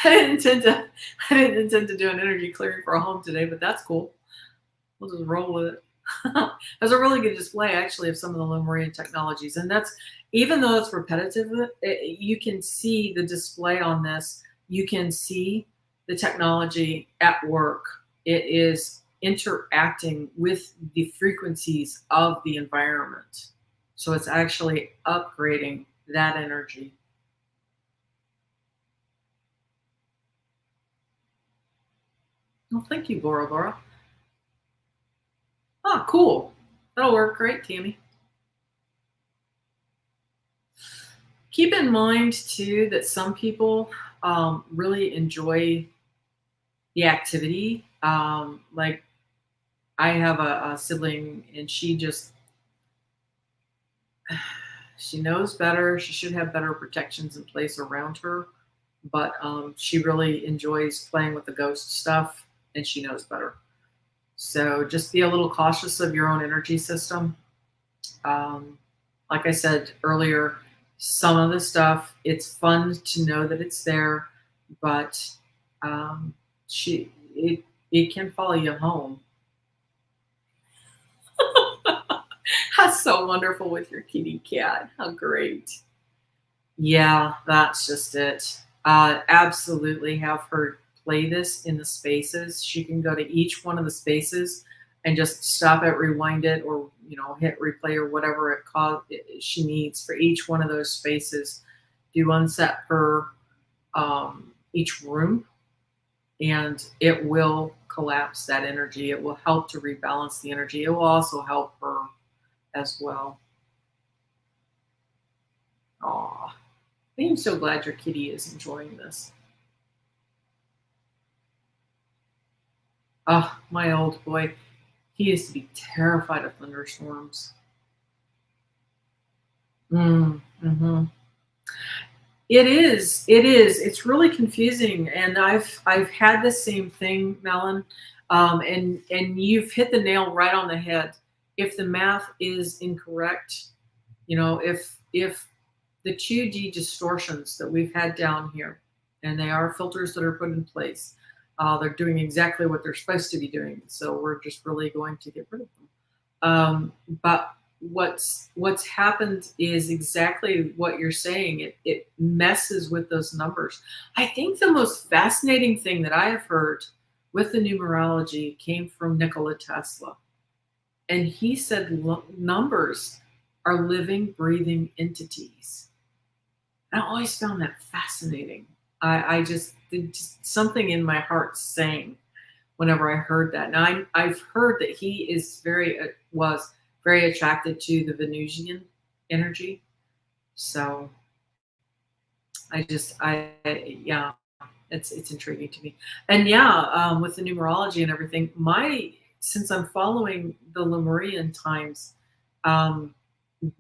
I didn't intend to I didn't intend to do an energy clearing for a home today, but that's cool. We'll just roll with it. There's a really good display actually of some of the Lemurian technologies, and that's even though it's repetitive, you can see the display on this. You can see the technology at work. It is interacting with the frequencies of the environment, so it's actually upgrading that energy. Well, thank you, Bora Bora. Oh, cool. That'll work great, Tammy. Keep in mind too that some people really enjoy the activity. Like I have a sibling, and she knows better. She should have better protections in place around her, but she really enjoys playing with the ghost stuff, and she knows better. So just be a little cautious of your own energy system. Um, like I said earlier, some of the stuff, it's fun to know that it's there, but um, it can follow you home. That's so wonderful with your kitty cat. How great. Yeah, that's just it. Absolutely have her play this in the spaces. She can go to each one of the spaces and just stop it, rewind it, or hit replay or whatever she needs for each one of those spaces. Do unset per each room, and it will collapse that energy. It will help to rebalance the energy. It will also help her as well. Aw. I am so glad your kitty is enjoying this. Oh, my old boy. He used to be terrified of thunderstorms. Mm-hmm. It is. It is. It's really confusing, and I've had the same thing, Melon. And you've hit the nail right on the head. If the math is incorrect, if the 2D distortions that we've had down here, and they are filters that are put in place, they're doing exactly what they're supposed to be doing. So we're just really going to get rid of them. But what's happened is exactly what you're saying. It messes with those numbers. I think the most fascinating thing that I have heard with the numerology came from Nikola Tesla, and he said numbers are living, breathing entities. I always found that fascinating. I just something in my heart sang whenever I heard that. Now I've heard that he was very attracted to the Venusian energy. So yeah, it's intriguing to me. And yeah, with the numerology and everything, since I'm following the Lemurian times, um,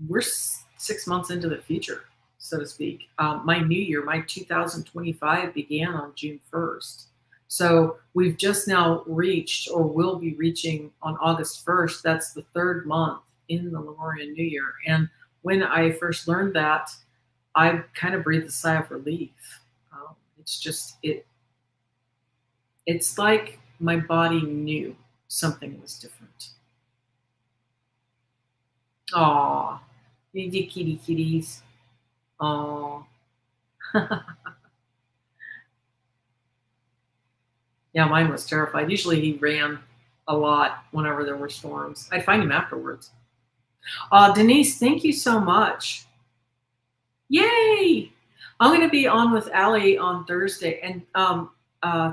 we're 6 months into the future, so to speak. My new year, my 2025 began on June 1st. So we've just now reached, or will be reaching on August 1st. That's the third month in the Lemurian New Year. And when I first learned that, I kind of breathed a sigh of relief. It's just It's like my body knew something was different. Aw, you kitties. Aw. Yeah, mine was terrified. Usually he ran a lot whenever there were storms. I'd find him afterwards. Denise, thank you so much. Yay! I'm going to be on with Allie on Thursday, and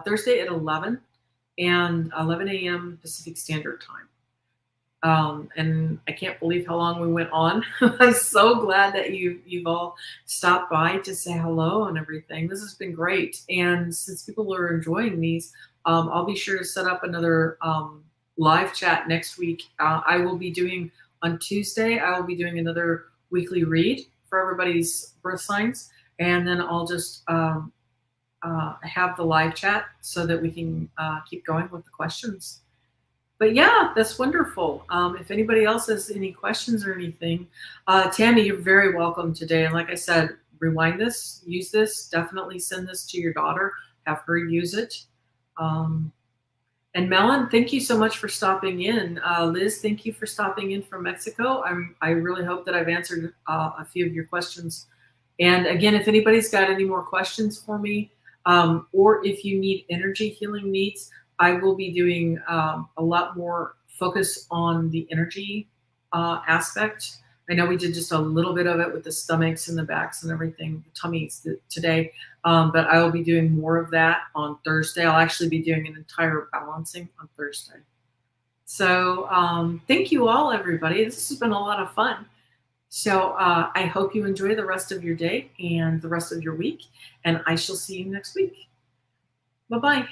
Thursday at 11 and 11 a.m. Pacific Standard Time. And I can't believe how long we went on. I'm so glad that you've all stopped by to say hello and everything. This has been great. And since people are enjoying these, I'll be sure to set up another live chat next week. I will be doing on Tuesday. I will be doing another weekly read for everybody's birth signs, and then I'll just have the live chat so that we can keep going with the questions. But yeah, that's wonderful. If anybody else has any questions or anything, Tammy, you're very welcome today. And like I said, rewind this, use this, definitely send this to your daughter, have her use it. And Melon, thank you so much for stopping in. Liz, thank you for stopping in from Mexico. I really hope that I've answered a few of your questions. And again, if anybody's got any more questions for me, or if you need energy healing needs, I will be doing a lot more focus on the energy aspect. I know we did just a little bit of it with the stomachs and the backs and everything, the tummies today, but I will be doing more of that on Thursday. I'll actually be doing an entire balancing on Thursday. So thank you all, everybody. This has been a lot of fun. So I hope you enjoy the rest of your day and the rest of your week, and I shall see you next week. Bye-bye.